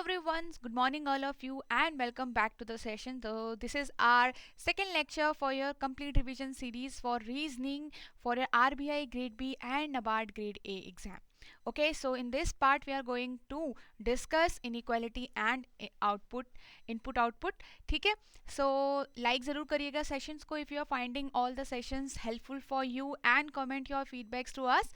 everyone, good morning all of you and welcome back to the session. So this is our second lecture for your complete revision series for reasoning for your RBI grade B and NABARD grade A exam. Okay, so in this part we are going to discuss inequality and output, input output. ठीक है, so like ज़रूर करिएगा sessions को if you are finding all the sessions helpful for you and comment your feedbacks to us.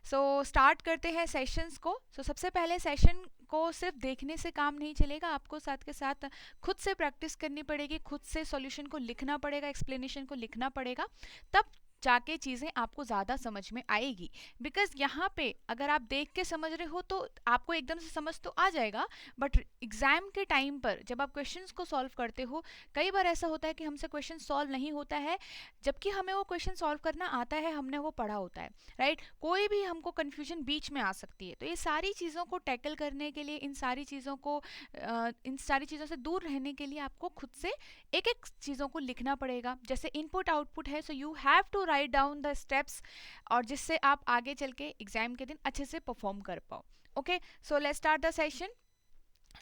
So start करते हैं sessions को. So सबसे पहले session को सिर्फ देखने से काम नहीं चलेगा, आपको साथ के साथ खुद से प्रैक्टिस करनी पड़ेगी, खुद से सॉल्यूशन को लिखना पड़ेगा, एक्सप्लेनेशन को लिखना पड़ेगा, तब जाके चीज़ें आपको ज़्यादा समझ में आएगी. बिकॉज यहाँ पे अगर आप देख के समझ रहे हो तो आपको एकदम से समझ तो आ जाएगा, बट एग्ज़ाम के टाइम पर जब आप क्वेश्चंस को सॉल्व करते हो, कई बार ऐसा होता है कि हमसे क्वेश्चन सॉल्व नहीं होता है, जबकि हमें वो क्वेश्चन सॉल्व करना आता है, हमने वो पढ़ा होता है, राइट. कोई भी हमको कन्फ्यूजन बीच में आ सकती है. तो ये सारी चीज़ों को टैकल करने के लिए, इन सारी चीज़ों से दूर रहने के लिए आपको खुद से एक एक चीज़ों को लिखना पड़ेगा. जैसे इनपुट आउटपुट है, so you have to write down the steps, और जिससे आप आगे चल के एग्जाम के दिन अच्छे से परफॉर्म कर पाओ. Okay, so let's start the session.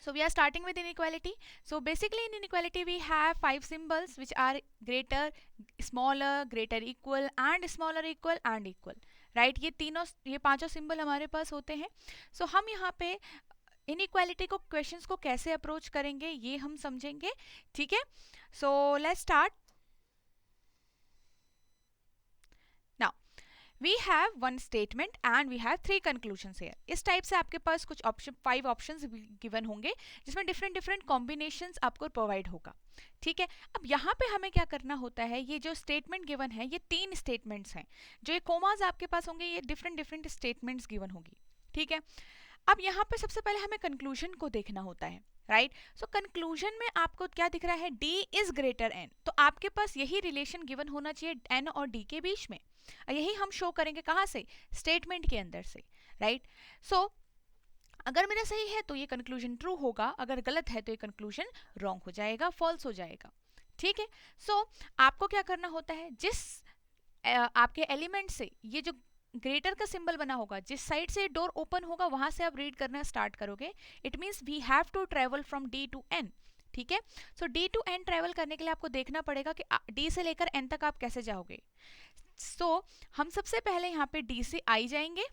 So we are starting with inequality. So basically in inequality we have 5 symbols which are greater, smaller, greater equal and smaller equal and equal, right. ये पांचों symbol हमारे पास होते हैं. So हम यहाँ पे inequality को questions को कैसे अप्रोच करेंगे ये हम समझेंगे. ठीक है, so let's start. Now we have one statement and we have 3 conclusions here. इस टाइप से आपके पास कुछ ऑप्शन 5 ऑप्शंस गिवन होंगे जिसमें डिफरेंट कॉम्बिनेशंस आपको प्रोवाइड होगा. ठीक है, अब यहाँ पे हमें क्या करना होता है, ये जो स्टेटमेंट गिवन है ये 3 स्टेटमेंट्स हैं. जो ये कोमाज आपके पास होंगे ये डिफरेंट स्टेटमेंट्स गिवन होगी. ठीक है, अब यहाँ पे सबसे पहले हमें कंक्लूजन को देखना होता है, राइट. सो कंक्लूजन में आपको क्या दिख रहा है, D इज ग्रेटर N. तो आपके पास यही रिलेशन गिवन होना चाहिए N और D के बीच में. यही हम शो करेंगे कहाँ से, स्टेटमेंट के अंदर से, राइट. सो अगर मेरा सही है तो ये कंक्लूजन ट्रू होगा, अगर गलत है तो ये कंक्लूजन रॉन्ग हो जाएगा, फॉल्स हो जाएगा. ठीक है, सो आपको क्या करना होता है, जिस आपके एलिमेंट से ये जो ग्रेटर का सिंबल बना होगा, जिस साइड से डोर ओपन होगा वहां से आप रीड करना स्टार्ट करोगे. It means we have to travel from D to N. ठीक है, so D to N travel करने के लिए आपको देखना पड़ेगा कि D से लेकर N तक आप कैसे जाओगे. सो हम सबसे पहले यहाँ पे D से I जाएंगे,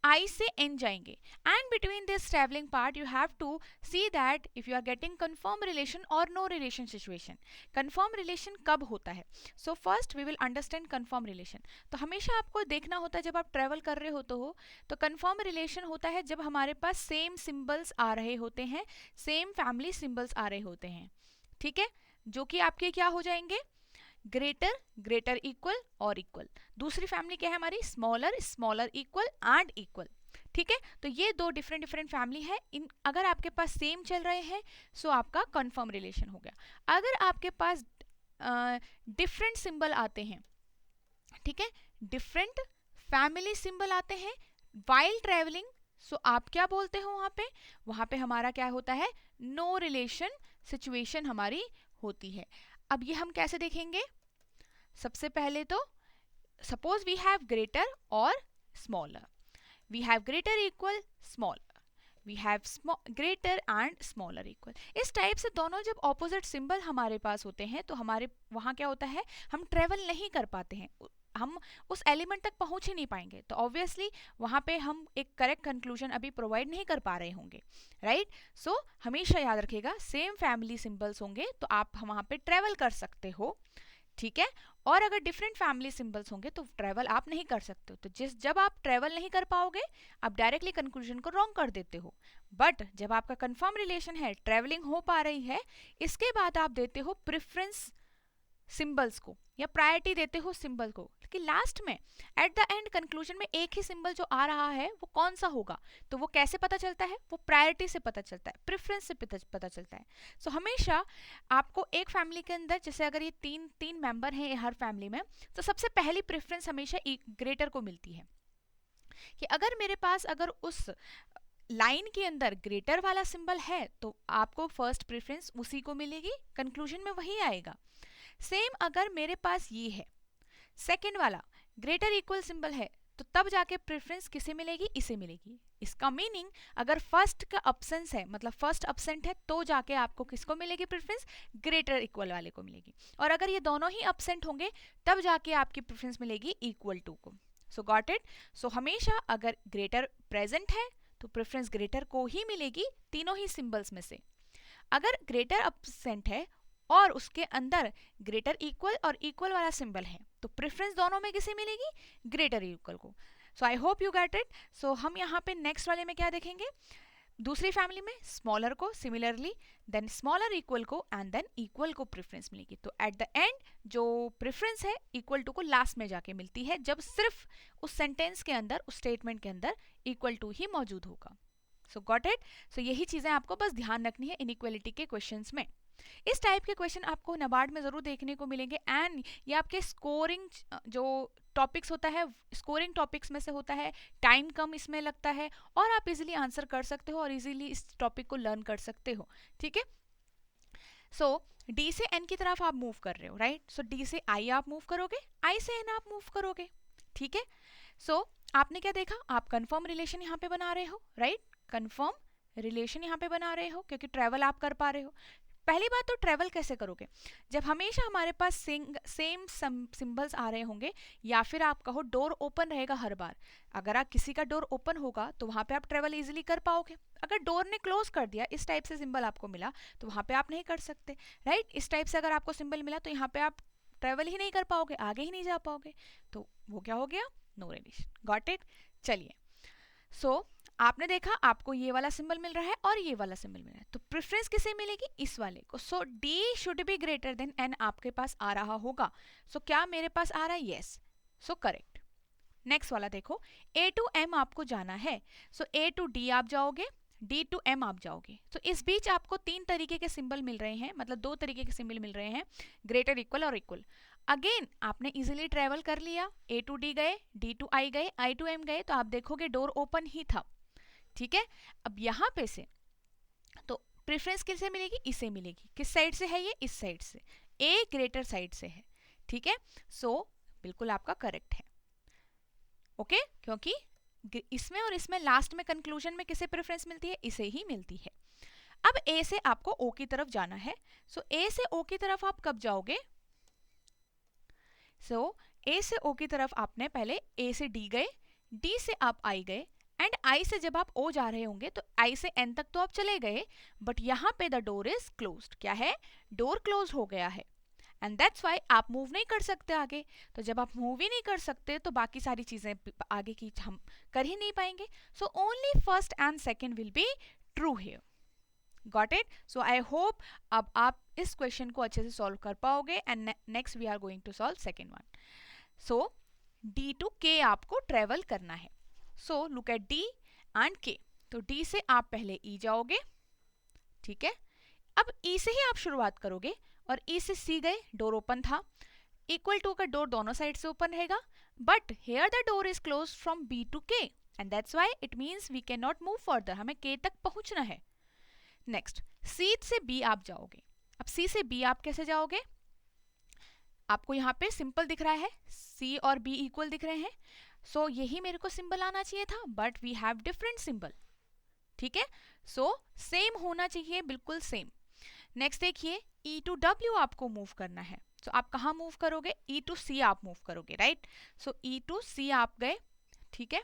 I से N जाएंगे, and between this travelling part you have to see that if you are getting confirm relation और no relation situation. Confirm relation कब होता है, so first we will understand confirm relation. तो हमेशा आपको देखना होता है जब आप ट्रेवल कर रहे होते हो तो कन्फर्म रिलेशन होता है जब हमारे पास सेम सिंबल्स आ रहे होते हैं, सेम फैमिली सिंबल्स आ रहे होते हैं. ठीक है, जो कि आपके क्या हो जाएंगे, ग्रेटर, ग्रेटर इक्वल और इक्वल. दूसरी फैमिली क्या है हमारी, smaller, smaller equal and equal. ठीक है, तो ये दो डिफरेंट फैमिली है. इन अगर आपके पास सेम चल रहे हैं सो आपका कंफर्म रिलेशन हो गया. अगर आपके पास डिफरेंट सिंबल आते हैं, ठीक है, डिफरेंट फैमिली सिंबल आते हैं वाइल ट्रेवलिंग, सो आप क्या बोलते हो वहां पे हमारा क्या होता है, नो रिलेशन सिचुएशन हमारी होती है. अब ये हम कैसे देखेंगे, सबसे पहले तो सपोज वी हैव ग्रेटर और smaller, we have greater equal smaller, we have greater and smaller equal. इस टाइप से दोनों जब ऑपोजिट सिंबल हमारे पास होते हैं तो हमारे वहाँ क्या होता है, हम ट्रेवल नहीं कर पाते हैं, हम उस एलिमेंट तक पहुंच ही नहीं पाएंगे. तो ऑब्वियसली वहाँ पे हम एक करेक्ट कंक्लूजन अभी प्रोवाइड नहीं कर पा रहे होंगे, राइट. सो हमेशा याद रखिएगा सेम फैमिली सिंबल्स होंगे तो आप वहाँ पे ट्रेवल कर सकते हो. ठीक है, और अगर डिफरेंट फैमिली सिंबल्स होंगे तो ट्रेवल आप नहीं कर सकते हो. तो जब आप ट्रेवल नहीं कर पाओगे आप डायरेक्टली कंक्लूजन को रॉन्ग कर देते हो. बट जब आपका कंफर्म रिलेशन है, ट्रेवलिंग हो पा रही है, इसके बाद आप देते हो प्रेफरेंस सिंबल्स को या प्रायोरिटी देते हो सिंबल को, कि लास्ट में एट द एंड कंक्लूजन में एक ही सिंबल जो आ रहा है वो कौन सा होगा. तो वो कैसे पता चलता है, वो प्रायोरिटी से पता चलता है, प्रेफरेंस से पता चलता है. सो हमेशा आपको एक फैमिली के अंदर, जैसे अगर ये तीन मेंबर हैं हर फैमिली में, तो सबसे पहली प्रेफरेंस हमेशा ग्रेटर को मिलती है. कि अगर मेरे पास अगर उस लाइन के अंदर ग्रेटर वाला सिंबल है तो आपको फर्स्ट प्रेफरेंस उसी को मिलेगी, कंक्लूजन में वही आएगा. सेम अगर मेरे पास ये है सेकेंड वाला ग्रेटर इक्वल सिंबल है तो तब जाके प्रेफरेंस किसे मिलेगी, इसे मिलेगी। इसका मीनिंग अगर फर्स्ट का अब्सेंस है, मतलब फर्स्ट अब्सेंट है, तो जाके आपको किसको मिलेगी प्रेफरेंस, ग्रेटर इक्वल वाले को मिलेगी। और अगर ये दोनों ही अब्सेंट होंगे तब जाके आपकी प्रेफरेंस मिलेगी इक्वल टू को। सो गॉट इट। सो हमेशा अगर ग्रेटर प्रेजेंट है तो प्रेफरेंस ग्रेटर को ही मिलेगी तीनों ही सिंबल्स में से। अगर ग्रेटर अब्सेंट है और उसके अंदर ग्रेटर इक्वल और इक्वल वाला सिंबल है तो प्रेफरेंस दोनों में किसे मिलेगी, ग्रेटर इक्वल को। So I hope you get it. So हम यहाँ पे नेक्स्ट वाले में क्या देखेंगे, दूसरी फैमिली में स्मॉलर को सिमिलरली, देन स्मॉलर इक्वल को एंड देन इक्वल को प्रेफरेंस मिलेगी। तो एट द एंड जो प्रेफरेंस है इक्वल टू को लास्ट में जाके मिलती है, जब सिर्फ उस सेंटेंस के अंदर, उस स्टेटमेंट के अंदर इक्वल टू ही मौजूद होगा। सो गॉट इट। सो यही चीजें आपको बस ध्यान रखनी है इनइक्वालिटी के क्वेश्चंस में। इस टाइप के क्वेश्चन आपको नबार्ड में जरूर देखने को मिलेंगे एंड ये आपके स्कोरिंग जो टॉपिक्स होता है, स्कोरिंग टॉपिक्स में से होता है, टाइम कम इसमें लगता है और आप इजीली आंसर कर सकते हो और इजीली इस टॉपिक को लर्न कर सकते हो। ठीक है, सो डी से एन की तरफ आप मूव कर रहे हो, राइट। सो डी से आई आप मूव करोगे, आई से एन आप मूव करोगे। ठीक है, सो आपने क्या देखा, आप कंफर्म रिलेशन यहाँ पे बना रहे हो, राइट। कंफर्म रिलेशन यहाँ पे बना रहे हो क्योंकि ट्रेवल आप कर पा रहे हो। पहली बात तो ट्रेवल कैसे करोगे, जब हमेशा हमारे पास सेम सिंबल्स आ रहे होंगे या फिर आप कहो डोर ओपन रहेगा हर बार। अगर आप किसी का डोर ओपन होगा तो वहाँ पे आप ट्रेवल इजीली कर पाओगे। अगर डोर ने क्लोज कर दिया, इस टाइप से सिंबल आपको मिला तो वहाँ पे आप नहीं कर सकते, राइट। इस टाइप से अगर आपको सिंबल मिला तो यहाँ पे आप ट्रेवल ही नहीं कर पाओगे, आगे ही नहीं जा पाओगे, तो वो क्या हो गया, नो रिलेशन। Got it. चलिए, सो आपने देखा आपको ये वाला सिंबल मिल रहा है और ये वाला सिंबल मिल रहा है, तो प्रेफरेंस किसे मिलेगी, इस वाले को। So D should be greater than N आपके पास आ रहा होगा। सो क्या मेरे पास आ रहा है, यस। So correct. नेक्स्ट वाला देखो, ए टू एम आपको जाना है। सो ए टू डी आप जाओगे, डी टू एम आप जाओगे। तो इस बीच आपको तीन तरीके के सिंबल मिल रहे हैं, मतलब दो तरीके के सिंबल मिल रहे हैं, ग्रेटर, इक्वल और इक्वल। अगेन आपने इजीली ट्रेवल कर लिया, ए टू डी गए, डी टू आई गए, आई टू एम गए, तो आप देखोगे डोर ओपन ही था। ठीक है, अब यहाँ पे से तो प्रेफरेंस किससे मिलेगी, इसे मिलेगी। किस साइड से है ये, इस साइड से, ए ग्रेटर साइड से है। ठीक है, सो बिल्कुल आपका करेक्ट है। ओके, क्योंकि इसमें और इसमें लास्ट में कंक्लूजन में किसे प्रेफरेंस मिलती है, इसे ही मिलती है। अब ए से आपको ओ की तरफ जाना है। सो ए से ओ की तरफ आप कब जाओगे, सो ए से ओ की तरफ आपने पहले ए से डी गए, डी से आप आई गए एंड आई से जब आप ओ जा रहे होंगे तो आई से एन तक तो आप चले गए, बट यहाँ पे द डोर इज क्लोज्ड। क्या है, डोर क्लोज हो गया है एंड दैट्स व्हाई आप मूव नहीं कर सकते आगे। तो जब आप मूव ही नहीं कर सकते तो बाकी सारी चीजें आगे की हम कर ही नहीं पाएंगे। सो only first and second will be true here. Got it. So I hope अब आप इस क्वेश्चन को अच्छे से सॉल्व कर पाओगे and next we are going to solve second one. So D to K आपको ट्रेवल करना है। So look at D and K. तो डी से आप पहले ई जाओगे, ठीक है। अब ई से ही आप शुरुआत करोगे और ई से सी गए, डोर ओपन था। इक्वल टू का डोर दोनों साइड से ओपन रहेगा, but here the door is close from B to K and that's why it means we can not move further, हमें के तक पहुंचना है। नेक्स्ट, सी से बी आप जाओगे। अब सी से बी आप कैसे जाओगे, आपको यहाँ पे सिंपल दिख रहा है, सी और बी इक्वल दिख रहे हैं। सो यही मेरे को सिंबल आना चाहिए था, but we have different symbol. ठीक है, सो सेम होना चाहिए, बिल्कुल सेम। नेक्स्ट देखिए, ई टू डब्ल्यू आपको मूव करना है। सो आप कहाँ मूव करोगे, ई टू सी आप मूव करोगे, राइट। सो ई टू सी आप गए, ठीक है,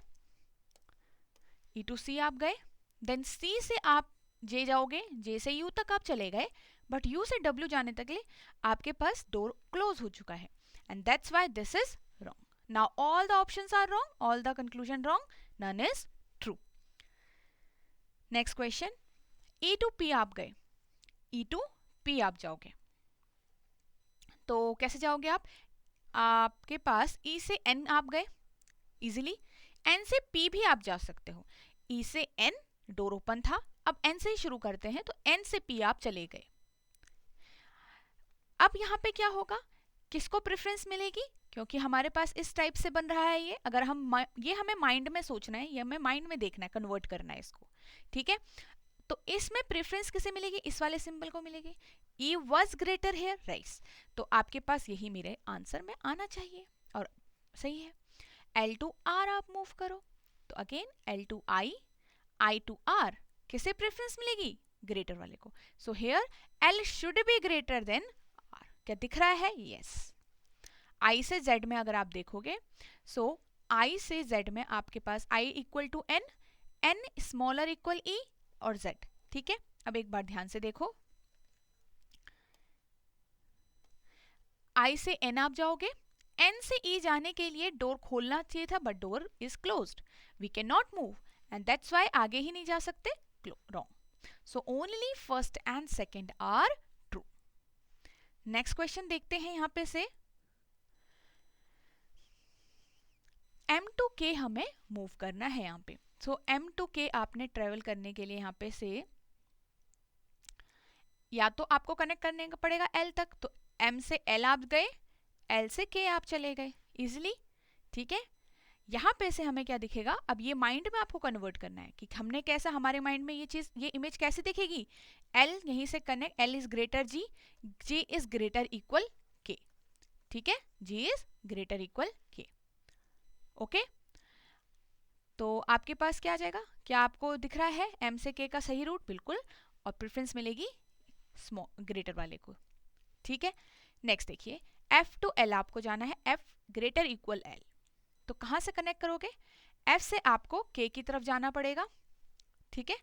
ई टू सी आप गए, देन सी से आप जे जाओगे, जे से यू तक आप चले गए, बट यू से डब्ल्यू जाने तक ले आपके पास डोर क्लोज हो चुका है and that's why this is wrong. Now all the options are wrong, all the conclusion wrong, none is true. Next question, E to P आप गए, E to P आप जाओगे, तो कैसे जाओगे आप, आपके पास E से N आप गए इजीली, N से P भी आप जा सकते हो। E से N डोर ओपन था, अब N से ही शुरू करते हैं, तो N से P आप चले गए। अब यहाँ पे क्या होगा, किसको प्रेफरेंस मिलेगी, क्योंकि हमारे पास इस टाइप से बन रहा है ये, अगर हम ये हमें माइंड में सोचना है, ये हमें माइंड में देखना है, कन्वर्ट करना है इसको। ठीक है, तो इसमें प्रेफरेंस किसे मिलेगी, इस वाले सिंबल को मिलेगी। ई वॉज ग्रेटर हेयर, राइट। तो आपके पास यही मेरे आंसर में आना चाहिए और सही है। L to R आप मूव करो, तो again L to I to R, किसे प्रेफरेंस मिलेगी? ग्रेटर वाले को. So here L should be greater then R. क्या दिख रहा है? यस. I से Z में अगर आप देखोगे, सो I से Z में आपके पास I equal to N, N smaller equal E और Z. ठीक है, अब एक बार ध्यान से देखो, I से N आप जाओगे, N से E जाने के लिए डोर खोलना चाहिए था, but door is closed, we can not move and that's why आगे ही नहीं जा सकते. Wrong. So only first and second are true. Next question देखते हैं यहां पे से. M to K हमें मूव करना है यहाँ पे. सो M to K आपने ट्रेवल करने के लिए यहाँ पे से या तो आपको कनेक्ट करने का पड़ेगा L तक, तो M से L आप गए, L से K आप चले गए इजिली. ठीक है, यहाँ पे से हमें क्या दिखेगा, अब ये माइंड में आपको कन्वर्ट करना है कि हमने कैसा, हमारे माइंड में ये चीज, ये इमेज कैसे दिखेगी. L यहीं से connect, L is greater G, G is greater equal K. ठीक है, G is greater equal K. Okay, तो आपके पास क्या आ जाएगा, क्या आपको दिख रहा है M से K का सही रूट? बिल्कुल, और प्रेफरेंस मिलेगी स्मॉल ग्रेटर वाले को. ठीक है, नेक्स्ट देखिए, F टू L आपको जाना है, F ग्रेटर इक्वल L, तो कहां से कनेक्ट करोगे? F से आपको K की तरफ जाना पड़ेगा. ठीक है,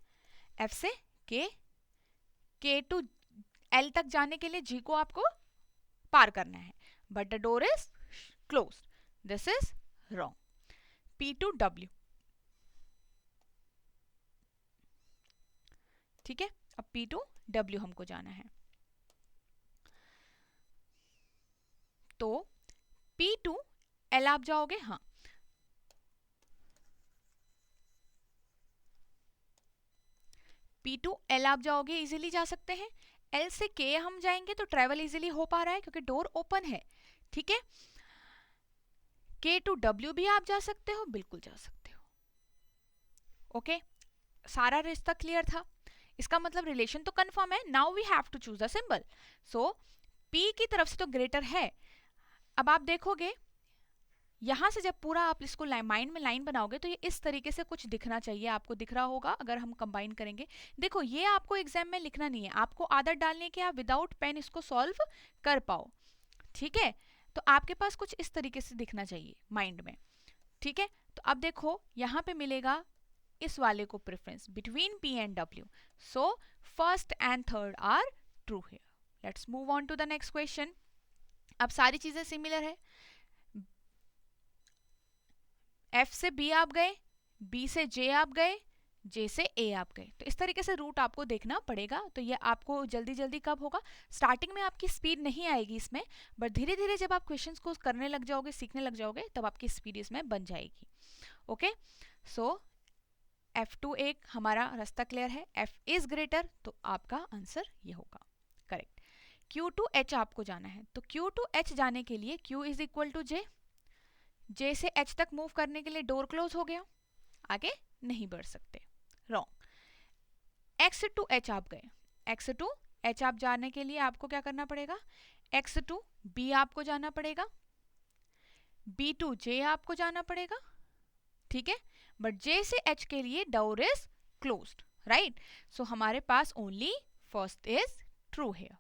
F से K टू L तक जाने के लिए G को आपको पार करना है, but the door is closed, this is wrong. P to W. ठीक है, अब P टू W हमको जाना है, तो P टू L आप जाओगे. हाँ, P टू L आप जाओगे, इजीली जा सकते हैं. L से K हम जाएंगे तो ट्रेवल इजीली हो पा रहा है क्योंकि डोर ओपन है. ठीक है, K टू W भी आप जा सकते हो, बिल्कुल जा सकते हो. ओके, सारा रिश्ता क्लियर था. इसका मतलब रिलेशन तो कंफर्म है. Now we have to choose the symbol. So P की तरफ से तो ग्रेटर है. अब आप देखोगे यहां से जब पूरा आप इसको माइंड में लाइन बनाओगे तो ये इस तरीके से कुछ दिखना चाहिए, आपको दिख रहा होगा अगर हम कंबाइन करेंगे. देखो, ये आपको एग्जाम में लिखना नहीं है, आपको आदत डालनी है कि आप विदाउट पेन इसको सॉल्व कर पाओ. ठीक है, तो आपके पास कुछ इस तरीके से दिखना चाहिए माइंड में. ठीक है, तो अब देखो यहाँ पे मिलेगा इस वाले को preference between P and W. So first and third are true here. Let's move on to the next question. अब सारी चीजें सिमिलर है. F से B आप गए, B से J आप गए, J से A आप गए, तो इस तरीके से रूट आपको देखना पड़ेगा. तो ये आपको जल्दी जल्दी कब होगा, स्टार्टिंग में आपकी स्पीड नहीं आएगी इसमें, बट धीरे धीरे जब आप क्वेश्चंस को करने लग जाओगे, सीखने लग जाओगे, तब आपकी स्पीड इसमें बन जाएगी. ओके, सो F2 एक हमारा रास्ता क्लियर है, F इज ग्रेटर, तो आपका आंसर ये होगा करेक्ट. Q टू H आपको जाना है, तो Q टू H जाने के लिए Q is equal to J, J से H तक मूव करने के लिए डोर क्लोज हो गया, आगे नहीं बढ़ सकते. रॉन्ग. X टू H आप गए, X टू H आप जाने के लिए आपको क्या करना पड़ेगा, X टू B आपको जाना पड़ेगा, B टू J आपको जाना पड़ेगा. ठीक है, बट J से H के लिए door is closed, right. So हमारे पास only first is true here.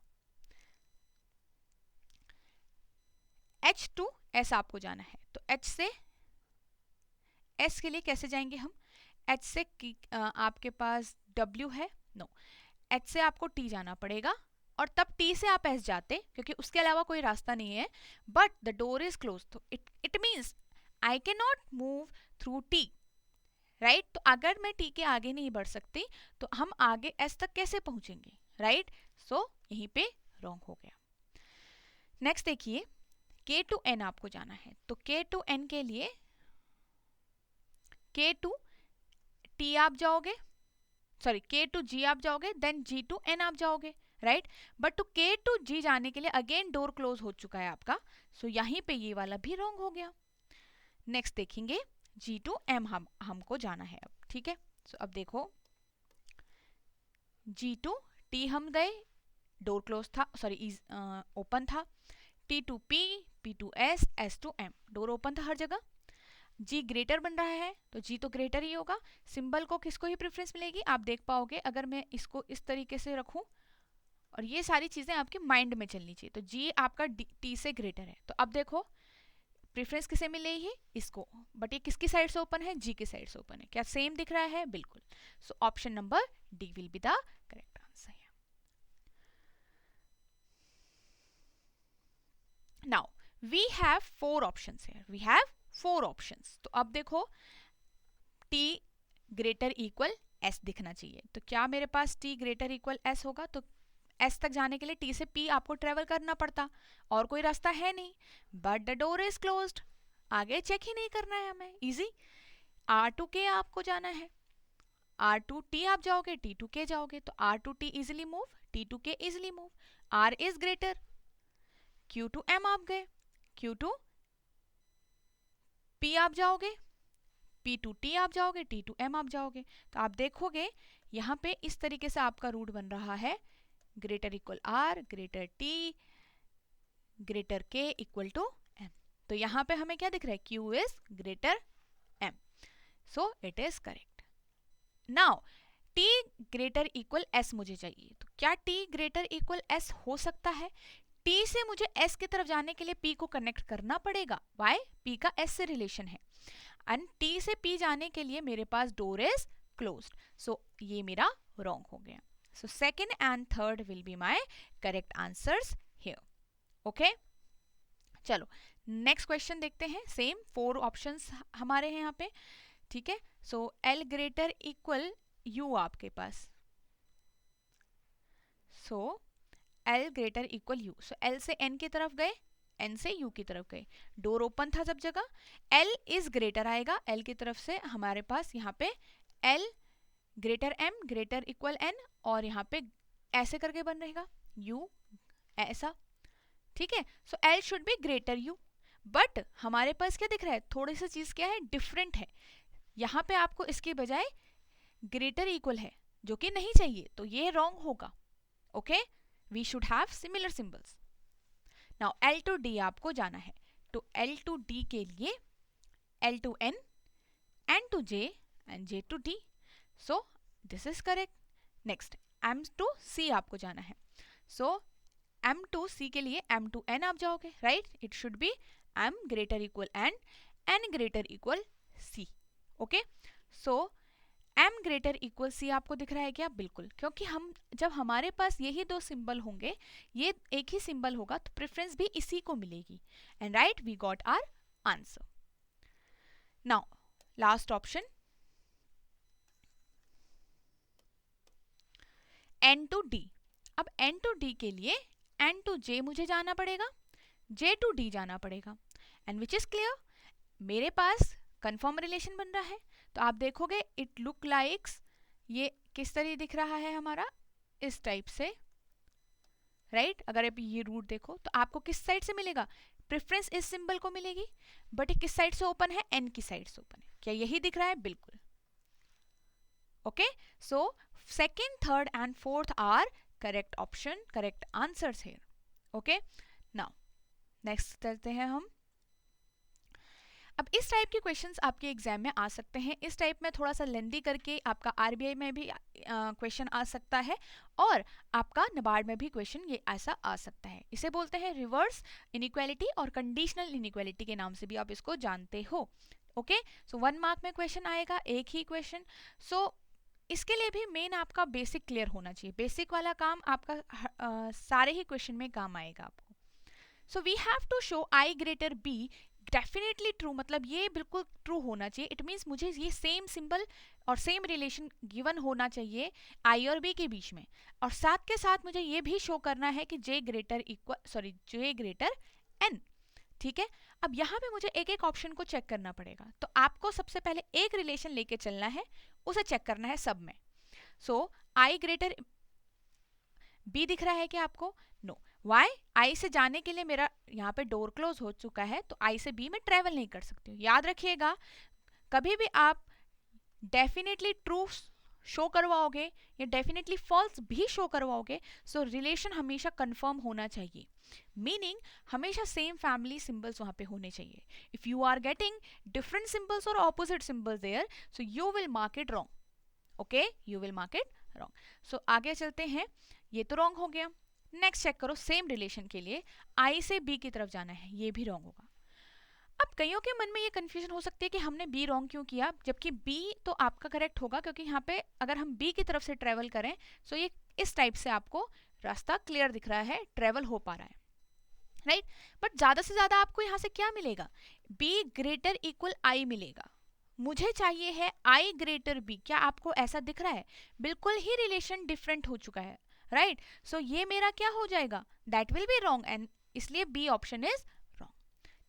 H to S आपको जाना है, तो H से S के लिए कैसे जाएंगे हम, H से आपके पास W है, नो, H से आपको T जाना पड़ेगा, और तब T से आप S जाते क्योंकि उसके अलावा कोई रास्ता नहीं है, but the door is close, तो it means I can not move through T, right. तो अगर मैं T के आगे नहीं बढ़ सकती तो हम आगे S तक कैसे पहुंचेंगे, राइट. सो यहीं पे रॉन्ग हो गया. नेक्स्ट देखिए, K टू N आपको जाना है, तो K टू N के लिए K टू T आप जाओगे, सॉरी K टू G आप जाओगे, देन G टू N आप जाओगे, right. But to K to G जाने के लिए अगेन डोर क्लोज हो चुका है आपका, सो यहीं पे ये वाला भी रॉन्ग हो गया. नेक्स्ट देखेंगे, G टू M हमको जाना है अब. ठीक है, सो अब देखो, G टू T हम गए, डोर क्लोज था, सॉरी ओपन था. T to P, P to S, S to M, door open था हर जगह. जी ग्रेटर बन रहा है तो जी तो ग्रेटर ही होगा, सिंबल को किसको ही प्रेफरेंस मिलेगी, आप देख पाओगे अगर मैं इसको इस तरीके से रखूं, और ये सारी चीजें आपके माइंड में चलनी चाहिए। तो जी आपका टी से ग्रेटर है, तो अब देखो प्रेफरेंस किसे मिले ही, इसको, बट ये किसकी साइड से ओपन है, जी की साइड से ओपन है। क्या सेम दिख रहा है, बिल्कुल। So option number D will be the correct answer. Now we have 4 options here, we have 4 options. तो अब देखो t ग्रेटर इक्वल s दिखना चाहिए, तो क्या मेरे पास t ग्रेटर इक्वल s होगा, तो s तक जाने के लिए t से p आपको ट्रेवल करना पड़ता, और कोई रास्ता है नहीं, but the door is closed, आगे चेक ही नहीं करना है हमें, इजी। R2K आपको जाना है, R2T आप जाओगे, T2K जाओगे, तो R2T easily move, T2K easily move, R is greater, Q2M आप गए, Q2P आप जाओगे, P2T आप जाओगे, T2M आप जाओगे। तो आप देखोगे यहाँ पे इस तरीके से आपका रूट बन रहा है, greater equal R, greater T, greater K equal to M। तो यहाँ पे हमें क्या दिख रहा है, Q is greater M, so it is correct. Now T greater equal S मुझे चाहिए, तो क्या T ग्रेटर इक्वल S हो सकता है, T से मुझे S की तरफ जाने के लिए P को कनेक्ट करना पड़ेगा, वाई, P का S से रिलेशन है, एंड T से P जाने के लिए मेरे पास डोर इज क्लोज्ड, सो ये मेरा रॉन्ग हो गया। So second and third will be my correct answers here, okay. चलो नेक्स्ट क्वेश्चन देखते हैं, सेम 4 ऑप्शंस हमारे हैं यहाँ पे, ठीक है। सो L ग्रेटर इक्वल U आपके पास, सो L ग्रेटर इक्वल U, सो L से N की तरफ गए, N से U की तरफ गए, डोर ओपन था सब जगह, L इज ग्रेटर आएगा, L की तरफ से हमारे पास यहाँ पे L greater M greater equal N, और यहाँ पे ऐसे करके बन रहेगा U ऐसा, ठीक है। सो L should be greater U, but हमारे पास क्या दिख रहा है, थोड़ी सी चीज क्या है, डिफरेंट है, यहाँ पे आपको इसके बजाय ग्रेटर इक्वल है, जो कि नहीं चाहिए, तो ये रॉन्ग होगा, okay. We should have similar symbols. Now L to D आपको जाना है, तो L टू D के लिए L to N, N to J and J to D, so this is correct. Next M to C आपको जाना है, सो M to C के लिए M टू N आप जाओगे, right, it should be M greater equal N, N greater equal C, okay. So M greater equal C आपको दिख रहा है क्या, बिल्कुल, क्योंकि हम जब हमारे पास यही 2 सिंबल होंगे, ये एक ही सिंबल होगा, तो प्रेफरेंस भी इसी को मिलेगी, and right we got our answer. Now last option N to D, अब N टू D के लिए N टू J मुझे जाना पड़ेगा, J टू D जाना पड़ेगा, एंड विच इज क्लियर, मेरे पास कंफर्म रिलेशन बन रहा है। तो आप देखोगे इट लुक लाइक्स, ये किस तरह दिख रहा है हमारा, इस टाइप से, राइट। अगर आप ये रूट देखो तो आपको किस साइड से मिलेगा, प्रेफरेंस इस सिंबल को मिलेगी, बट ये किस साइड से ओपन है, N की साइड से ओपन है, क्या यही दिख रहा है, बिल्कुल, okay. So second, third and fourth are correct option, correct answers here, okay. Now next चलते हैं हम। अब इस टाइप के क्वेश्चंस आपके एग्जाम में आ सकते हैं, इस टाइप में थोड़ा सा लेंदी करके आपका आरबीआई में भी क्वेश्चन आ सकता है, और आपका नाबार्ड में भी क्वेश्चन ये ऐसा आ सकता है। इसे बोलते हैं रिवर्स इनइक्वालिटी और कंडीशनल इनइक्वालिटी के नाम से भी आप इसको जानते हो, ओके। सो 1 मार्क में क्वेश्चन आएगा, एक ही क्वेश्चन। सो इसके लिए भी मेन आपका बेसिक क्लियर होना चाहिए, बेसिक वाला काम आपका सारे ही क्वेश्चन में काम आएगा आपको। So we have to show I greater B definitely true, मतलब ये बिल्कुल ट्रू होना चाहिए, इट मीन्स मुझे ये सेम सिंबल और सेम रिलेशन गिवन होना चाहिए I और B के बीच में, और साथ के साथ मुझे ये भी शो करना है कि J ग्रेटर N, ठीक है। अब यहाँ पे मुझे एक एक ऑप्शन को चेक करना पड़ेगा, तो आपको सबसे पहले एक रिलेशन लेके चलना है, उसे चेक करना है सब में। सो I ग्रेटर B दिख रहा है क्या आपको, नो, वाई, I से जाने के लिए मेरा यहाँ पे डोर क्लोज हो चुका है, तो I से B में ट्रेवल नहीं कर सकती हूँ। याद रखिएगा, कभी भी आप डेफिनेटली ट्रू शो करवाओगे या डेफिनेटली फॉल्स भी शो करवाओगे, सो रिलेशन हमेशा कंफर्म होना चाहिए, मीनिंग हमेशा सेम फैमिली सिंबल्स वहां पे होने चाहिए. If you are getting different symbols और opposite symbols there, so you will mark it wrong. Okay, you will mark it wrong. So आगे चलते हैं. ये तो रॉन्ग हो गया. नेक्स्ट चेक करो, सेम रिलेशन के लिए आई से बी की तरफ जाना है, ये भी रॉन्ग होगा. अब कईयों के मन में ये कंफ्यूजन हो सकती है कि हमने बी रॉन्ग क्यों किया, जबकि बी तो आपका करेक्ट होगा, क्योंकि यहाँ पे अगर हम बी की तरफ से ट्रेवल करें सो ये इस टाइप से आपको रास्ता क्लियर दिख रहा है, ट्रेवल हो पा रहा है, राइट. बट ज्यादा से ज्यादा आपको यहाँ से क्या मिलेगा, बी ग्रेटर इक्वल आई मिलेगा. मुझे चाहिए है आई ग्रेटर बी. क्या आपको ऐसा दिख रहा है? बिल्कुल ही रिलेशन डिफरेंट हो चुका है, राइट. सो ये मेरा क्या हो जाएगा, that will be wrong, and इसलिए बी ऑप्शन इज रॉन्ग.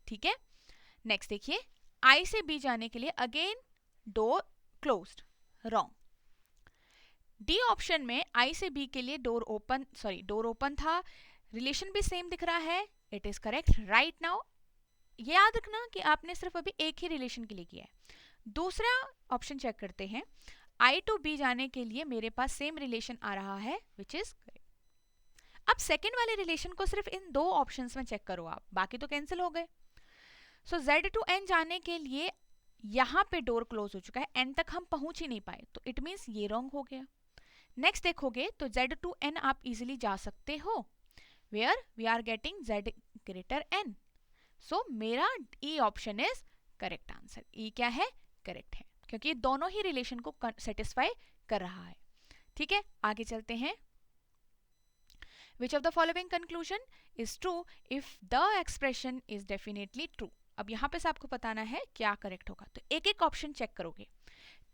ठीक है. नेक्स्ट देखिए, आई से बी जाने के लिए again door closed, wrong. D option में आई से बी के लिए डोर ओपन था, रिलेशन भी सेम दिख रहा है, it is correct. Right now ये याद रखना कि आपने सिर्फ अभी एक ही रिलेशन के लिए किया है. दूसरा ऑप्शन चेक करते हैं. आई टू बी जाने के लिए मेरे पास सेम रिलेशन आ रहा है, विच इज करेक्ट. अब सेकेंड वाले रिलेशन को सिर्फ इन दो ऑप्शंस में चेक करो आप, बाकी तो कैंसिल हो गए. सो Z टू N जाने के लिए यहाँ पे डोर क्लोज हो चुका है, N तक हम पहुंच ही नहीं पाए, तो इट मीन्स ये रॉन्ग हो गया. नेक्स्ट देखोगे तो Z टू N आप इजिली जा सकते हो, where we are getting Z greater N. So मेरा E option is correct answer. E क्या है, करेक्ट है, क्योंकि दोनों ही रिलेशन को सेटिस्फाई कर रहा है. ठीक है, आगे चलते हैं. Which of the following conclusion is true if the expression is definitely true? अब यहाँ पे से आपको बताना है क्या करेक्ट होगा, तो एक एक ऑप्शन चेक करोगे.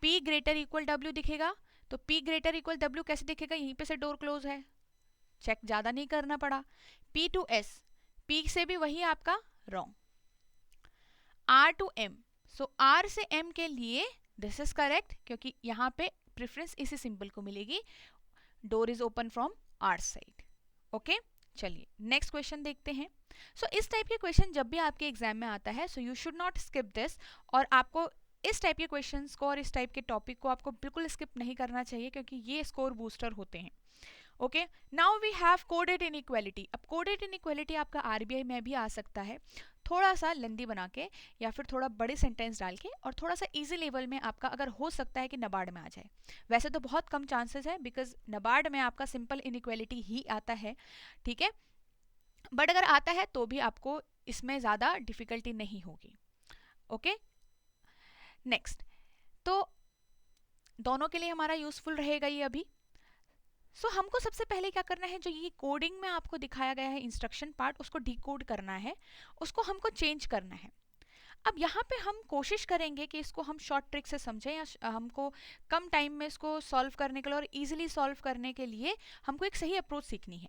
P ग्रेटर इक्वल W दिखेगा, तो P ग्रेटर इक्वल W कैसे दिखेगा, यहीं पे से डोर क्लोज है, चेक ज्यादा नहीं करना पड़ा. P टू S, P से भी वही आपका रॉन्ग. R टू M, सो R से M के लिए दिस इज करेक्ट, क्योंकि यहाँ पे प्रेफरेंस इसी सिंबल को मिलेगी, door is open from R side. Okay, चलिए नेक्स्ट क्वेश्चन देखते हैं. सो इस टाइप के क्वेश्चन जब भी आपके एग्जाम में आता है, so you should not skip this, और आपको इस टाइप के क्वेश्चंस को और इस टाइप के टॉपिक को आपको बिल्कुल स्किप नहीं करना चाहिए, क्योंकि ये स्कोर बूस्टर होते हैं. Okay, now we have coded inequality. अब कोडेड इनइक्वालिटी आपका आरबीआई में भी आ सकता है, थोड़ा सा लेंदी बना के या फिर थोड़ा बड़े सेंटेंस डाल के, और थोड़ा सा इजी लेवल में आपका अगर हो सकता है कि नबार्ड में आ जाए. वैसे तो बहुत कम चांसेस है, बिकॉज नबार्ड में आपका सिंपल इनइक्वालिटी ही आता है. ठीक है, बट अगर आता है तो भी आपको इसमें ज़्यादा डिफिकल्टी नहीं होगी. ओके, नेक्स्ट, तो दोनों के लिए हमारा यूजफुल रहेगा ये अभी. सो हमको सबसे पहले क्या करना है, जो ये कोडिंग में आपको दिखाया गया है इंस्ट्रक्शन पार्ट, उसको डिकोड करना है, उसको हमको चेंज करना है. अब यहाँ पे हम कोशिश करेंगे कि इसको हम शॉर्ट ट्रिक से समझें, या हमको कम टाइम में इसको सॉल्व करने के लिए और इजीली सॉल्व करने के लिए हमको एक सही अप्रोच सीखनी है.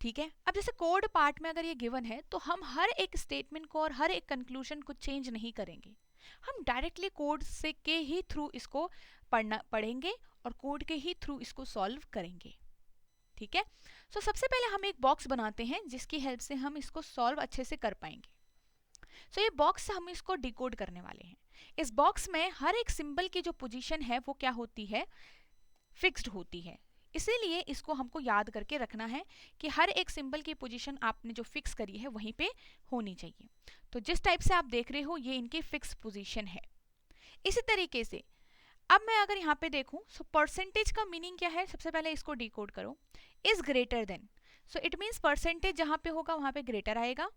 ठीक है, अब जैसे कोड पार्ट में अगर ये गिवन है, तो हम हर एक स्टेटमेंट को और हर एक कंक्लूजन को चेंज नहीं करेंगे, हम डायरेक्टली कोड से के ही थ्रू इसको पढ़ेंगे और कोड के ही थ्रू इसको सॉल्व करेंगे. ठीक है, सो सबसे पहले हम एक बॉक्स बनाते हैं जिसकी हेल्प से हम इसको सॉल्व अच्छे से कर पाएंगे. सो ये बॉक्स हम इसको डिकोड करने वाले हैं. इस बॉक्स में हर एक सिंबल की जो पोजीशन है वो क्या होती है, फिक्स्ड होती है, इसीलिए इसको हमको याद करके रखना है कि हर एक सिंबल की पोजीशन आपने जो फिक्स करी है वहीं पे होनी चाहिए. तो जिस टाइप से आप देख रहे हो ये इनकी फिक्स पोजीशन है. इसी तरीके से अब मैं अगर यहाँ पे देखूं, सो परसेंटेज का मीनिंग क्या है, सबसे पहले इसको डिकोड करो. Is greater than, so it means percentage जहाँ पे होगा वहाँ पे ग्रेटर आएगा.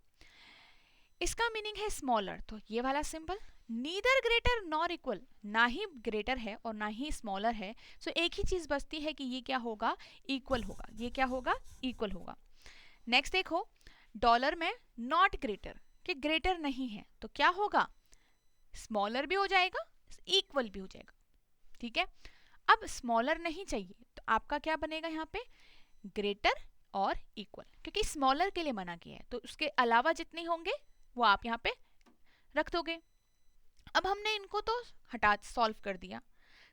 इसका मीनिंग है स्मॉलर, तो ये वाला symbol. Neither greater nor equal, ना ही ग्रेटर है और ना ही स्मॉलर है, सो एक ही चीज बचती है कि ये क्या होगा, इक्वल होगा. ये क्या होगा, इक्वल होगा. नेक्स्ट देखो, डॉलर में नॉट ग्रेटर, कि ग्रेटर नहीं है, तो क्या होगा, स्मॉलर भी हो जाएगा, इक्वल भी हो जाएगा. ठीक है, अब स्मॉलर नहीं चाहिए, तो आपका क्या बनेगा यहाँ पे, ग्रेटर और इक्वल, क्योंकि स्मॉलर के लिए मना किया है, तो उसके अलावा जितने होंगे वो आप यहाँ पे रख दोगे. अब हमने इनको तो हटा सॉल्व कर दिया.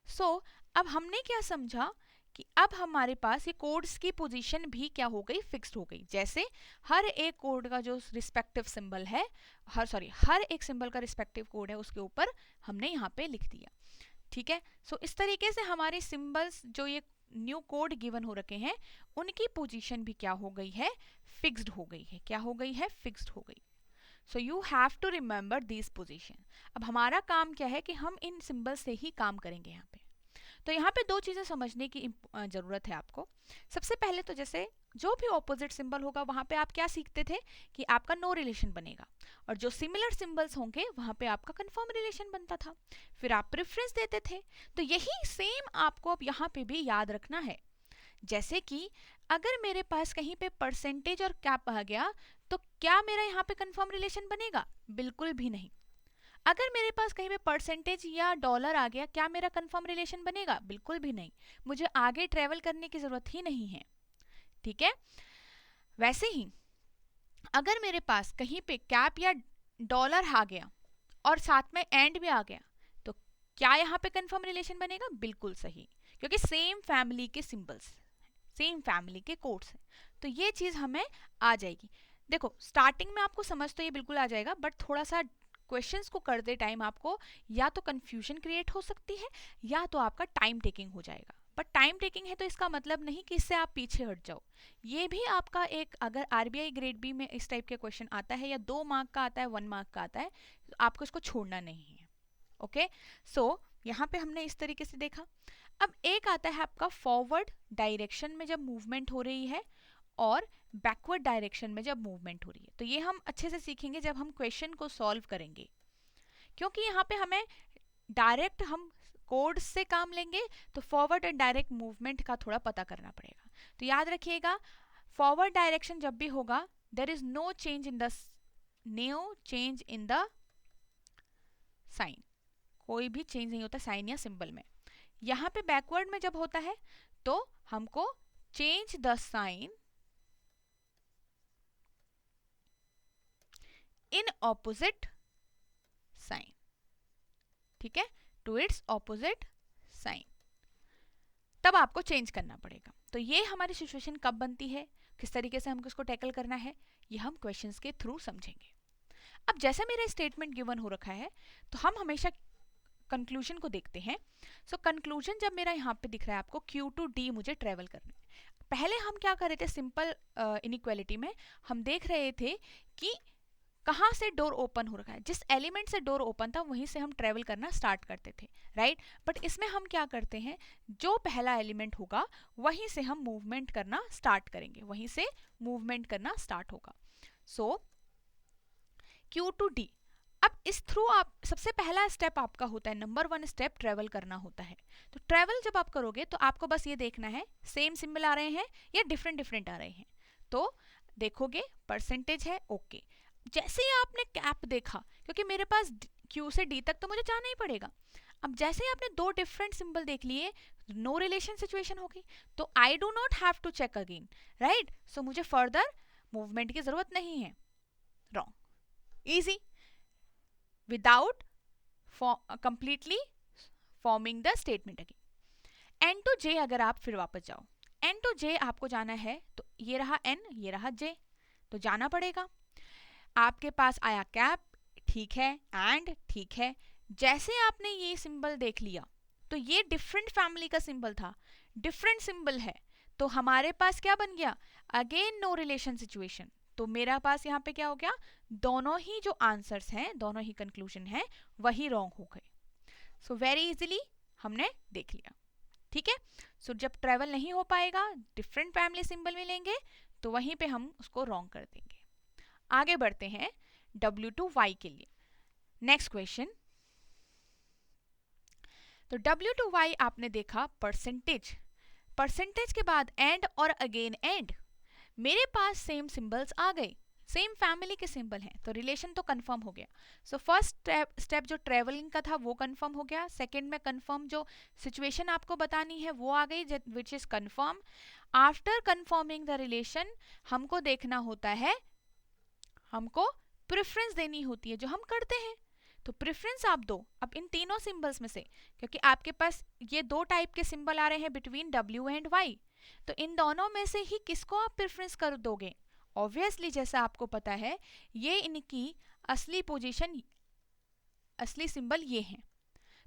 सो अब हमने क्या समझा कि अब हमारे पास ये कोड्स की पोजीशन भी क्या हो गई, फिक्स्ड हो गई. जैसे हर एक कोड का जो रिस्पेक्टिव सिंबल है, हर एक सिंबल का रिस्पेक्टिव कोड है, उसके ऊपर हमने यहाँ पे लिख दिया. ठीक है। सो इस तरीके से हमारे सिंबल्स जो ये न्यू कोड गिवन हो रखे हैं उनकी पोजीशन भी क्या हो गई है, फिक्स्ड हो गई है। क्या हो गई है, फिक्स्ड हो गई। So you have to remember this position. अब हमारा काम क्या है कि हम इन सिंबल से ही काम करेंगे यहाँ पे। तो यहाँ पे दो चीज़ें समझने की ज़रूरत है आपको। सबसे पहले तो जैसे जो भी ऑपोजिट सिंबल होगा वहाँ पे आप क्या सीखते थे कि आपका नो रिलेशन बनेगा, और जो सिमिलर सिंबल्स होंगे वहाँ पे आपका कंफर्म रिलेशन बनता था, फिर आप प्रेफरेंस देते थे। तो यही सेम आपको अब यहाँ पे भी याद रखना है। जैसे कि अगर मेरे पास कहीं पे परसेंटेज और कैप आ गया तो क्या मेरा यहाँ पे कंफर्म रिलेशन बनेगा? बिल्कुल भी नहीं। अगर मेरे पास कहीं पे परसेंटेज या डॉलर आ गया, क्या मेरा कंफर्म रिलेशन बनेगा? बिल्कुल भी नहीं। मुझे आगे ट्रेवल करने की जरूरत ही नहीं है। ठीक है। वैसे ही अगर मेरे पास कहीं पे कैप या डॉलर आ गया और साथ में एंड भी आ गया तो क्या यहाँ पे कंफर्म रिलेशन बनेगा? बिल्कुल सही, क्योंकि सेम फैमिली के सिंबल्स, सेम फैमिली के कोड्स हैं। तो ये चीज़ हमें आ जाएगी। देखो स्टार्टिंग में आपको समझ तो ये बिल्कुल आ जाएगा, बट थोड़ा सा क्वेश्चंस को करते टाइम आपको या तो कंफ्यूजन क्रिएट हो सकती है या तो आपका टाइम टेकिंग हो जाएगा। बट टाइम टेकिंग है तो इसका मतलब नहीं कि इससे आप पीछे हट जाओ। ये भी आपका एक, अगर आरबीआई ग्रेड बी में इस टाइप के क्वेश्चन आता है या 2 मार्क का आता है, 1 मार्क का आता है, तो आपको इसको छोड़ना नहीं है। ओके। सो यहाँ पे हमने इस तरीके से देखा। अब एक आता है आपका फॉरवर्ड डायरेक्शन में जब मूवमेंट हो रही है और बैकवर्ड डायरेक्शन में जब मूवमेंट हो रही है। तो ये हम अच्छे से सीखेंगे जब हम क्वेश्चन को सॉल्व करेंगे, क्योंकि यहाँ पे हमें डायरेक्ट हम कोड से काम लेंगे तो फॉरवर्ड एंड डायरेक्ट मूवमेंट का थोड़ा पता करना पड़ेगा। तो याद रखिएगा, फॉरवर्ड डायरेक्शन जब भी होगा there is no change in the sign, कोई भी चेंज नहीं होता साइन या सिंबल में। यहाँ पे बैकवर्ड में जब होता है तो हमको change the sign in opposite sign, ठीक है, टू इट्स ऑपोजिट साइन, तब आपको चेंज करना पड़ेगा। तो ये हमारी सिचुएशन कब बनती है, किस तरीके से हमको इसको टैकल करना है, ये हम क्वेश्चंस के थ्रू समझेंगे। अब जैसे मेरा स्टेटमेंट गिवन हो रखा है तो हम हमेशा कंक्लूजन को देखते हैं। सो कंक्लूजन जब मेरा यहाँ पे दिख रहा है आपको Q to D मुझे ट्रेवल करना है। पहले हम क्या कर रहे थे, सिंपल इनइक्वालिटी में हम देख रहे थे कि कहाँ से डोर ओपन हो रखा है, जिस एलिमेंट से डोर ओपन था वहीं से हम ट्रेवल करना स्टार्ट करते थे, राइट। बट इसमें हम क्या करते हैं, जो पहला एलिमेंट होगा वहीं से हम मूवमेंट करना स्टार्ट करेंगे, वहीं से मूवमेंट करना स्टार्ट होगा। सो Q to D। अब इस थ्रू आप सबसे पहला स्टेप आपका होता है, नंबर 1 स्टेप ट्रेवल करना होता है। तो ट्रेवल जब आप करोगे तो आपको बस ये देखना है सेम सिंबल आ रहे हैं या डिफरेंट डिफरेंट आ रहे हैं। तो देखोगे परसेंटेज है, ओके। जैसे ही आपने कैप देखा, क्योंकि मेरे पास Q से D तक तो मुझे जाना ही पड़ेगा। अब जैसे ही आपने दो डिफरेंट सिंबल देख लिए, नो रिलेशन सिचुएशन होगी, तो I do not have to check again, right. So मुझे फर्दर मूवमेंट की जरूरत नहीं है। Wrong, easy, without completely forming the statement again। N to J अगर आप फिर वापस जाओ, N to J आपको जाना है तो ये रहा N, ये रहा J, तो जाना पड़ेगा। आपके पास आया कैप, ठीक है, एंड ठीक है। जैसे आपने ये सिंबल देख लिया तो ये डिफरेंट फैमिली का सिंबल था, डिफरेंट सिंबल है, तो हमारे पास क्या बन गया, अगेन नो रिलेशन सिचुएशन। तो मेरा पास यहाँ पे क्या हो गया, दोनों ही जो आंसर्स हैं, दोनों ही कंक्लूजन हैं, वही रॉन्ग हो गए। सो वेरी इजीली हमने देख लिया, ठीक है। सो जब ट्रेवल नहीं हो पाएगा, डिफरेंट फैमिली सिंबल मिलेंगे, तो वहीं पे हम उसको रॉन्ग कर देंगे। आगे बढ़ते हैं W to Y के लिए। Next question. तो W to Y आपने देखा परसेंटेज, परसेंटेज के बाद एंड और अगेन एंड, मेरे पास सेम सिंबल्स आ गए, सेम फैमिली के सिंबल हैं, तो रिलेशन तो कंफर्म हो गया। सो फर्स्ट स्टेप जो ट्रेवलिंग का था वो कंफर्म हो गया। सेकंड में कंफर्म जो सिचुएशन आपको बतानी है वो आ गई, which is confirm. After confirming the relation हमको देखना होता है, हमको प्रेफरेंस देनी होती है, जो हम करते हैं। तो प्रेफरेंस आप दो अब इन तीनों सिंबल्स में से, क्योंकि आपके पास ये दो टाइप के सिंबल आ रहे हैं बिटवीन W एंड Y, तो इन दोनों में से ही किसको आप प्रेफरेंस कर दोगे। ऑब्वियसली जैसा आपको पता है ये इनकी असली पोजीशन, असली सिंबल ये हैं,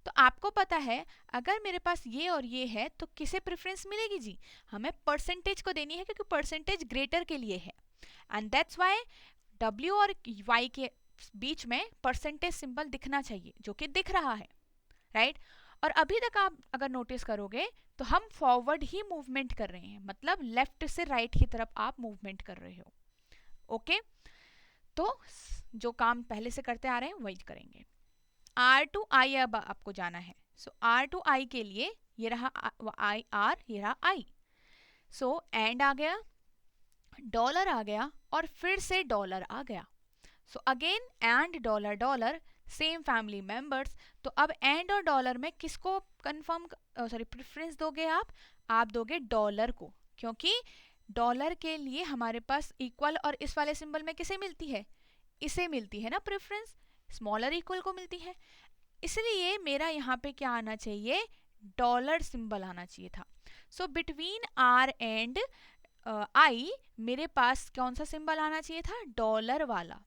तो आपको पता है अगर मेरे पास ये और ये है तो किसे प्रेफरेंस मिलेगी जी, हमें परसेंटेज को देनी है क्योंकि परसेंटेज ग्रेटर के लिए है, एंड दैट्स वाई W और Y के बीच में परसेंटेज सिंबल दिखना चाहिए, जो कि दिख रहा है, राइट। और अभी तक आप अगर नोटिस करोगे तो हम फॉरवर्ड ही मूवमेंट कर रहे हैं, मतलब लेफ्ट से राइट की तरफ आप मूवमेंट कर रहे हो, ओके। तो जो काम पहले से करते आ रहे हैं वही करेंगे। R to I अब आपको जाना है, सो R to I के लिए ये रहा I R, ये रहा I, सो एंड आ गया, डॉलर आ गया और फिर से डॉलर आ गया, so again and dollar dollar, same family members. तो अब एंड और डॉलर में किसको कंफर्म प्रेफरेंस दोगे आप दोगे डॉलर को, क्योंकि डॉलर के लिए हमारे पास इक्वल और इस वाले सिंबल में किसे मिलती है, इसे मिलती है ना प्रेफरेंस, स्मॉलर इक्वल को मिलती है, इसलिए मेरा यहाँ पे क्या आना चाहिए, डॉलर सिंबल आना चाहिए था। So between R and I मेरे पास कौन सा सिंबल आना चाहिए था, डॉलर वाला,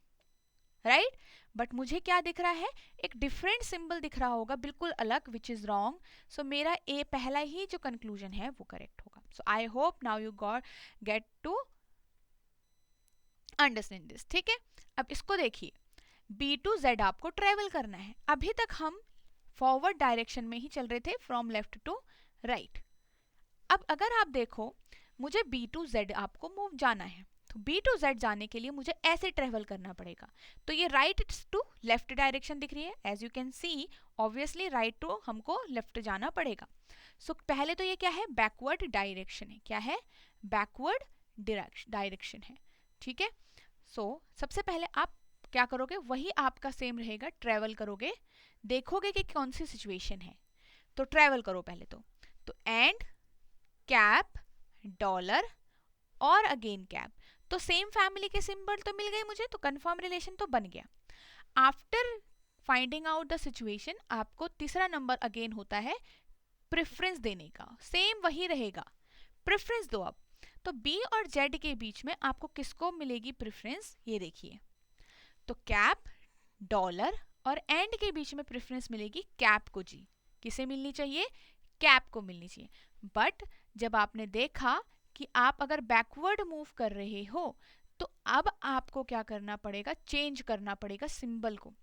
राइट। बट मुझे क्या दिख रहा है, एक डिफरेंट सिंबल दिख रहा होगा, बिल्कुल अलग, विच इज रॉन्ग। सो मेरा ए पहला ही जो कंक्लूजन है वो करेक्ट होगा। So I hope now you get to understand this, ठीक है। अब इसको देखिए, B to Z आपको ट्रेवल करना है, अभी तक हम फॉरवर्ड डायरेक्शन में ही चल रहे थे, फ्रॉम लेफ्ट टू राइट। अब अगर आप देखो मुझे B to Z आपको मूव जाना है, तो B to Z जाने के लिए मुझे ऐसे ट्रेवल करना पड़ेगा। तो ये राइट टू लेफ्ट डायरेक्शन दिख रही है, as you can see obviously right to हमको लेफ्ट जाना पड़ेगा। सो पहले तो ये क्या है, बैकवर्ड डायरेक्शन है, क्या है, बैकवर्ड डायरेक्शन है, ठीक है। सो सबसे पहले आप क्या करोगे, वही आपका सेम रहेगा, ट्रेवल करोगे, देखोगे कि कौन सी सिचुएशन है, तो ट्रेवल करो पहले तो एंड कैप डॉलर और अगेन कैप, तो सेम फैमिली के सिंबल तो मिल गए मुझे, तो कंफर्म रिलेशन तो बन गया। After finding out the situation आपको तीसरा नंबर अगेन होता है प्रेफरेंस देने का, सेम वही रहेगा, प्रेफरेंस दो। अब तो B और Z के बीच में आपको किसको मिलेगी प्रेफरेंस, ये देखिए, तो कैप डॉलर और एंड के बीच में प्रेफरेंस मिलेगी कैप को जी, किसे मिलनी चाहिए, कैप को मिलनी चाहिए। बट जब आपने देखा कि आप अगर बैकवर्ड मूव कर रहे हो तो अब आपको क्या करना पड़ेगा, चेंज करना पड़ेगा सिंबल को।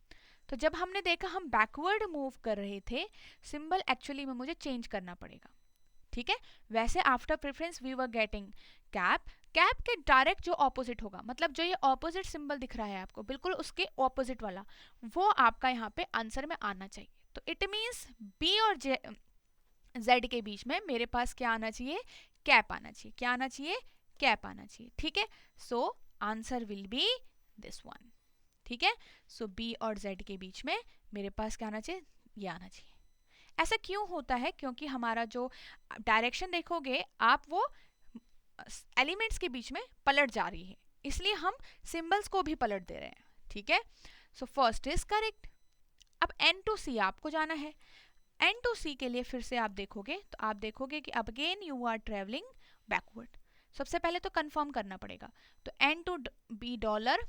तो जब हमने देखा हम बैकवर्ड मूव कर रहे थे, सिंबल एक्चुअली में मुझे चेंज करना पड़ेगा, ठीक है। वैसे after preference we were getting cap, cap के डायरेक्ट जो ऑपोजिट होगा, मतलब जो ये ऑपोजिट सिंबल दिख रहा है आपको, बिल्कुल उसके ऑपोजिट वाला, वो आपका यहाँ पे आंसर में आना चाहिए। तो इट मीन्स B और Z के बीच में मेरे पास क्या आना चाहिए, कैप आना चाहिए, क्या आना चाहिए, कैप आना चाहिए, ठीक है। So answer will B this one, ठीक है। सो B और Z के बीच में मेरे पास क्या आना चाहिए, ये आना चाहिए। ऐसा क्यों होता है, क्योंकि हमारा जो डायरेक्शन देखोगे आप, वो एलिमेंट्स के बीच में पलट जा रही है, इसलिए हम सिंबल्स को भी पलट दे रहे हैं, ठीक है। So first is correct. अब N to C आपको जाना है, N to C के लिए फिर से आप देखोगे तो आप देखोगे कि अब again you are travelling backward. सबसे पहले तो कंफर्म करना पड़ेगा, तो N to B dollar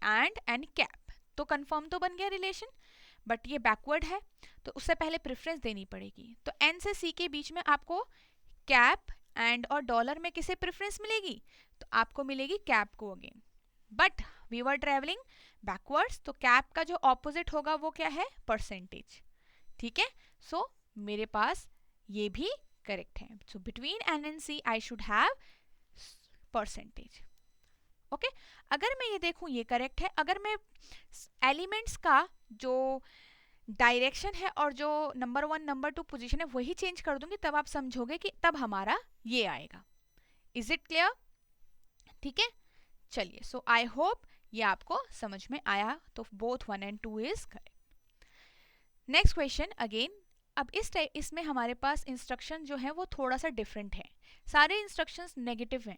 and N cap, तो कंफर्म तो बन गया रिलेशन, बट ये बैकवर्ड है तो उससे पहले प्रेफरेंस देनी पड़ेगी। तो N से C के बीच में आपको कैप एंड और डॉलर में किसे प्रेफरेंस मिलेगी, तो आपको मिलेगी कैप को again, but we were travelling backwards, तो कैप का जो ऑपोजिट होगा वो क्या है, परसेंटेज, ठीक है। सो मेरे पास ये भी करेक्ट है। So between N and C I should have percentage, okay. अगर मैं ये देखूं ये करेक्ट है, अगर मैं एलिमेंट्स का जो डायरेक्शन है और जो नंबर 1 नंबर 2 पोजीशन है वही चेंज कर दूंगी, तब आप समझोगे कि तब हमारा ये आएगा। इज इट क्लियर, ठीक है। चलिए, सो आई होप ये आपको समझ में आया, तो both 1 and 2 is correct. Next question again, अब इसमें हमारे पास इंस्ट्रक्शन जो है वो थोड़ा सा डिफरेंट है, सारे इंस्ट्रक्शंस नेगेटिव हैं।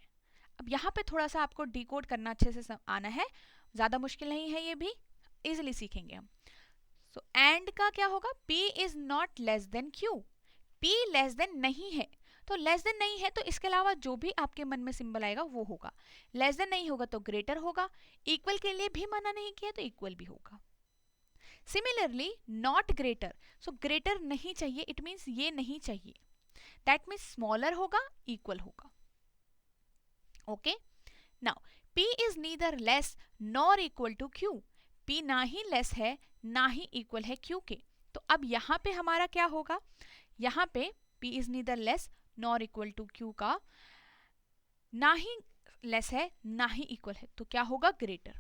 अब यहाँ पे थोड़ा सा आपको डिकोड करना अच्छे से आना है, ज़्यादा मुश्किल नहीं है, ये भी इजिली सीखेंगे हम। सो एंड का क्या होगा, P is not less than Q, P less than नहीं है, तो लेस देन नहीं है तो इसके अलावा जो भी आपके मन में सिंबल आएगा वो होगा, लेस देन नहीं होगा तो ग्रेटर होगा, इक्वल के लिए भी मना नहीं किया तो इक्वल भी होगा। Similarly not greater, so greater नहीं चाहिए, इट मीन्स ये नहीं चाहिए, दैट मीन्स स्मॉलर होगा, इक्वल होगा. Okay, now P is neither less nor equal to Q. P ना ही लेस है ना ही इक्वल है Q के. तो अब यहाँ पे हमारा क्या होगा, यहाँ पे P is neither less nor equal to Q का ना ही लेस है ना ही इक्वल है, तो क्या होगा, greater.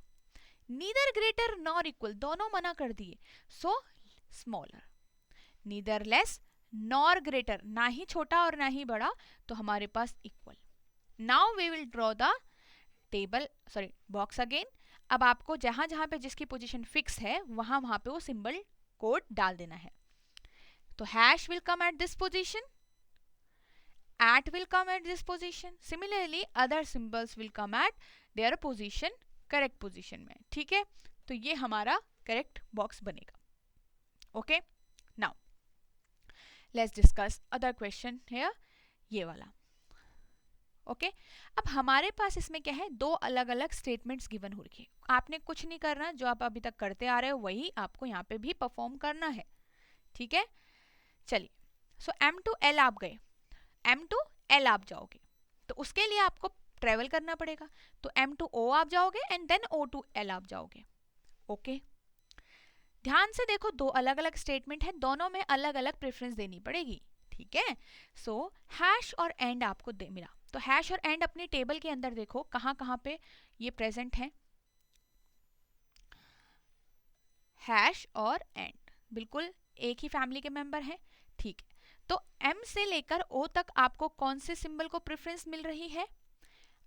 Neither greater nor equal, दोनों मना कर दिए, so smaller. Neither less nor greater, ना ही छोटा और ना ही बड़ा, तो हमारे पास equal. Now we will draw the table, sorry box again. अब आपको जहां जहां पे जिसकी पोजीशन फिक्स है वहां वहां पे वो सिंबल कोड डाल देना है. तो hash will come eight this position, at will come at this position, similarly other symbols will come at their position, correct position में. ठीक है, तो ये हमारा करेक्ट बॉक्स बनेगा. Okay, now let's discuss other question here, ये वाला. Okay, अब हमारे पास इसमें क्या है, दो अलग अलग स्टेटमेंट्स गिवन हो रही है. आपने कुछ नहीं करना, जो आप अभी तक करते आ रहे हो वही आपको यहाँ पे भी परफॉर्म करना है. ठीक है, चलिए. सो M to L आप गए, M to L आप जाओगे, तो उसके लिए आपको ट्रेवल करना पड़ेगा. तो M to O आप जाओगे and then O to L आप जाओगे. ओके, ध्यान से देखो, दो अलग अलग स्टेटमेंट है, दोनों में अलग अलग प्रेफरेंस देनी पड़ेगी. ठीक है, सो हैश और एंड आपको मिला. तो हैश और एंड अपनी टेबल के अंदर देखो कहाँ कहाँ पे ये प्रेजेंट है. हैश और एंड बिल्कुल एक ही फैमिली के मेंबर हैं. ठीक है, तो M से लेकर O तक आपको कौन से सिंबल को प्रेफरेंस मिल रही है,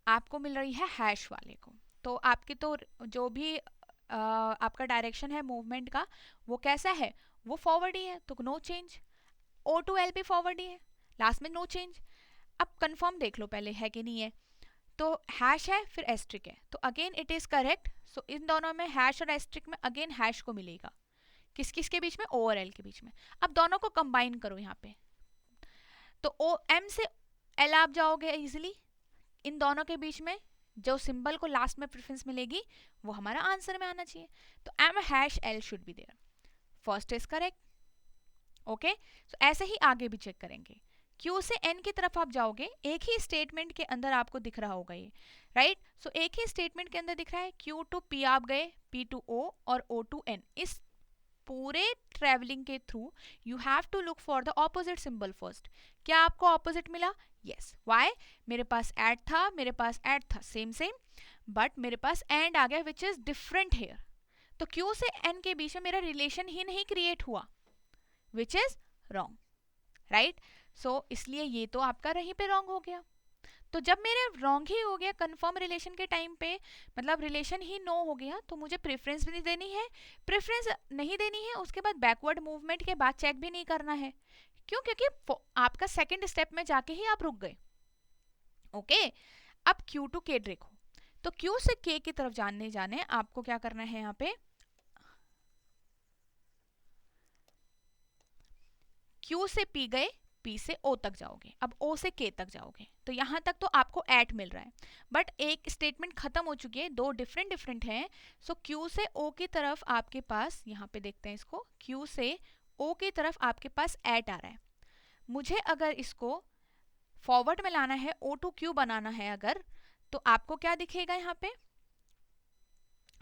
आपको मिल रही है हैश वाले को. तो आपकी तो जो भी आपका डायरेक्शन है मूवमेंट का वो कैसा है, वो फॉरवर्ड ही है, तो no change. O to L भी फॉरवर्ड ही है, लास्ट में नो चेंज. अब कंफर्म देख लो पहले है कि नहीं है. तो हैश है फिर एस्ट्रिक है, तो अगेन इट इज करेक्ट. सो इन दोनों में हैश और एस्ट्रिक में अगेन हैश को मिलेगा. किस किस के बीच में, O और L के बीच में. अब दोनों को कंबाइन करो यहाँ पे, तो O M से L आप जाओगे इजिली. इन दोनों के बीच में जो सिंबल को लास्ट में प्रेफरेंस मिलेगी वो हमारा आंसर में आना चाहिए. तो M hash L should be there. First is correct. Okay, so ऐसे ही आगे भी चेक करेंगे. Q से N की तरफ आप जाओगे, एक ही स्टेटमेंट के अंदर आपको दिख रहा होगा ये, राइट. सो एक ही स्टेटमेंट के अंदर दिख रहा है, Q to P आप गए, P to O और O to N. इस पूरे ट्रेवलिंग के through you have to look for the opposite symbol first. क्या आपको ऑपोजिट मिला, यस. वाई, मेरे पास एट था, मेरे पास एट था, सेम सेम, बट मेरे पास एंड आ गया विच इज डिफरेंट हेयर. तो Q से N के बीच में मेरा रिलेशन ही नहीं क्रिएट हुआ, विच इज रॉन्ग, राइट. सो इसलिए ये तो आपका रहीं पे रॉन्ग हो गया. तो जब मेरे रॉन्ग ही हो गया कंफर्म रिलेशन के टाइम पे, मतलब रिलेशन ही नो हो गया, तो मुझे प्रेफरेंस भी नहीं देनी है. प्रेफरेंस नहीं देनी है, उसके बाद बैकवर्ड मूवमेंट के बाद चेक भी नहीं करना है. क्यों, क्योंकि आपका सेकंड स्टेप में जाके ही आप रुक गए. ओके, अब Q to K देखो, तो Q से K की तरफ जाने आपको क्या करना है, यहाँ पे Q से P गए, P से O तक जाओगे, अब O से K तक जाओगे, तो यहाँ तक तो आपको एट मिल रहा है, बट एक स्टेटमेंट खत्म हो चुकी है, दो डिफरेंट हैं. सो Q से O की तरफ आपके पास, यहाँ पे देखते हैं इसको, Q से O की तरफ आपके पास एट आ रहा है. मुझे अगर इसको फॉरवर्ड में लाना है, O to Q बनाना है अगर, तो आपको क्या दिखेगा यहाँ पे,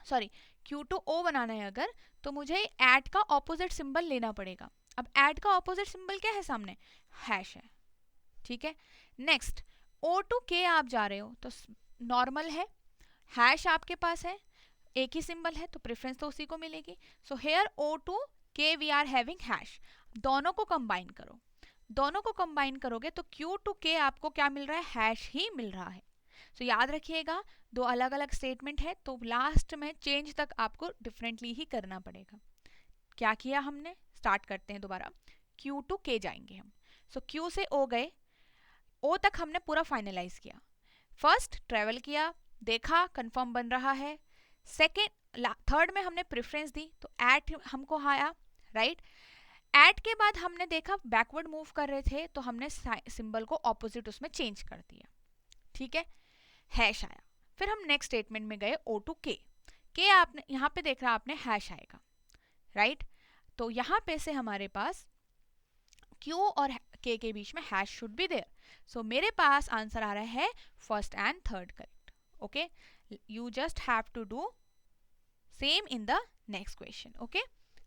सॉरी Q to O बनाना है अगर, तो मुझे एट का ऑपोजिट सिंबल लेना पड़ेगा. अब ऐड का ऑपोजिट सिंबल क्या है सामने, हैश है. ठीक है, नेक्स्ट O to K आप जा रहे हो, तो नॉर्मल है, हैश आपके पास है, एक ही सिंबल है, तो प्रेफरेंस तो उसी को मिलेगी. So here O to K we are having hash. दोनों को कंबाइन करो, दोनों को कंबाइन करोगे तो Q to K आपको क्या मिल रहा है, हैश ही मिल रहा है. सो याद रखिएगा, दो अलग अलग स्टेटमेंट है, तो लास्ट में चेंज तक आपको डिफरेंटली ही करना पड़ेगा. क्या किया हमने, स्टार्ट करते हैं दोबारा. Q to K जाएंगे हम. सो Q से O गए, O तक हमने पूरा फाइनलाइज किया. फर्स्ट ट्रेवल किया, देखा कंफर्म बन रहा है. सेकेंड थर्ड में हमने प्रेफरेंस दी, तो एट हमको आया, राइट. एट के बाद हमने देखा बैकवर्ड मूव कर रहे थे, तो हमने सिंबल को ऑपोजिट उसमें चेंज कर दिया. ठीक है, हैश आया. फिर हम नेक्स्ट स्टेटमेंट में गए O to K. K आपने यहाँ पे देख रहा आपने हैश आएगा, राइट। तो यहाँ पे से हमारे पास Q और K के बीच में hash should be there. So मेरे पास आंसर आ रहा है first and third correct. Okay, you just have to do same in the next question. Okay,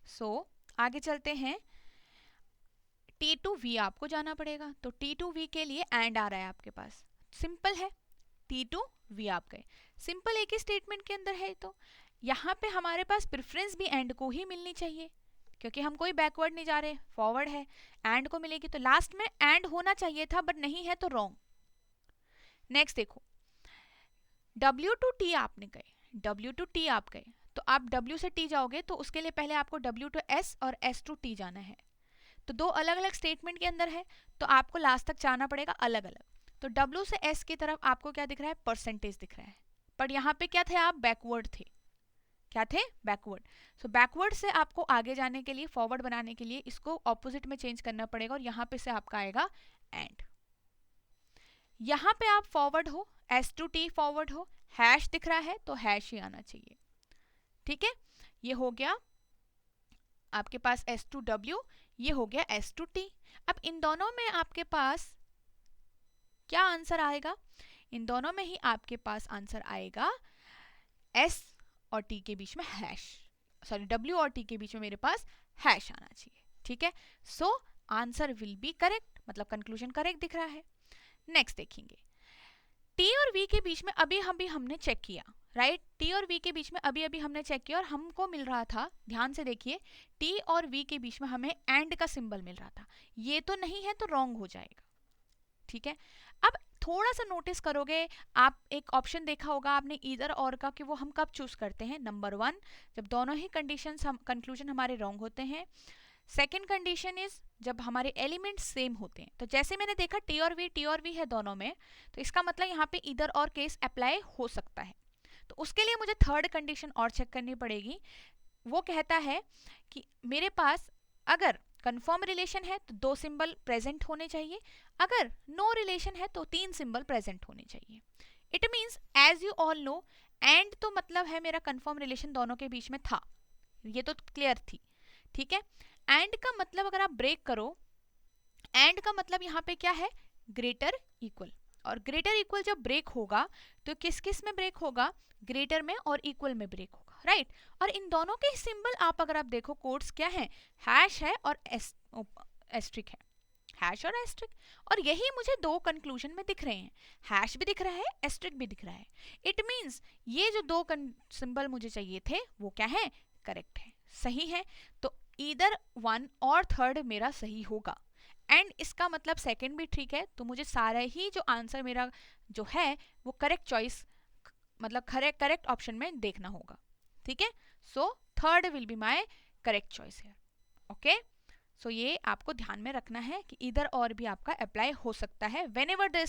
so आगे चलते हैं। T2V आपको जाना पड़ेगा, तो T2V के लिए एंड आ रहा है आपके पास, सिंपल है। T2V आप गए, सिंपल एक ही स्टेटमेंट के अंदर है। तो यहाँ पे हमारे पास प्रेफरेंस भी एंड को ही मिलनी चाहिए, क्योंकि हम कोई बैकवर्ड नहीं जा रहे, फॉरवर्ड है, एंड को मिलेगी। तो लास्ट में एंड होना चाहिए था, बट नहीं है तो रॉन्ग। नेक्स्ट देखो, W to T आपने गए, W to T आप गए, तो आप W से T जाओगे तो उसके लिए पहले आपको W to S और S to T जाना है। तो दो अलग अलग स्टेटमेंट के अंदर है, तो आपको लास्ट तक जाना पड़ेगा अलग अलग। तो W से S की तरफ आपको क्या दिख रहा है, परसेंटेज दिख रहा है, पर यहाँ पे क्या थे, आप बैकवर्ड थे। क्या थे, बैकवर्ड। सो बैकवर्ड से आपको आगे जाने के लिए, फॉरवर्ड बनाने के लिए इसको ऑपोजिट में चेंज करना पड़ेगा, और यहाँ पे से आपका आएगा एंड। यहाँ पे आप फॉरवर्ड हो, S to T फॉरवर्ड हो, हैश दिख रहा है तो हैश ही आना चाहिए। ठीक है, ये हो गया आपके पास S to W, ये हो गया S to T। अब इन दोनों में आपके पास क्या आंसर आएगा, इन दोनों में ही आपके पास आंसर आएगा S और T के बीच में हैश, सॉरी W और T के बीच में मेरे पास हैश आना चाहिए। ठीक है, so answer will B correct, मतलब कंक्लूजन करेक्ट दिख रहा है। नेक्स्ट देखेंगे, T और V के बीच में अभी हमने चेक किया, राइट। T और V के बीच में अभी हमने चेक किया और हमको मिल रहा था, ध्यान से देखिए, T और V के बीच में हमें एंड का सिंबल मिल रहा था। ये तो नहीं है तो रॉन्ग हो जाएगा। ठीक है, अब थोड़ा सा नोटिस करोगे आप, एक ऑप्शन देखा होगा आपने ईदर और का, कि वो हम कब चूज करते हैं। नंबर 1, जब दोनों ही कंडीशंस हम कंक्लूजन हमारे रॉन्ग होते हैं। सेकेंड कंडीशन इज जब हमारे एलिमेंट्स सेम होते हैं। तो जैसे मैंने देखा T और V है दोनों में, तो इसका मतलब यहाँ पे ईदर और केस अप्लाई हो सकता है। तो उसके लिए मुझे थर्ड कंडीशन और चेक करनी पड़ेगी। वो कहता है कि मेरे पास अगर कंफर्म रिलेशन है तो 2 सिंबल प्रेजेंट होने चाहिए, अगर नो रिलेशन है तो 3 सिंबल प्रेजेंट होने चाहिए। It means as you all know, and तो मतलब है मेरा कंफर्म रिलेशन दोनों के बीच में था, ये तो क्लियर थी। ठीक है, एंड का मतलब अगर आप ब्रेक करो, एंड का मतलब यहाँ पे क्या है, ग्रेटर इक्वल। और ग्रेटर इक्वल जब ब्रेक होगा तो किस किस में ब्रेक होगा, ग्रेटर में और इक्वल में ब्रेक होगा, राइट। और इन दोनों के सिंबल आप अगर आप देखो, कोड्स क्या है, हैश है और एस्ट्रिक है, हैश और एस्ट्रिक। और यही मुझे 2 कंक्लूजन में दिख रहे हैं, हैश भी दिख रहा है, एस्ट्रिक भी दिख रहा है। इट मीन्स ये जो 2 सिंबल मुझे चाहिए थे वो क्या है, करेक्ट है, सही है। तो ईदर 1 और थर्ड मेरा सही होगा, एंड इसका मतलब सेकंड भी ठीक है। तो मुझे सारा ही जो आंसर मेरा जो है वो करेक्ट चॉइस, मतलब करेक्ट ऑप्शन में देखना होगा। ठीक है, so third will be my correct choice है। ओके, सो ये आपको ध्यान में रखना है कि इधर और भी आपका अप्लाई हो सकता है whenever the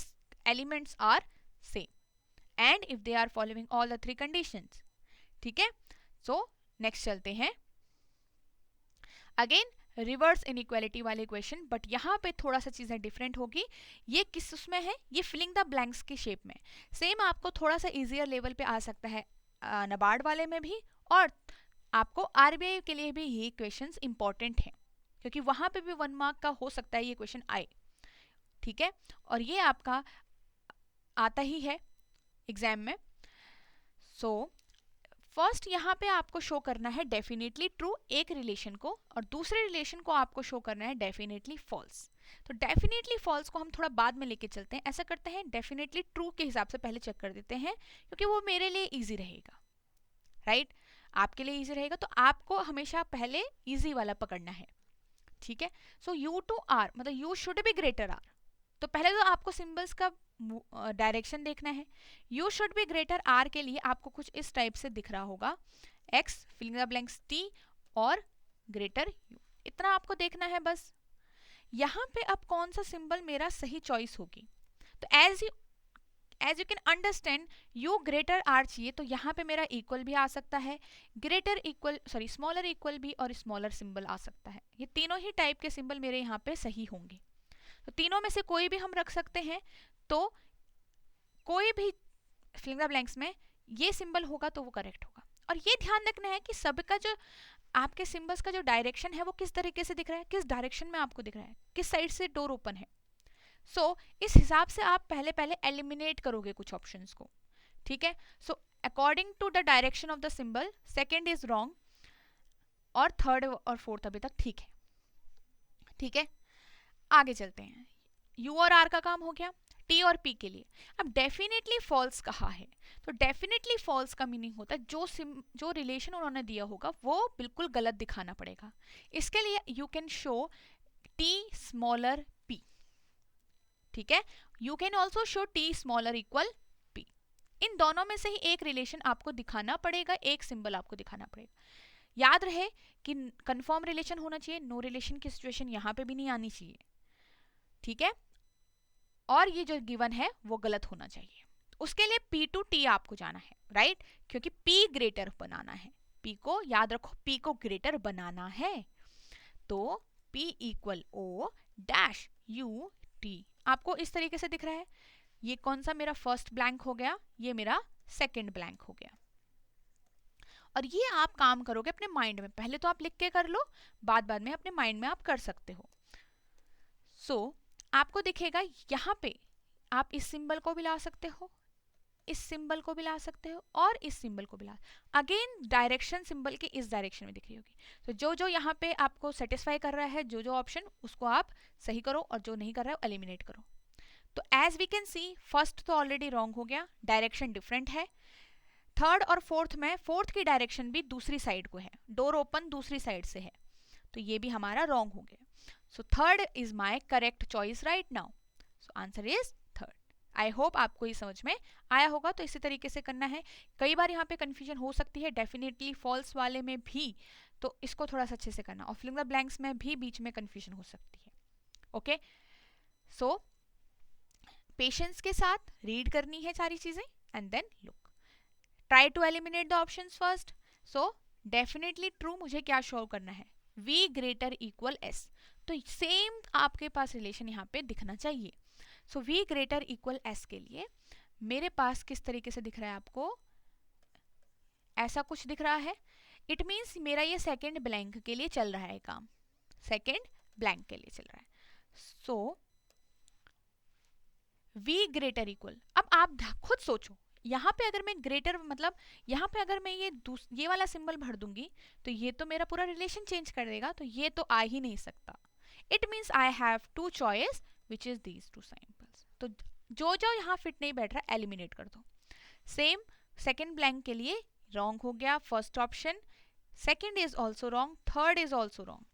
elements are same and if they are following all the 3 conditions। ठीक है, सो नेक्स्ट चलते हैं। अगेन रिवर्स इनइक्वालिटी वाले क्वेश्चन, बट यहाँ पे थोड़ा सा चीज़ें डिफरेंट होगी। ये किस उसमें है, ये फिलिंग द ब्लैंक्स की शेप में। सेम आपको थोड़ा सा इजियर लेवल पे आ सकता है नबार्ड वाले में भी, और आपको आरबीआई के लिए भी ये क्वेश्चंस इंपॉर्टेंट हैं, क्योंकि वहाँ पे भी 1 मार्क का हो सकता है ये क्वेश्चन आए। ठीक है, और ये आपका आता ही है एग्जाम में। सो फर्स्ट यहाँ पे आपको शो करना है डेफिनेटली ट्रू एक रिलेशन को, और दूसरे रिलेशन को आपको शो करना है डेफिनेटली फॉल्स। तो डेफिनेटली फॉल्स को हम थोड़ा बाद में लेके चलते हैं। ऐसा करते हैं, डेफिनेटली ट्रू के हिसाब से पहले चेक कर देते हैं, क्योंकि वो मेरे लिए इजी रहेगा, राइट। आपके लिए इजी रहेगा, तो आपको हमेशा पहले इजी वाला पकड़ना है। ठीक है, सो U to R मतलब U should be greater R। तो पहले तो आपको सिंबल्स का डायरेक्शन देखना है। U should be greater R के लिए आपको कुछ इस टाइप से दिख रहा होगा, X filling the blanks T और ग्रेटर U, इतना आपको देखना है बस। यहाँ पे अब कौन सा सिंबल मेरा सही चॉइस होगी, तो as you can understand U greater R चाहिए, तो यहाँ पे मेरा इक्वल भी आ सकता है, greater equal sorry smaller equal भी, और स्मॉलर सिंबल आ सकता है। ये तीनों ही टाइप के सिंबल मेरे यहाँ पे सही होंगे, तो तीनों में से कोई भी हम रख सकते हैं। तो कोई भी फिलिंग द ब्लैंक्स में ये सिंबल होगा तो वो करेक्ट होगा। और ये ध्यान रखना है कि सबका जो आपके सिंबल्स का जो डायरेक्शन है वो किस तरीके से दिख रहा है, किस डायरेक्शन में आपको दिख रहा है, किस साइड से डोर ओपन है। सो इस हिसाब से आप पहले पहले एलिमिनेट करोगे कुछ ऑप्शंस को, ठीक है। So according to the direction of the symbol second is wrong और थर्ड और फोर्थ अभी तक ठीक है, ठीक है। आगे चलते हैं, यू और आर का काम हो गया, टी और पी के लिए अब डेफिनेटली फॉल्स कहा है, तो डेफिनेटली फॉल्स का मीनिंग होता है जो रिलेशन उन्होंने दिया होगा वो बिल्कुल गलत दिखाना पड़ेगा। इसके लिए you can show T smaller P, ठीक है। You can also show T smaller equal P. इन दोनों में से ही एक रिलेशन आपको दिखाना पड़ेगा, एक सिंबल आपको दिखाना पड़ेगा। याद रहे कि कंफर्म रिलेशन होना चाहिए, नो रिलेशन की सिचुएशन यहां पे भी नहीं आनी चाहिए, ठीक है। और ये जो गिवन है वो गलत होना चाहिए। उसके लिए P टू T आपको जाना है, राइट, क्योंकि P ग्रेटर बनाना है, P को याद रखो, P को ग्रेटर बनाना है, तो P equal O dash U T आपको इस तरीके से दिख रहा है। ये कौन सा मेरा फर्स्ट ब्लैंक हो गया, ये मेरा सेकंड ब्लैंक हो गया। और ये आप काम करोगे अपने माइंड में, पहले तो आप लिख के कर लो, बाद में अपने माइंड में आप कर सकते हो। सो आपको दिखेगा यहाँ पे आप इस सिंबल को भी ला सकते हो, इस सिंबल को भी ला सकते हो और इस सिंबल को भी ला, अगेन डायरेक्शन सिंबल की इस डायरेक्शन में दिख रही होगी। तो जो जो यहाँ पे आपको सेटिस्फाई कर रहा है, जो जो ऑप्शन, उसको आप सही करो और जो नहीं कर रहा है एलिमिनेट करो। तो as we can see first तो ऑलरेडी रॉन्ग हो गया, डायरेक्शन डिफरेंट है। थर्ड और फोर्थ में फोर्थ की डायरेक्शन भी दूसरी साइड को है, डोर ओपन दूसरी साइड से है, तो ये भी हमारा रॉन्ग हो गया। So third is my correct choice right now. So answer is third. I hope आपको ये समझ में आया होगा। तो इसी तरीके से करना है। कई बार यहाँ पे कंफ्यूजन हो सकती है डेफिनेटली फॉल्स वाले में भी, तो इसको थोड़ा सा अच्छे से करना, और फिलिंग द ब्लैंक्स में भी बीच में कंफ्यूजन हो सकती है। ओके, सो पेशेंस के साथ रीड करनी है सारी चीजें and then look, try to eliminate the options first. So definitely true मुझे क्या शो करना है, V ग्रेटर इक्वल S, तो सेम आपके पास रिलेशन यहाँ पे दिखना चाहिए। So V greater equal S के लिए मेरे पास किस तरीके से दिख रहा है, आपको ऐसा कुछ दिख रहा है। इट मीन्स मेरा ये सेकेंड ब्लैंक के लिए चल रहा है काम, सेकेंड ब्लैंक के लिए चल रहा है। सो V ग्रेटर इक्वल, अब आप खुद सोचो, यहाँ पे अगर मैं ग्रेटर मतलब यहाँ पे अगर मैं ये वाला सिंबल भर दूंगी तो ये तो मेरा पूरा रिलेशन चेंज कर देगा, तो ये तो आ ही नहीं सकता। It means I have to choice which is these two symbols, तो जो जो यहाँ फिट नहीं बैठ रहा एलिमिनेट कर दो। सेम सेकेंड ब्लैंक के लिए रॉन्ग हो गया first option, second is also wrong, third is also wrong,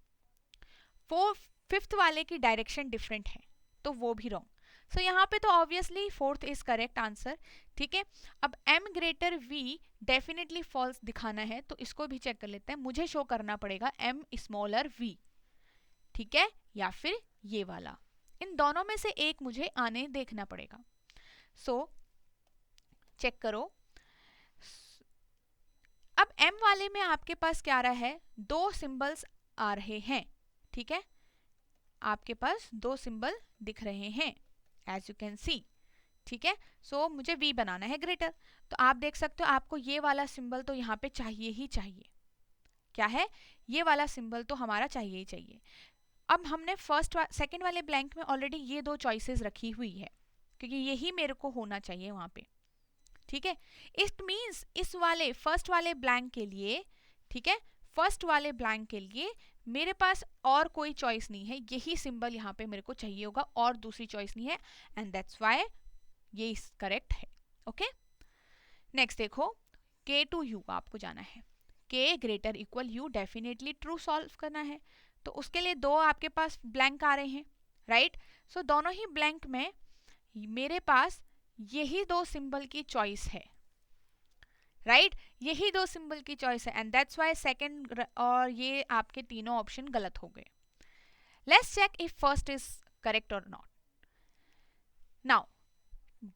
fifth वाले की डायरेक्शन डिफरेंट है तो वो भी रॉन्ग। सो यहाँ पे तो obviously fourth is correct answer, ठीक है। अब M greater V definitely false दिखाना है, तो इसको भी चेक कर लेते हैं। मुझे शो करना पड़ेगा M स्मॉलर V, ठीक है, या फिर ये वाला, इन दोनों में से एक मुझे आने देखना पड़ेगा। सो चेक करो, अब M वाले में आपके पास क्या आ रहा है, दो सिंबल्स आ रहे हैं, ठीक है, आपके पास दो सिंबल दिख रहे हैं एज यू कैन सी, ठीक है। सो मुझे V बनाना है ग्रेटर, तो आप देख सकते हो आपको ये वाला सिंबल तो यहाँ पे चाहिए ही चाहिए, क्या है, ये वाला सिंबल तो हमारा चाहिए ही चाहिए। अब हमने सेकंड वाले ब्लैंक में ऑलरेडी ये दो चॉइसेस रखी हुई है, क्योंकि यही मेरे को होना चाहिए वहां पे, ठीक है। इट मीन्स इस वाले फर्स्ट वाले ब्लैंक के लिए, ठीक है, फर्स्ट वाले ब्लैंक के लिए मेरे पास और कोई चॉइस नहीं है, यही सिंबल यहाँ पे मेरे को चाहिए होगा और दूसरी चॉइस नहीं है, एंड दैट्स व्हाई ये करेक्ट है। ओके, नेक्स्ट देखो, K टू U आपको जाना है, K greater equal U definitely true solve करना है, तो उसके लिए दो आपके पास ब्लैंक आ रहे हैं, राइट। सो दोनों ही ब्लैंक में मेरे पास यही दो सिंबल की चॉइस है, राइट, यही दो सिंबल की चॉइस है, एंड दैट्स व्हाई सेकंड और ये आपके तीनों ऑप्शन गलत हो गए। Let's check if first is correct और नॉट। Now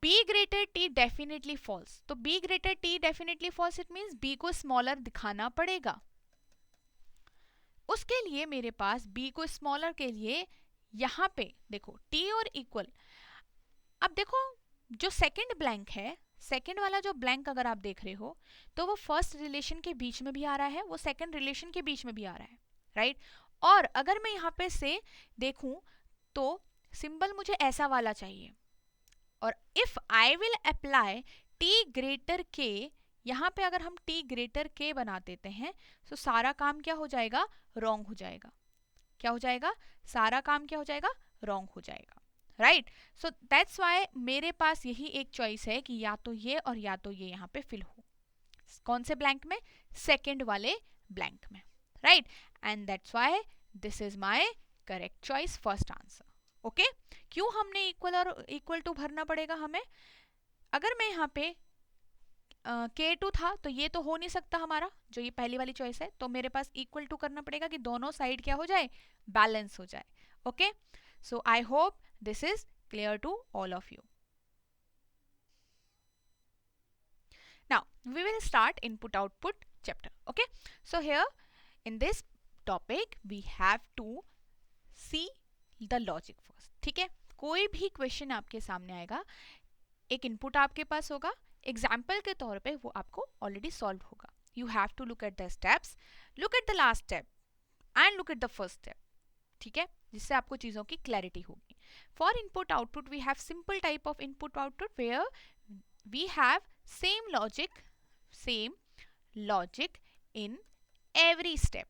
B greater T definitely false, तो B greater T definitely false, it means B को स्मॉलर दिखाना पड़ेगा। उसके लिए मेरे पास B को स्मॉलर के लिए यहाँ पे देखो T और इक्वल, अब देखो जो सेकंड ब्लैंक है, सेकेंड वाला जो ब्लैंक अगर आप देख रहे हो तो वो फर्स्ट रिलेशन के बीच में भी आ रहा है, वो सेकेंड रिलेशन के बीच में भी आ रहा है, राइट। और अगर मैं यहाँ पे से देखूं तो सिंबल मुझे ऐसा वाला चाहिए, और if I will apply T greater के, यहाँ पे अगर हम टी ग्रेटर के बना देते हैं तो सारा काम क्या हो जाएगा, रॉन्ग हो जाएगा। क्या हो जाएगा, सारा काम क्या हो जाएगा, रॉन्ग हो जाएगा, राइट। सो दैट्स वाई मेरे पास यही एक चॉइस है कि या तो ये और या तो ये यहाँ पे फिल हो। कौन से ब्लैंक में, सेकेंड वाले ब्लैंक में, right. And that's why this is my correct choice, first answer. Okay, क्यों हमने इक्वल और इक्वल टू भरना पड़ेगा हमें, अगर मैं यहाँ पे K2 था तो ये तो हो नहीं सकता हमारा, जो ये पहली वाली चॉइस है, तो मेरे पास इक्वल टू करना पड़ेगा कि दोनों साइड क्या हो जाए, बैलेंस हो जाए। Okay, so I hope this is clear to all of you. Now we will start input output chapter. Okay, so here in this topic we have to see the logic first. ठीक है, कोई भी question आपके सामने आएगा, एक input आपके पास होगा, एग्जाम्पल के तौर पे वो आपको ऑलरेडी सॉल्व होगा। You have to look at the steps, look at the last step and look at the first step, ठीक है, जिससे आपको चीज़ों की क्लैरिटी होगी। For input output we have simple type of input output where we have same logic in every step,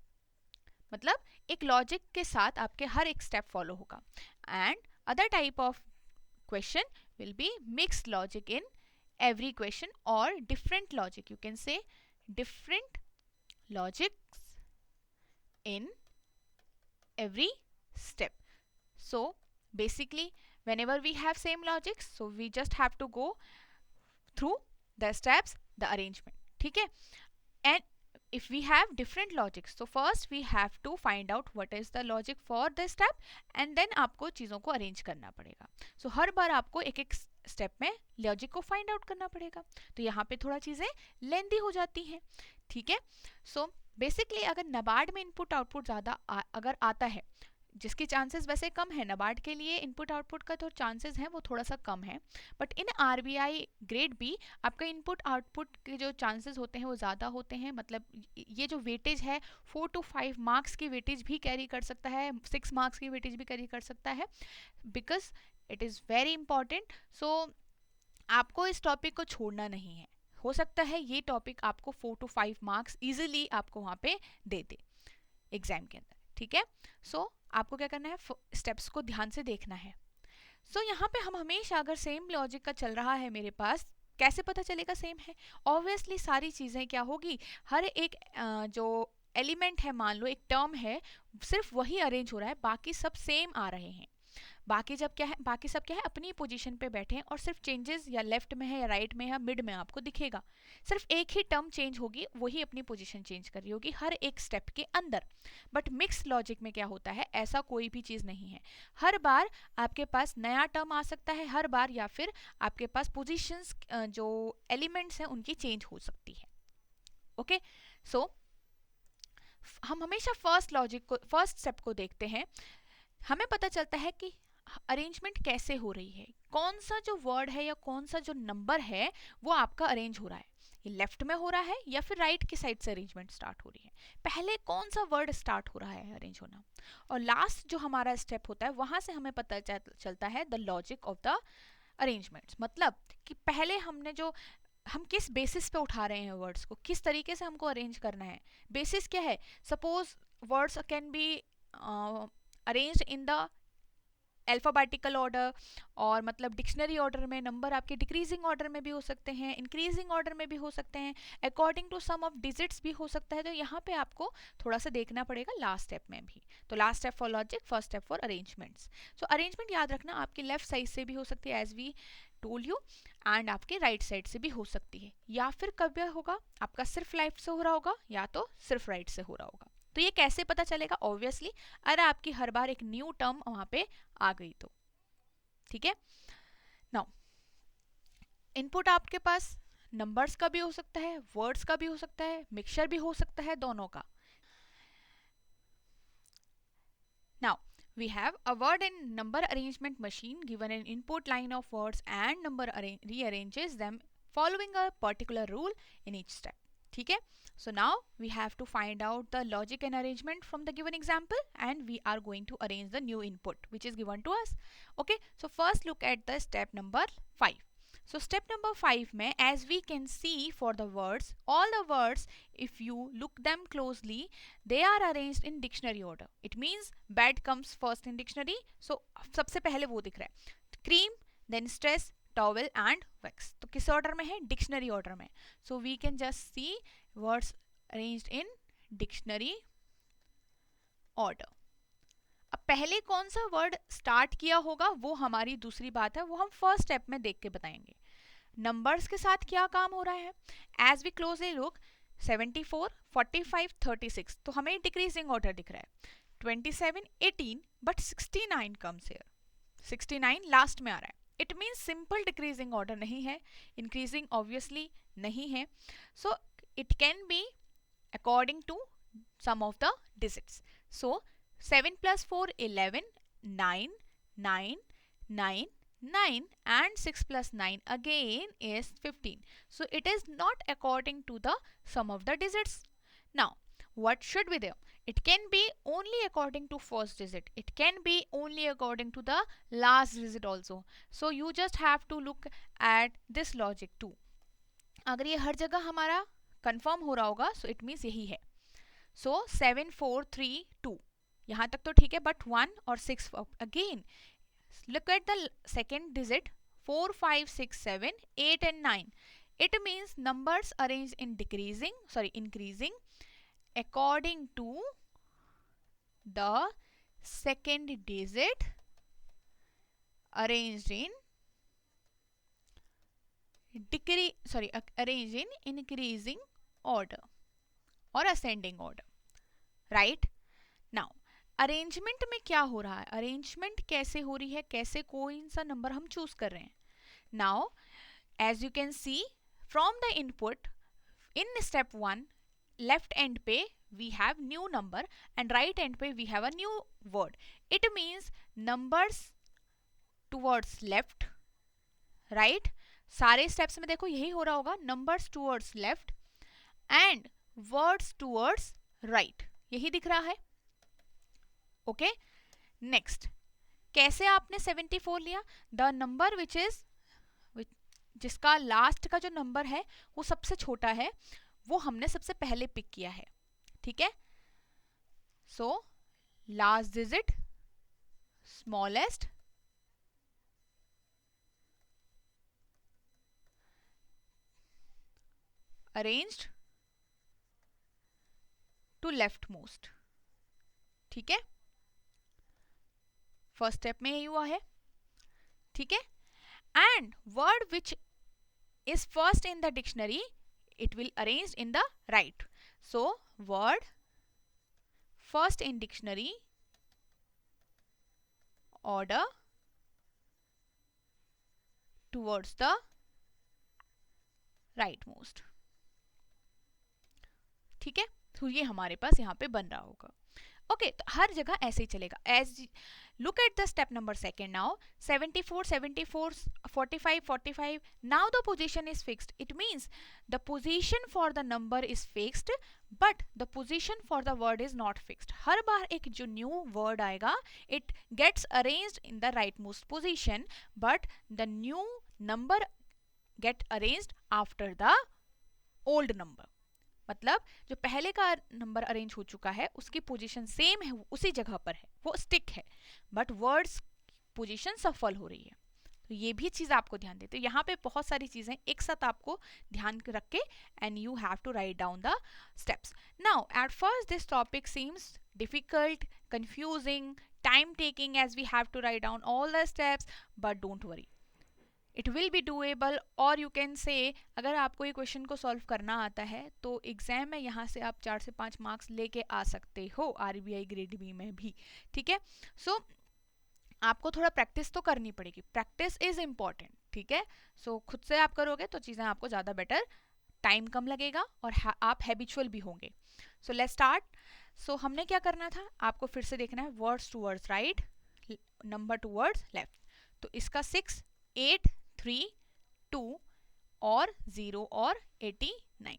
मतलब एक logic के साथ आपके हर एक स्टेप फॉलो होगा। And other type of question will be mixed logic in every question or different logic, you can say different logics in every step. So basically whenever we have same logics, so we just have to go through the steps, the arrangement, ठीक है। and if we have different logics, so first we have to find out what is the logic for the step and then आपको चीज़ों को arrange करना पड़ेगा। so हर बार आपको एक एक स्टेप में लॉजिक को फाइंड आउट करना पड़ेगा, तो यहाँ पे थोड़ा चीज़ें लेंदी हो जाती हैं, ठीक है। सो बेसिकली अगर नबार्ड में इनपुट आउटपुट ज़्यादा अगर आता है, जिसकी चांसेस वैसे कम है, नबार्ड के लिए इनपुट आउटपुट का तो चांसेस हैं वो थोड़ा सा कम है, but in RBI grade B आपका इनपुट आउटपुट के जो चांसेस होते हैं वो ज़्यादा होते हैं। मतलब ये जो वेटेज है 4 to 5 मार्क्स की वेटेज भी कैरी कर सकता है, 6 मार्क्स की वेटेज भी कैरी कर सकता है, because it is very important. So आपको इस टॉपिक को छोड़ना नहीं है, हो सकता है ये टॉपिक आपको 4 to 5 मार्क्स ईजिली आपको वहाँ पे दे दे एग्जाम के अंदर, ठीक है। सो आपको क्या करना है, स्टेप्स को ध्यान से देखना है। सो यहाँ पे हम हमेशा अगर सेम लॉजिक का चल रहा है मेरे पास, कैसे पता चलेगा सेम है, ऑब्वियसली सारी चीज़ें क्या होगी, हर एक जो एलिमेंट है, मान लो एक टर्म है, सिर्फ वही अरेंज हो रहा है, बाकी सब सेम आ रहे हैं। बाकी जब क्या है, बाकी सब क्या है, अपनी पोजीशन पे बैठे हैं और सिर्फ चेंजेस या लेफ्ट में है या राइट में है या मिड में आपको दिखेगा, सिर्फ एक ही टर्म चेंज होगी, वही अपनी पोजीशन चेंज कर रही होगी हर एक स्टेप के अंदर। बट मिक्स लॉजिक में क्या होता है, ऐसा कोई भी चीज़ नहीं है, हर बार आपके पास नया टर्म आ सकता है हर बार, या फिर आपके पास पोजीशंस जो एलिमेंट्स हैं उनकी चेंज हो सकती है। ओके, सो हम हमेशा फर्स्ट स्टेप को देखते हैं, हमें पता चलता है कि अरेंजमेंट कैसे हो रही है, कौन सा जो वर्ड है या कौन सा जो नंबर है वो आपका अरेंज हो रहा है, ये लेफ्ट में हो रहा है या फिर राइट की साइड से अरेंजमेंट स्टार्ट हो रही है, पहले कौन सा वर्ड स्टार्ट हो रहा है अरेंज होना, और लास्ट जो हमारा स्टेप होता है वहां से हमें पता चलता है the logic of the arrangements. मतलब कि पहले हमने जो हम किस बेसिस पे उठा रहे हैं वर्ड्स को, किस तरीके से हमको अरेंज करना है, बेसिस क्या है, suppose words can be arranged in the alphabetical order, और मतलब डिक्शनरी ऑर्डर में, नंबर आपके डिक्रीजिंग ऑर्डर में भी हो सकते हैं, इंक्रीजिंग ऑर्डर में भी हो सकते हैं, according to sum of digits भी हो सकता है, तो यहाँ पे आपको थोड़ा सा देखना पड़ेगा लास्ट स्टेप में भी। तो last step for logic, first step for arrangements. So arrangement याद रखना आपकी लेफ्ट साइड से भी हो सकती है as we told you, and आपके राइट साइड से भी हो सकती है, या फिर कभी होगा आपका सिर्फ लेफ्ट से हो रहा होगा या तो सिर्फ राइट से हो रहा होगा। तो ये कैसे पता चलेगा, ऑब्वियसली अरे आपकी हर बार एक न्यू टर्म वहां पे आ गई तो, ठीक है। नाउ इनपुट आपके पास नंबर्स का भी हो सकता है, वर्ड्स का भी हो सकता है, मिक्सचर भी हो सकता है, दोनों का। Now we have a word and number arrangement machine given an input line of words and number rearranges them following a particular rule in each step. ठीक है? So now we have to find out the logic and arrangement from the given example, and we are going to arrange the new input which is given to us. Okay, so first look at the step number 5. So step number 5 में, as we can see for the words, all the words, if you look them closely, they are arranged in dictionary order. It means bed comes first in dictionary. So सबसे पहले वो दिख रहा है, cream, then stress, towel and wax. तो किस order में है? डिक्शनरी ऑर्डर में. So we can just see words arranged in dictionary order. अब पहले कौन सा वर्ड स्टार्ट किया होगा वो हमारी दूसरी बात है, वो हम फर्स्ट स्टेप में देख के बताएंगे. नंबर्स के साथ क्या काम हो रहा है? एज वी क्लोजली लुक, 74, 45, 36, तो हमें डिक्रीजिंग ऑर्डर दिख रहा है. 27, 18, बट 69 कम्स हियर. 69 लास्ट में आ रहा है. It means simple decreasing order नहीं है, इंक्रीजिंग ऑब्वियसली नहीं है. So it can be according to sum of the digits. So 7 plus 4, 11, 9, 9, 9, 9 and 6 plus 9 again is 15. So it is not according to the sum of the digits. Now, what should be there? It can be only according to first digit. It can be only according to the last digit also. So you just have to look at this logic too. अगर ये हर जगह हमारा confirm हो रहा होगा, so it means यही है. So 7, 4, 3, 2. यहाँ तक तो ठीक है, बट 1 और 6 again. Look at the second digit, 4, 5, 6, 7, 8 and 9. It means numbers arranged in increasing according to the second digit arranged in increasing order or ascending order. Right? Now, arrangement में क्या हो रहा है? अरेंजमेंट कैसे हो रही है, कैसे कोई सा नंबर हम चूज कर रहे हैं? Now as you can see from the input in step 1, left end पे we have new number and right end पे we have a new word. It means numbers towards left, right. सारे steps में देखो यही हो रहा होगा, numbers towards left and words towards right, यही दिख रहा है. ओके, नेक्स्ट, कैसे आपने 74 लिया? द नंबर जिसका लास्ट का जो नंबर है वो सबसे छोटा है, वो हमने सबसे पहले पिक किया है. ठीक है? So last digit smallest arranged to left most. ठीक है? फर्स्ट स्टेप में यही हुआ है. ठीक है? And word which is first in the dictionary it will arranged in the right. So word first in dictionary order towards the rightmost. ठीक है? तो ये हमारे पास यहाँ पे बन रहा होगा. ओके, तो हर जगह ऐसे ही चलेगा. As look at the step number 2 now. 74, 74, 45, 45. Now the position is fixed. It means the position for the number is fixed, but the position for the word is not fixed. हर बार एक जो new word आएगा, it gets arranged in the rightmost position, but the new number get arranged after the old number. मतलब जो पहले का number arrange हो चुका है उसकी पोजीशन सेम है, उसी जगह पर है, वो स्टिक है, बट वर्ड्स पोजीशन सफल हो रही है. तो ये भी चीज़ आपको ध्यान देते. तो यहाँ पे बहुत सारी चीज़ें एक साथ आपको ध्यान रख के and you have to write down the steps. Now at first this topic seems difficult, confusing, time taking as we have to write down all the steps, but don't worry, it will be doable. और you can say अगर आपको ये question को solve करना आता है तो exam में यहाँ से आप 4 से 5 मार्क्स लेके आ सकते हो, RBI ग्रेड बी में भी. ठीक है? सो आपको थोड़ा प्रैक्टिस तो करनी पड़ेगी. Practice is important. ठीक है? सो खुद से आप करोगे तो चीज़ें आपको ज़्यादा बेटर, टाइम कम लगेगा और आप हैबिचुअल भी होंगे. सो लेट्स स्टार्ट. सो हमने क्या करना था, आपको फिर से देखना है words towards right, number towards left. तो इसका 6, 8, 3, 2, और 0 और 89।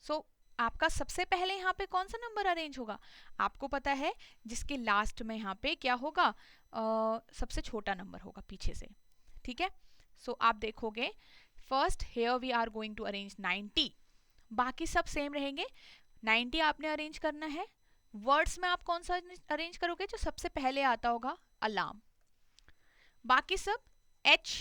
सो आपका सबसे पहले यहाँ पे कौन सा नंबर अरेंज होगा? आपको पता है जिसके लास्ट में यहाँ पे क्या होगा, सबसे छोटा नंबर होगा पीछे से, ठीक है। सो आप देखोगे first here we are going to arrange 90, बाकी सब सेम रहेंगे। 90 आपने अरेंज करना है। वर्ड्स में आप कौन सा अरेंज करोगे? जो सबसे पहले आता होगा, अलार्म। बाकी सब H,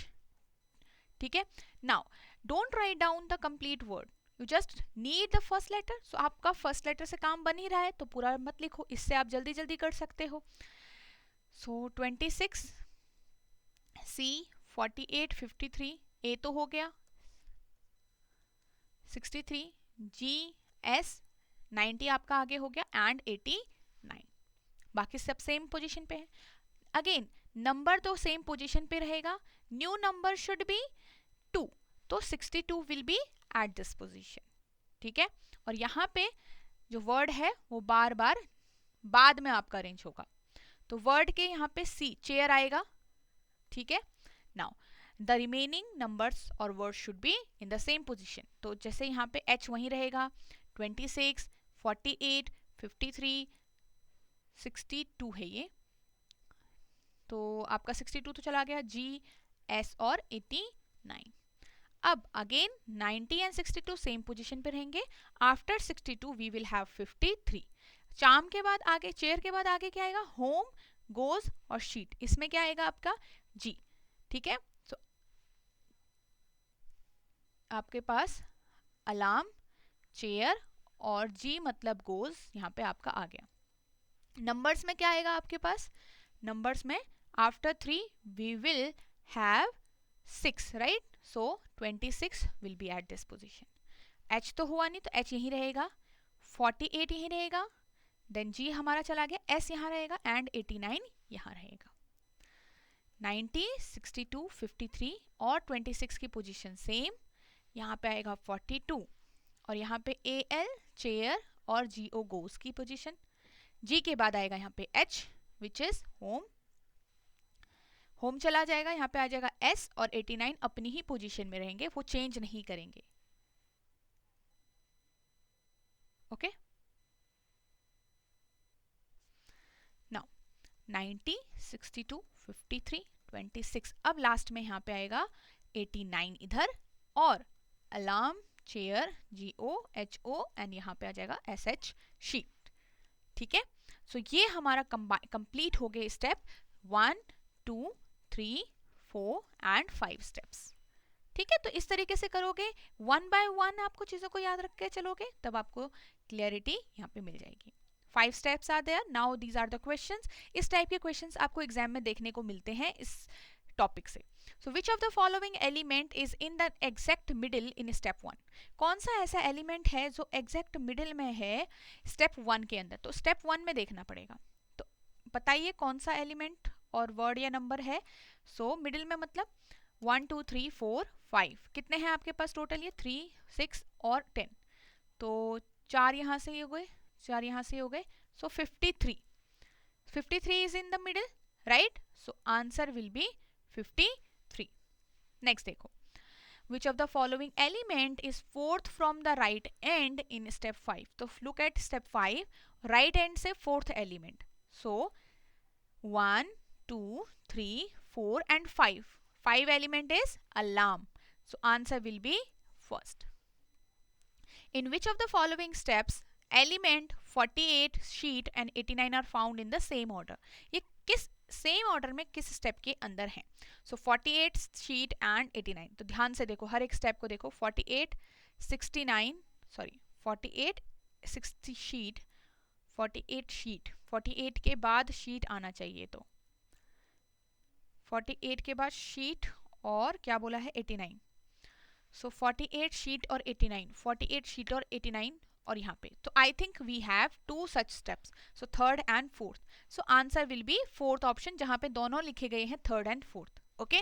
ठीक है। Now don't write down the complete word, you just need the first letter. So आपका फर्स्ट लेटर से काम बन ही रहा है तो पूरा मत लिखो, इससे आप जल्दी जल्दी कर सकते हो। सो 26 C, 48 53 A तो हो गया, 63 G S, 90 आपका आगे हो गया एंड 89। बाकी सब सेम पोजीशन पे है। अगेन नंबर तो सेम पोजीशन पे रहेगा, न्यू नंबर शुड बी 2, तो 62 will be at this position, ठीक है। और यहाँ पे जो वर्ड है वो बार बार बाद में आपका अरेंज होगा, तो वर्ड के यहाँ पे C चेयर आएगा, ठीक है। नाउ द रिमेनिंग नंबर्स और word should be in the same position, तो जैसे यहाँ पे H वहीं रहेगा, 26 48 53 62 है ये, तो आपका 62 तो चला गया, G S और 89। अब अगेन 90 एंड 62 सेम पोजीशन पे रहेंगे। After 62 we will have 53। Charm के बाद आगे, चेयर के बाद आगे क्या आएगा? होम, गोज और शीट। इसमें क्या आएगा आपका? G, ठीक है। तो आपके पास अलार्म, चेयर और G मतलब गोज यहाँ पे आपका आ गया। नंबर्स में क्या आएगा आपके पास? नंबर्स में after 3 we will have 6, right. So 26 will be at this position. H तो हुआ नहीं तो H यहीं रहेगा, 48 यहीं रहेगा, देन G हमारा चला गया, S यहाँ रहेगा एंड 89 यहाँ रहेगा। 90 62 53 और 26 की पोजीशन सेम, यहाँ पे आएगा 42 और यहाँ पे AL चेयर और GO गोस की पोजीशन। G के बाद आएगा यहाँ पे H which is home, home चला जाएगा, यहाँ पे आ जाएगा S और 89 अपनी ही पोजीशन में रहेंगे, वो चेंज नहीं करेंगे, ओके। नाउ 90 62 53 26, अब लास्ट में यहाँ पे आएगा 89 इधर और alarm, chair, GO HO and यहाँ पे आ जाएगा SH शीट, ठीक है। सो ये हमारा कंप्लीट हो गए स्टेप 1 2 3 4 एंड 5 स्टेप्स, ठीक है। तो इस तरीके से करोगे, 1 बाय 1 आपको चीज़ों को याद रख के चलोगे, तब आपको क्लियरिटी यहाँ पे मिल जाएगी। 5 steps are there, now these are the questions. इस टाइप के क्वेश्चंस आपको एग्जाम में देखने को मिलते हैं इस टॉपिक से। So which of the following element is in the exact middle in step 1? कौन सा ऐसा एलिमेंट है जो एग्जैक्ट मिडिल में है स्टेप 1 के अंदर? तो स्टेप 1 में देखना पड़ेगा, तो बताइए कौन सा एलिमेंट और वर्ड या नंबर है। सो मिडिल में मतलब 1 2 3 4 5, कितने हैं आपके पास टोटल? ये 3 6 और 10, तो 4 यहाँ से हो गए, 4 यहाँ से हो गए, सो 53 is in the middle, right. So answer will B 53। Next देखो, which of the following element is fourth from the right end in step 5? तो look at step 5, right end से fourth element, so 1 2 3 4 and 5 element is alarm, so answer will be first. In which of the following steps element 48 sheet and 89 are found in the same order? ये किस same order में किस step के अंदर है? सो 48 sheet and 89, तो ध्यान से देखो, हर एक स्टेप को देखो। 48 69 सॉरी 48 60 शीट, 48 शीट, 48 के बाद शीट आना चाहिए, तो 48 के बाद शीट और क्या बोला है 89, सो 48 शीट और 89, 48 शीट और 89 और यहाँ पे, तो I think we have 2 such steps, so third and fourth, so answer will be fourth option, जहाँ पे दोनों लिखे गए हैं third and fourth, okay.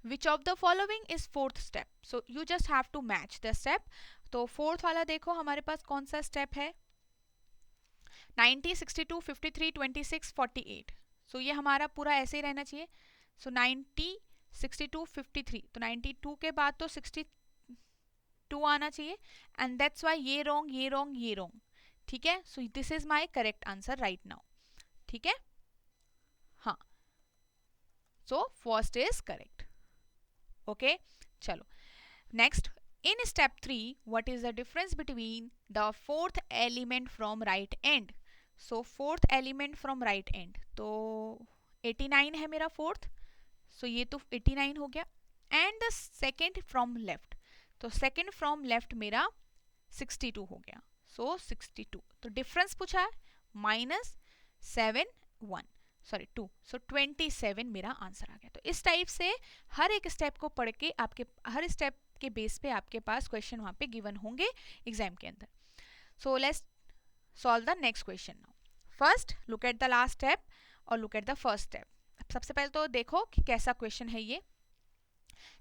Which of the following is fourth step? So you just have to match the step. तो fourth वाला देखो हमारे पास कौन सा स्टेप है, 90 62 53 26 48, सो ये हमारा पूरा ऐसे ही रहना चाहिए। सो 90 62 53, तो 92 के बाद तो 60 2 आना चाहिए, एंड दैट्स वाई ये रॉन्ग, ये रॉन्ग, ये रॉन्ग, ठीक है. So this is my correct answer right now, ठीक है. हाँ, so first is correct. Okay, चलो next. In step 3, what is the difference between the fourth element from right end? So fourth element from right end, तो 89 है मेरा fourth, so ये तो 89 हो गया. And the second from left, तो second from left मेरा 62 हो गया, so 62. तो difference पूछा है -2, सो 27 मेरा आंसर आ गया. तो इस टाइप से हर एक स्टेप को पढ़ के आपके हर स्टेप के बेस पे आपके पास क्वेश्चन वहां पे गिवन होंगे एग्जाम के अंदर. So let's solve the next question now. First look at the last step और look at the first step. सबसे पहले तो देखो कि कैसा क्वेश्चन है ये.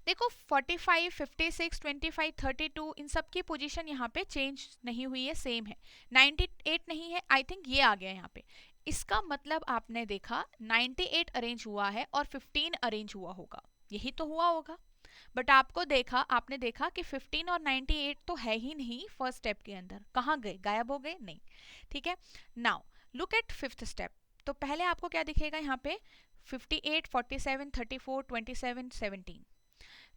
देखो 45, 56, 25, 32 इन सब की पोजीशन यहाँ पे चेंज नहीं हुई है, सेम है. 98 नहीं है, आई थिंक ये आ गया यहाँ पे. इसका मतलब आपने देखा 98 अरेंज हुआ है और 15 अरेंज हुआ होगा, यही तो हुआ होगा. बट आपने देखा कि 15 और 98 तो है ही नहीं फर्स्ट स्टेप के अंदर. कहाँ गए, गायब हो गए, नहीं. ठीक है. Now look at fifth step. तो पहले आपको क्या दिखेगा यहाँ पे 58, 47, 34, 27, 17.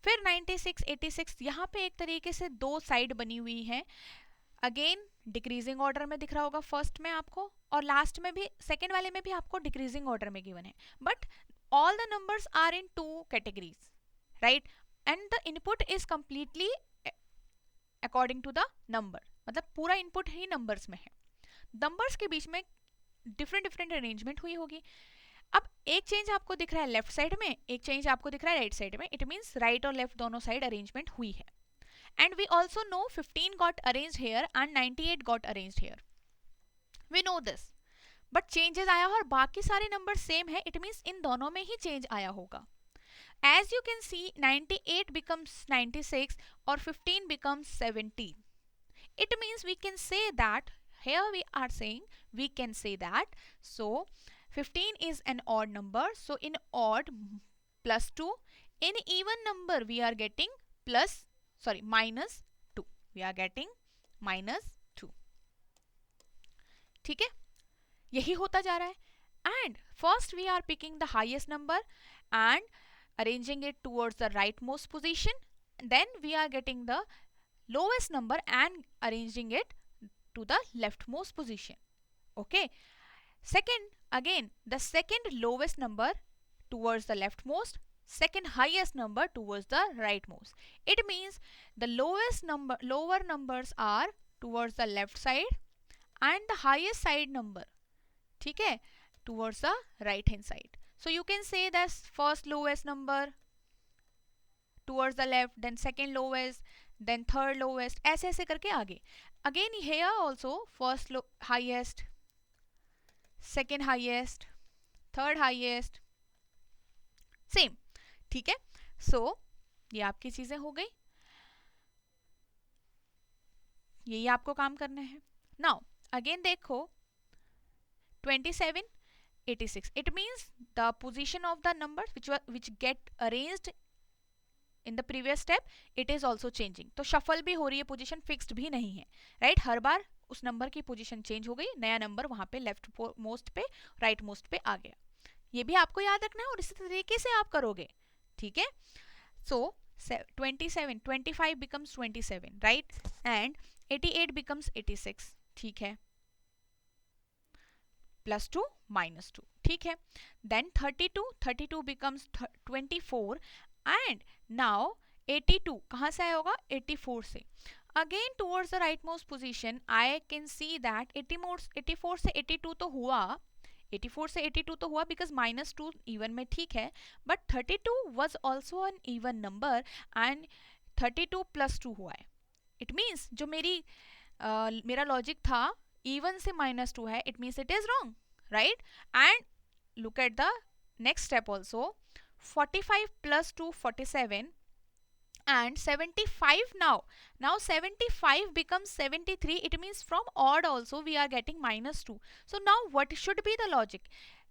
फिर 96, 86 यहाँ पे एक तरीके से दो साइड बनी हुई है. अगेन डिक्रीजिंग ऑर्डर में दिख रहा होगा फर्स्ट में आपको, और लास्ट में भी सेकेंड वाले में भी आपको डिक्रीजिंग ऑर्डर में गिवन है. But all the numbers are in two categories, right, and the input is completely according to the number. मतलब पूरा इनपुट ही नंबर्स में है. नंबर्स के बीच में डिफरेंट डिफरेंट अरेंजमेंट हुई होगी. अब एक चेंज आपको दिख रहा है लेफ्ट साइड में, एक चेंज आपको दिख रहा है राइट साइड में. इट मीन्स राइट और लेफ्ट दोनों साइड अरेंजमेंट हुई है. And we also know 15 got arranged here and 98 got arranged here. We know this. But changes आया और बाकी सारे नंबर सेम है. It means इन दोनों में ही चेंज आया होगा. As you can see 98 becomes 96 और 15 becomes 17. It means we can say that here we are saying we can say that so 15 is an odd number, so in odd plus 2, in even number we are getting -2. We are getting -2. ठीक है, यही होता जा रहा है. And first we are picking the highest number and arranging it towards the right most position. Then we are getting the lowest number and arranging it to the left most position. Okay. Second, again the second lowest number towards the left most, second highest number towards the rightmost. It means the lower numbers are towards the left side and the highest side number, ठीक है, towards the right hand side. So you can say that first lowest number towards the left, then second lowest, then third lowest, ऐसे ऐसे करके आगे. Again here also first highest, second highest, third highest, same. ठीक है. सो ये आपकी चीजें हो गई, यही आपको काम करना है. नाउ अगेन देखो 27, 86. It means the position of the number which get arranged in the previous step, it is also changing. तो शफल भी हो रही है, पोजिशन फिक्स्ड भी नहीं है, राइट. हर बार उस नंबर की पोजिशन चेंज हो गई, नया नंबर वहां पे लेफ्ट मोस्ट पे राइट मोस्ट पे आ गया. ये भी आपको याद रखना है और इसी तरीके से आप करोगे. ठीक है. सो 27, 25 becomes 27, right, and 88 becomes 86. ठीक है, +2 -2. ठीक है. Then 32 becomes 24 and now 82 कहाँ से आया होगा, 84 से. Again towards the rightmost position I can see that 84 से 82 तो हुआ, 84 से 82 तो हुआ बिकॉज -2 इवन में, ठीक है. But 32 was also an even number and 32 +2 हुआ है. इट मीन्स जो मेरा लॉजिक था इवन से -2 है, it means it is wrong, right. And look at the next step also. 45 + 2 47 and 75 now 75 becomes 73. It means from odd also we are getting -2. So now what should be the logic?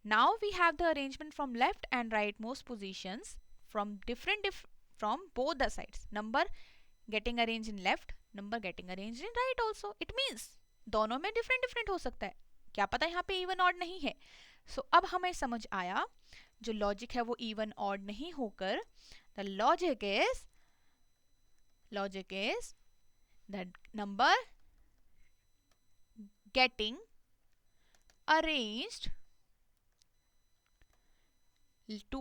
Now we have the arrangement from left and right most positions from from both the sides. Number getting arrange in left, number getting arrange in right also. It means दोनों में different different हो सकता है, क्या पता यहाँ पे even odd नहीं है. सो अब हमें समझ आया जो लॉजिक है वो इवन ऑड नहीं होकर the logic is the number getting arranged to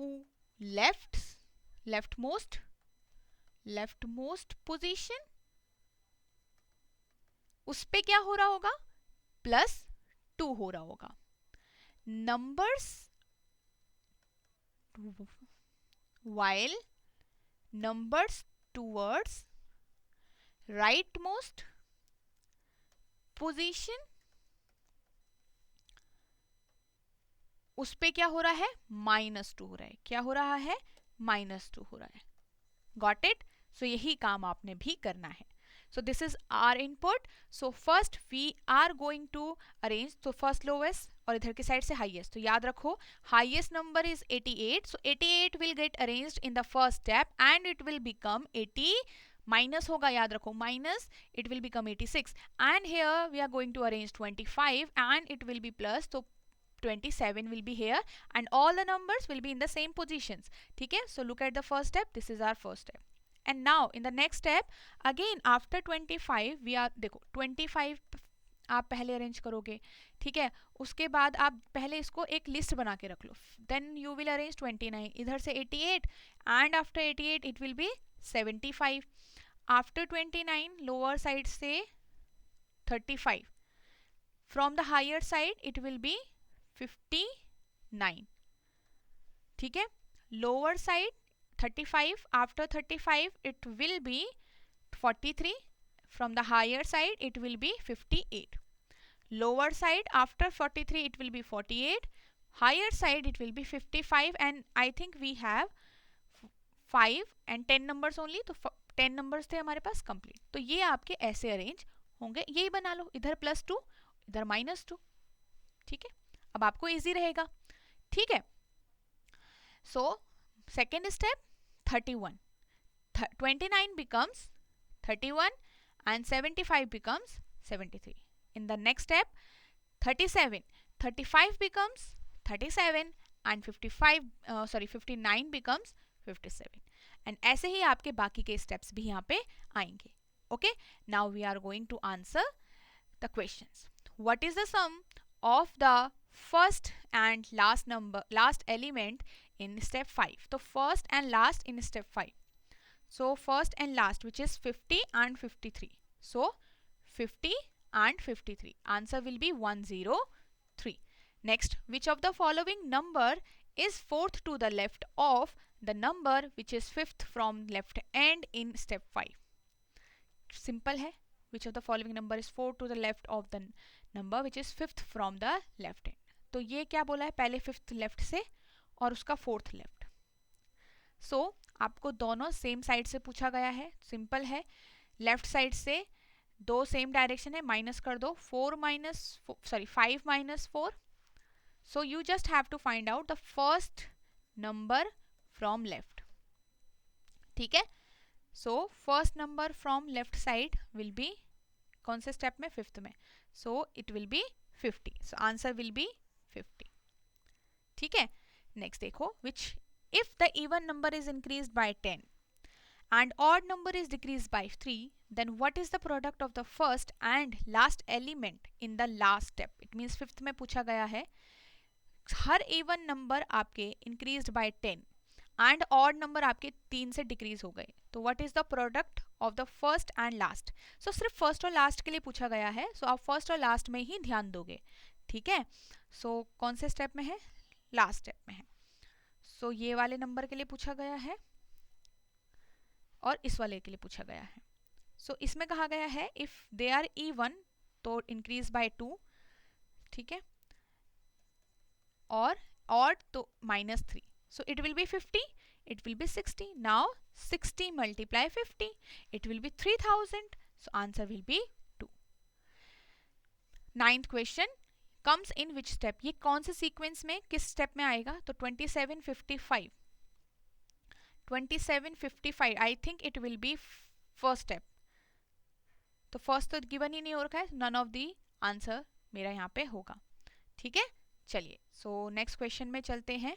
leftmost position, उस पे क्या हो रहा होगा, +2 हो रहा होगा. Numbers while numbers towards rightmost position, उस पे क्या हो रहा है, -2 हो रहा है. क्या हो रहा है, -2 हो रहा है. Got it. सो यही काम आपने भी करना है. So this is our input. So first we are going to arrange, तो फर्स्ट लोवेस्ट और इधर की साइड से हाईएस्ट. तो याद रखो highest number is 88. So 88 will get arranged in the first step and it will become 80 minus होगा, याद रखो minus, it will become 86. And here we are going to arrange 25 and it will be plus, तो 27 will be here and all the numbers will be in the same positions. ठीक है. So look at the first step. This is our first step. And now in the next step again after 25 we are, देखो 25 आप पहले arrange करोगे, ठीक है. उसके बाद आप पहले इसको एक लिस्ट बना के रख लो. देन यू विल अरेंज 29, इधर से 88 and after 88 it will be 75. After 29 lower side से 35, from the higher side it will be 59. ठीक है. Lower side 35, after 35 it will be 43, from the higher side it will be 58. Lower side after 43 it will be 48, higher side it will be 55. And I think we have 5 and 10 numbers only, तो 10 numbers थे हमारे पास complete. तो ये आपके ऐसे arrange होंगे. यही बना लो, इधर +2 इधर -2. ठीक है. अब आपको इजी रहेगा. ठीक है. So second step 31, 29 becomes 31 and 75 becomes 73. In the next step 37, 35 becomes 37 and 59 becomes 57. And ऐसे ही आपके बाकी के स्टेप्स भी यहाँ पे आएंगे. Okay, now we are going to answer the questions. What is the sum of the first and last element in step 5? So first and last in step 5. So first and last, which is 50 and 53. So 50 and 53. Answer will be 103. Next, which of the following number is fourth to the left of the number which is fifth from left end in step 5? Simple है. Which of the following number is fourth to the left of the number which is fifth from the left end? तो ये क्या बोला है, पहले fifth left से और उसका फोर्थ लेफ्ट. सो आपको दोनों सेम साइड से पूछा गया है. सिंपल है. लेफ्ट साइड से दो सेम डायरेक्शन है, माइनस कर दो. 5 minus 4. So you just have to find out the first number from left. ठीक है. So first number from left side will be, कौन से स्टेप में, फिफ्थ में. So it will be 50. So answer will be 50. ठीक है. Next देखो, which if the even number is increased by 10 and odd number is decreased by 3, then what is the product of the first and last element in the last step? It means fifth में पूछा गया है हर even number आपके increased by 10 and odd number आपके 3 से decrease हो गए, तो what is the product of the first and last? So सिर्फ first और last के लिए पूछा गया है. so आप first और last में ही ध्यान दोगे. ठीक है. सो कौन से स्टेप में है, लास्ट स्टेप में है. सो ये वाले नंबर के लिए पूछा गया है और इस वाले के लिए पूछा गया है. सो इसमें कहा गया है इफ दे आर इवन तो इंक्रीज बाय 2. ठीक है. और ऑड तो -3. सो it will be 50, it will B 60. Now 60 multiply 50, it will B 3000. So answer will B 2. Ninth question comes in which step. ये कौन से सीक्वेंस में किस स्टेप में आएगा, तो 2755 I think it will B first step, तो फर्स्ट तो गिवन ही नहीं हो रखा है, नन ऑफ दी आंसर मेरा यहाँ पे होगा। ठीक है, चलिए सो नेक्स्ट क्वेश्चन में चलते हैं।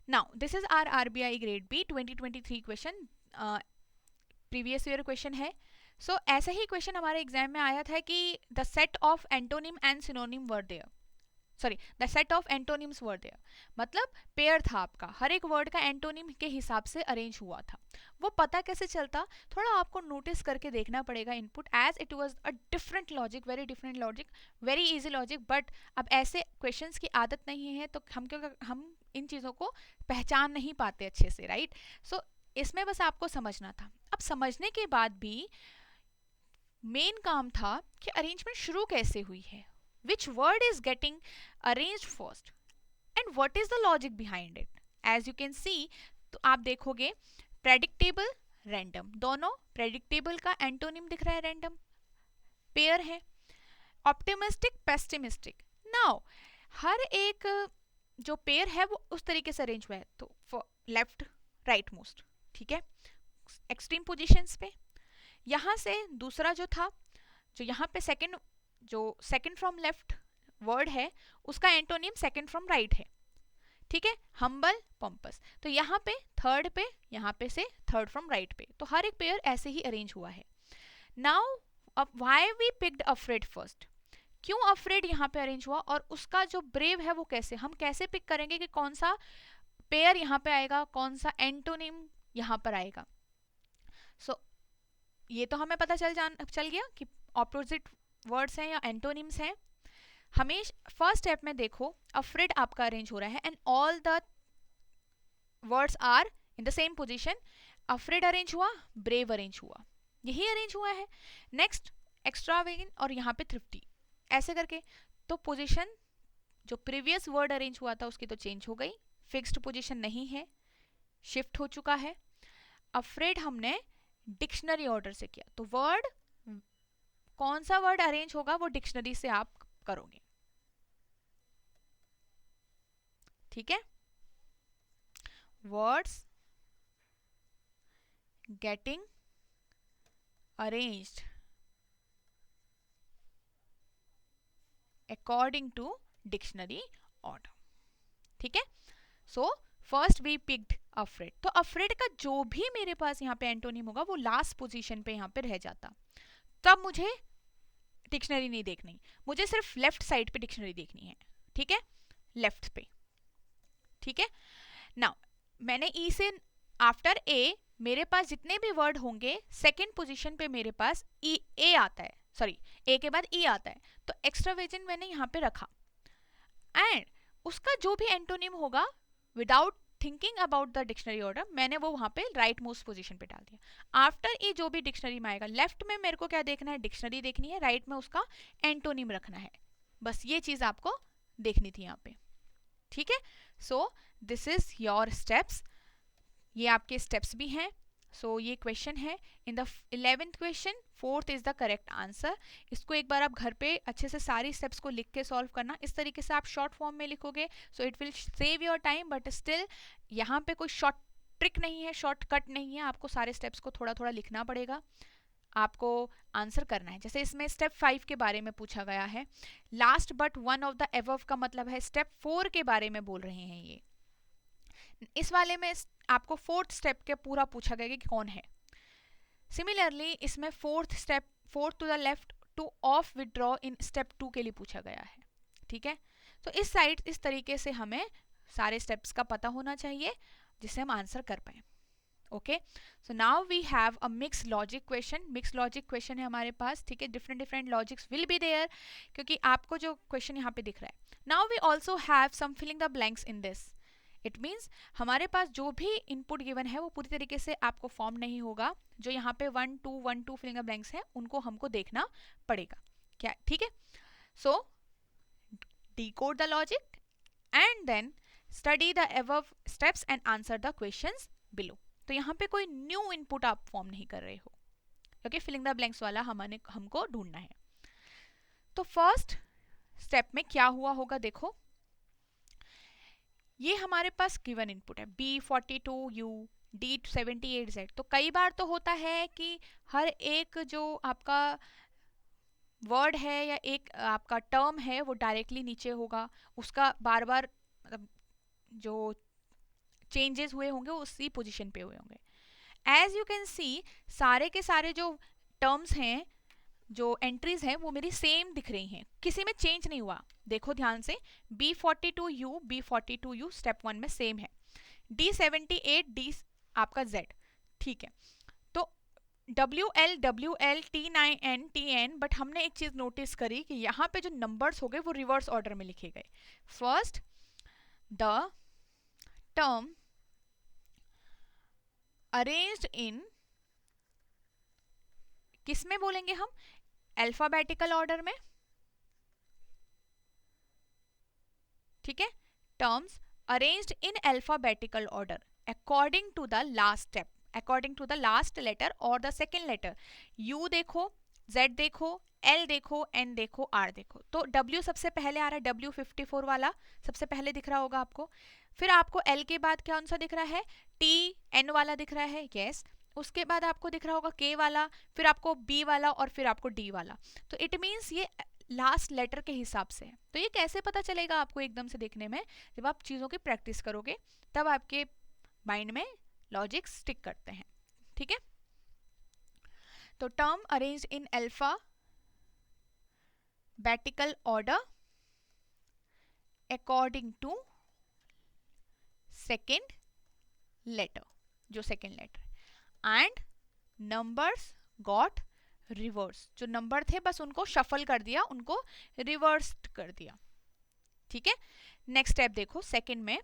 Now this is our RBI grade B 2023 question, previous year question है। सो ऐसा ही क्वेश्चन हमारे एग्जाम में आया था कि the set of antonym and synonym were there, sorry the set of antonyms were there, मतलब पेयर था आपका, हर एक वर्ड का एंटोनिम के हिसाब से अरेंज हुआ था। वो पता कैसे चलता, थोड़ा आपको नोटिस करके देखना पड़ेगा input, as it was a different logic, very different logic, very easy logic, but अब ऐसे क्वेश्चंस की आदत नहीं है तो हम इन चीज़ों को पहचान नहीं पाते अच्छे से, राइट। सो इसमें बस आपको समझना था। अब समझने के बाद भी मेन काम था कि अरेंजमेंट शुरू कैसे हुई है, which word is getting arranged first and what is the logic behind it. As you can see, तो आप देखोगे predictable, random, दोनों predictable का एंटोनिम दिख रहा है random, पेयर है। optimistic, pessimistic, now हर एक जो पेयर है वो उस तरीके से अरेंज हुआ है, तो लेफ्ट राइट मोस्ट, ठीक है, एक्सट्रीम पोजिशंस पे। यहाँ से दूसरा जो था, जो यहाँ पे सेकंड फ्रॉम लेफ्ट वर्ड है, उसका एंटोनिम सेकंड फ्रॉम राइट है, ठीक है, हम्बल, पम्पस। तो यहाँ पे थर्ड पे, यहाँ पे से थर्ड फ्रॉम राइट पे, तो हर एक पेयर ऐसे ही अरेंज हुआ है। Now why we picked afraid first, क्यों अफ्रेड यहाँ पे अरेंज हुआ, और उसका जो ब्रेव है वो कैसे, हम कैसे पिक करेंगे कि कौन सा पेयर यहाँ पे आएगा, कौन सा एंटोनिम यहाँ पर आएगा। सो ये तो हमें पता चल गया कि ऑपोजिट वर्ड्स हैं या एंटोनिम्स हैं। हमेशा फर्स्ट स्टेप में देखो अफ्रेड आपका अरेंज हो रहा है and all the words are in the same position. Afraid arrange हुआ, ब्रेव अरेंज हुआ, यही अरेंज हुआ है। नेक्स्ट एक्स्ट्रावेगेंट और यहाँ पे थ्रिफ्टी, ऐसे करके तो पोजीशन जो प्रीवियस वर्ड अरेंज हुआ था उसकी तो चेंज हो गई, फिक्स्ड पोजीशन नहीं है, शिफ्ट हो चुका है। अफ्रेड हमने डिक्शनरी ऑर्डर से किया, तो वर्ड कौन सा वर्ड अरेंज होगा वो डिक्शनरी से आप करोगे, ठीक है। Words getting arranged according to dictionary order, ठीक है। So first we picked afraid, तो अफ्रेड का जो भी मेरे पास यहाँ पे एंटोनिम होगा वो लास्ट पोजीशन पे यहाँ पे रह जाता, तब मुझे डिक्शनरी नहीं देखनी, मुझे सिर्फ लेफ्ट साइड पे डिक्शनरी देखनी है, ठीक है, लेफ्ट पे, ठीक है। नाउ मैंने ई से आफ्टर ए मेरे पास जितने भी वर्ड होंगे सेकंड पोजीशन पे मेरे पास ए आता है, सॉरी ए के बाद ई आता है, तो एक्स्ट्रावेजेंट मैंने यहाँ पे रखा एंड उसका जो भी एंटोनिम होगा without thinking about the dictionary order मैंने वो वहाँ पे राइट मोस्ट पोजीशन पे डाल दिया। आफ्टर ई जो भी डिक्शनरी में आएगा, लेफ्ट में मेरे को क्या देखना है, डिक्शनरी देखनी है, राइट में उसका एंटोनिम रखना है, बस ये चीज़ आपको देखनी थी यहाँ पे, ठीक है। So this is your steps, ये आपके स्टेप्स भी हैं। सो ये क्वेश्चन है in the 11th question, 4th is the correct answer. इसको एक बार आप घर पे अच्छे से सारी स्टेप्स को लिख के सॉल्व करना, इस तरीके से आप शॉर्ट फॉर्म में लिखोगे सो it will save your time, but still यहाँ पे कोई शॉर्ट ट्रिक नहीं है, शॉर्ट कट नहीं है, आपको सारे स्टेप्स को थोड़ा थोड़ा लिखना पड़ेगा, आपको आंसर करना है। जैसे इसमें स्टेप 5 के बारे में पूछा गया है, last but one of the above का मतलब है स्टेप 4 के बारे में बोल रहे हैं ये। इस वाले में आपको 4th स्टेप के पूरा पूछा गया कि कौन है। सिमिलरली इसमें 4th step, 4th to the left to of withdraw in step 2 के लिए पूछा गया है, ठीक है। तो इस साइड इस तरीके से हमें सारे स्टेप्स का पता होना चाहिए जिससे हम आंसर कर पाए। Okay, so now we have a mix logic question, mix logic question है हमारे पास, ठीक है। Different different logics will be there, क्योंकि आपको जो क्वेश्चन यहाँ पे दिख रहा है। Now we also have some filling the blanks in this, it means हमारे पास जो भी इनपुट गिवन है वो पूरी तरीके से आपको फॉर्म नहीं होगा, जो यहाँ पे 1 2 फिलिंग द ब्लैंक्स है उनको हमको देखना पड़ेगा, क्या, ठीक है। सो decode the logic and then study the above steps and answer the questions below। तो यहाँ पे कोई न्यू इनपुट आप फॉर्म नहीं कर रहे हो, क्योंकि फिलिंग द ब्लैंक्स वाला हमको ढूंढना है। तो फर्स्ट स्टेप में क्या हुआ होगा, देखो ये हमारे पास गिवन इनपुट है B42U D78Z। तो कई बार तो होता है कि हर एक जो आपका वर्ड है या एक आपका टर्म है वो डायरेक्टली नीचे होगा, उसका बार बार मतलब जो चेंजेस हुए होंगे उसी पोजीशन पे हुए होंगे। एज यू कैन सी सारे के सारे जो टर्म्स हैं, जो एंट्रीज हैं, वो मेरी सेम दिख रही हैं, किसी में चेंज नहीं हुआ। देखो ध्यान से, B42U B42U स्टेप 1 में सेम है, D78 D आपका Z, ठीक है। तो WL T9N TN, बट हमने एक चीज नोटिस करी कि यहाँ पे जो नंबर्स हो गए वो रिवर्स ऑर्डर में लिखे गए। First the term arranged in, किस में बोलेंगे हम, अल्फाबेटिकल ऑर्डर में, ठीक है। Terms arranged in alphabetical order according to the last step, according to the last letter और द सेकेंड लेटर। U देखो, Z देखो, L देखो, N देखो, R देखो। तो W सबसे पहले आ रहा है, W54 वाला सबसे पहले दिख रहा होगा आपको। फिर आपको L के बाद कौन सा दिख रहा है, TN वाला दिख रहा है, यस। उसके बाद आपको दिख रहा होगा K वाला, फिर आपको B वाला और फिर आपको D वाला। तो इट मीन्स ये लास्ट लेटर के हिसाब से है। तो ये कैसे पता चलेगा आपको एकदम से देखने में, जब आप चीज़ों की प्रैक्टिस करोगे तब आपके माइंड में लॉजिक स्टिक करते हैं, ठीक है। तो term arrange in alphabetical order according to second letter, जो second letter, and numbers got reverse, जो नंबर थे बस उनको शफल कर दिया, उनको रिवर्स कर दिया, ठीक है। नेक्स्ट स्टेप देखो, सेकंड में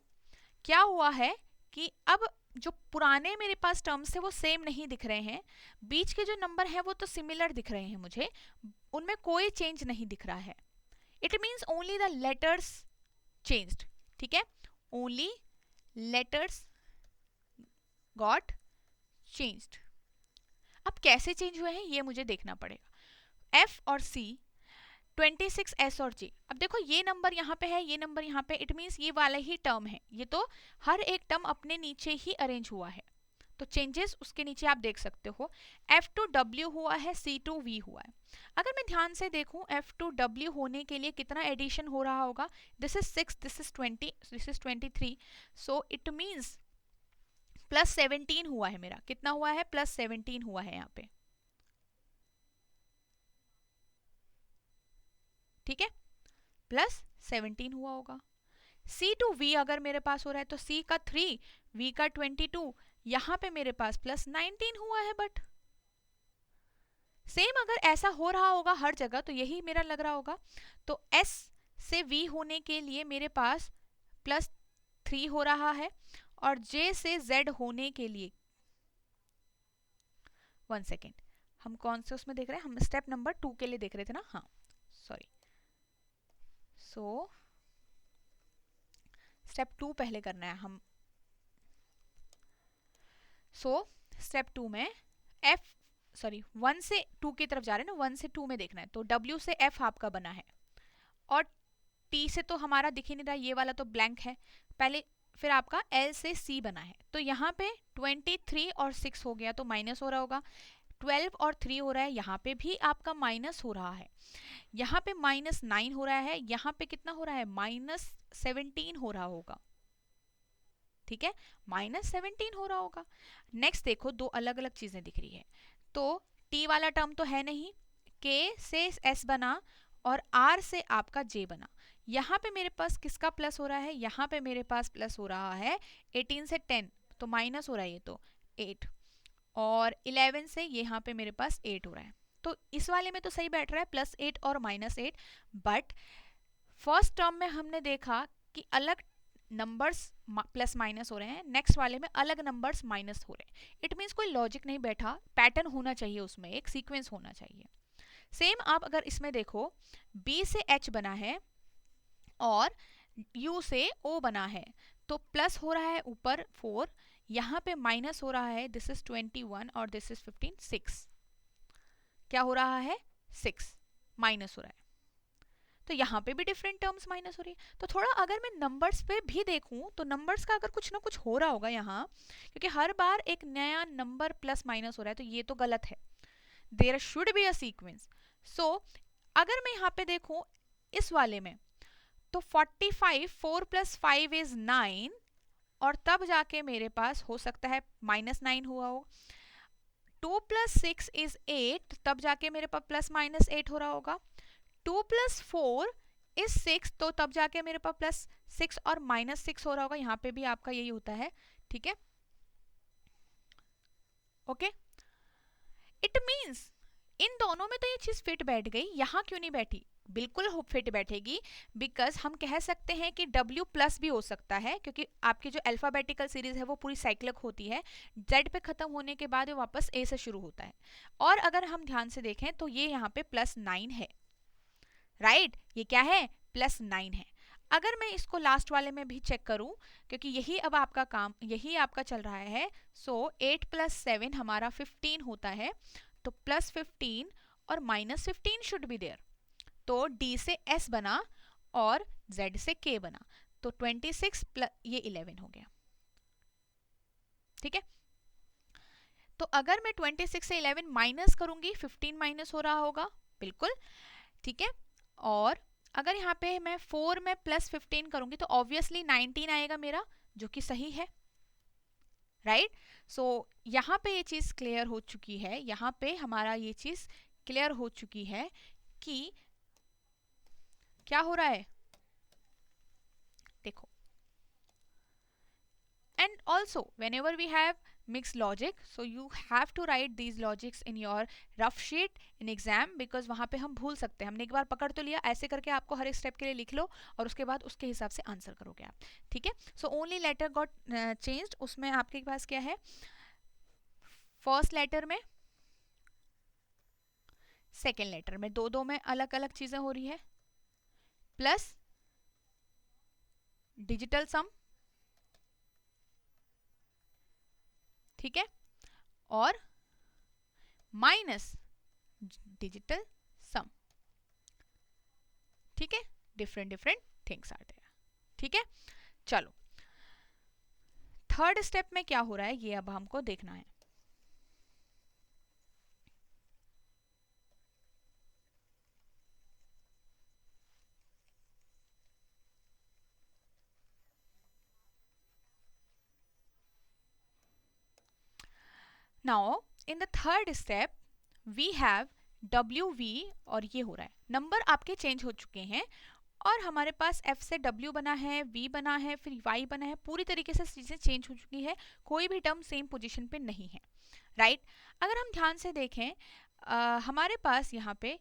क्या हुआ है कि अब जो पुराने मेरे पास टर्म्स थे वो सेम नहीं दिख रहे हैं, बीच के जो नंबर हैं वो तो सिमिलर दिख रहे हैं मुझे, उनमें कोई चेंज नहीं दिख रहा है। It means only the letters changed, ठीक है, ओनली लेटर्स गॉट चेंज्ड। अब कैसे चेंज हुए हैं ये मुझे देखना पड़ेगा। F और C, 26 S और J। अब देखो ये नंबर यहाँ पे है, ये नंबर यहाँ पे, इट मीन्स ये वाला ही टर्म है, ये तो हर एक टर्म अपने नीचे ही अरेंज हुआ है, तो चेंजेस उसके नीचे आप देख सकते हो। F2W हुआ है, C2V हुआ है। अगर मैं ध्यान से देखूं F2W होने के लिए कितना एडिशन हो रहा होगा, this is 6, this is 20, this is 23, so it means +17 हुआ है मेरा, कितना हुआ है, +17 हुआ है यहाँ पे, ठीक है, +17 हुआ होगा। C2V अगर मेरे पास हो रहा है तो C का 3, V का 22, यहाँ पे मेरे पास +19 हुआ है। बट सेम अगर ऐसा हो रहा होगा हर जगह तो यही मेरा लग रहा होगा, तो S से V होने के लिए मेरे पास +3 हो रहा है, और J से Z होने के लिए, 1 सेकेंड, हम कौन से उसमें देख रहे हैं, हम स्टेप नंबर 2 के लिए देख रहे थे ना, हाँ सॉरी, सो स्टेप 2 पहले करना है हम। सो स्टेप 2 में 1 से 2 की तरफ जा रहे हैं ना, 1 से 2 में देखना है, तो W से F आपका बना है, और T से तो हमारा दिख ही नहीं रहा, ये वाला तो ब्लैंक है पहले, फिर आपका L से C बना है, तो यहाँ पे 23 और 6 हो गया तो माइनस हो रहा होगा, 12 और 3 हो रहा है, यहाँ पे भी आपका माइनस हो रहा है, यहाँ पे -9 हो रहा है, यहाँ पे कितना हो रहा है, -17 हो रहा होगा, ठीक है, -17 हो रहा होगा। नेक्स्ट देखो, दो अलग अलग चीजें दिख रही है, तो T वाला टर्म तो है नहीं, K से S बना और R से आपका J बना, यहाँ पे मेरे पास किसका प्लस हो रहा है, यहाँ पे मेरे पास प्लस हो रहा है 18 से 10, तो माइनस हो रहा है ये तो 8, और 11 से यहाँ पे मेरे पास 8 हो रहा है, तो इस वाले में तो सही बैठ रहा है +8 और -8, बट फर्स्ट टर्म में हमने देखा कि अलग नंबर्स प्लस माइनस हो रहे हैं, नेक्स्ट वाले में अलग नंबर्स माइनस हो रहे हैं, इट मीन्स कोई लॉजिक नहीं बैठा, पैटर्न होना चाहिए उसमें, एक सीक्वेंस होना चाहिए। सेम आप अगर इसमें देखो, B से H बना है और U से O बना है, तो प्लस हो रहा है ऊपर 4, यहाँ पे माइनस हो रहा है, दिस इज 21 और दिस इज 15, 6, क्या हो रहा है, 6 माइनस हो रहा है, तो यहाँ पे भी डिफरेंट टर्म्स माइनस हो रही है। तो थोड़ा अगर मैं नंबर्स पे भी देखूं तो नंबर्स का अगर कुछ ना कुछ हो रहा होगा यहाँ, क्योंकि हर बार एक नया नंबर प्लस माइनस हो रहा है, तो ये तो गलत है। There should be a sequence. So अगर मैं यहाँ पे देखूं इस वाले में, तो 45 4 + 5 इज 9, और तब जाके मेरे पास हो सकता है -9 हुआ हो। 2 + 6 इज 8, तब जाके मेरे पास +-8 हो रहा होगा। 2 + 4 इज 6, तो तब जाके मेरे पास +6 और -6 हो रहा होगा। यहाँ पे भी आपका यही होता है, ठीक है, ओके। इट मीन्स इन दोनों में तो ये चीज फिट बैठ गई, यहाँ क्यों नहीं बैठी? बिल्कुल फिट बैठेगी, बिकॉज हम कह सकते हैं कि W+ भी हो सकता है, क्योंकि आपकी जो अल्फाबेटिकल सीरीज है वो पूरी साइक्लिक होती है, Z पे खत्म होने के बाद वो वापस A से शुरू होता है। और अगर हम ध्यान से देखें तो ये यहाँ पे +9 है, राइट, ये क्या है, +9 है। अगर मैं इसको लास्ट वाले में भी चेक करूं, क्योंकि यही अब आपका काम, यही आपका चल रहा है, सो 8 + 7 हमारा 15 होता है, तो +15 और -15 शुड बी देयर। तो D से S बना और Z से K बना, तो 26 प्लस ये 11 हो गया, ठीक है। तो अगर मैं 26 से 11 माइनस करूंगी, 15 माइनस हो रहा होगा, बिल्कुल, ठीक है। और अगर यहाँ पे मैं 4 में +15 करूंगी तो ऑब्वियसली 19 आएगा मेरा, जो कि सही है, राइट। सो यहाँ पे ये चीज क्लियर हो चुकी है, यहाँ पे हमारा ये चीज क्लियर हो चुकी है कि क्या हो रहा है, देखो। And also whenever we have mixed logic, so you have to write these logics in your rough sheet in exam, because वहाँ पे हम भूल सकते हैं। हमने एक बार पकड़ तो लिया, ऐसे करके आपको हर एक स्टेप के लिए लिख लो और उसके बाद उसके हिसाब से आंसर करोगे आप, ठीक है। So only letter got changed, उसमें आपके पास क्या है, फर्स्ट लेटर में, सेकेंड लेटर में, दो में अलग अलग चीजें हो रही है, प्लस डिजिटल सम, ठीक है, और माइनस डिजिटल सम, ठीक है। डिफरेंट थिंग्स आर देयर, ठीक है। चलो थर्ड स्टेप में क्या हो रहा है ये अब हमको देखना है। Now in the third step we have WV, और ये हो रहा है, नंबर आपके चेंज हो चुके हैं और हमारे पास F से W बना है, V बना है, फिर Y बना है, पूरी तरीके से चीजें चेंज हो चुकी है, कोई भी टर्म सेम पोजीशन पे नहीं है, राइट। अगर हम ध्यान से देखें, हमारे पास यहाँ पे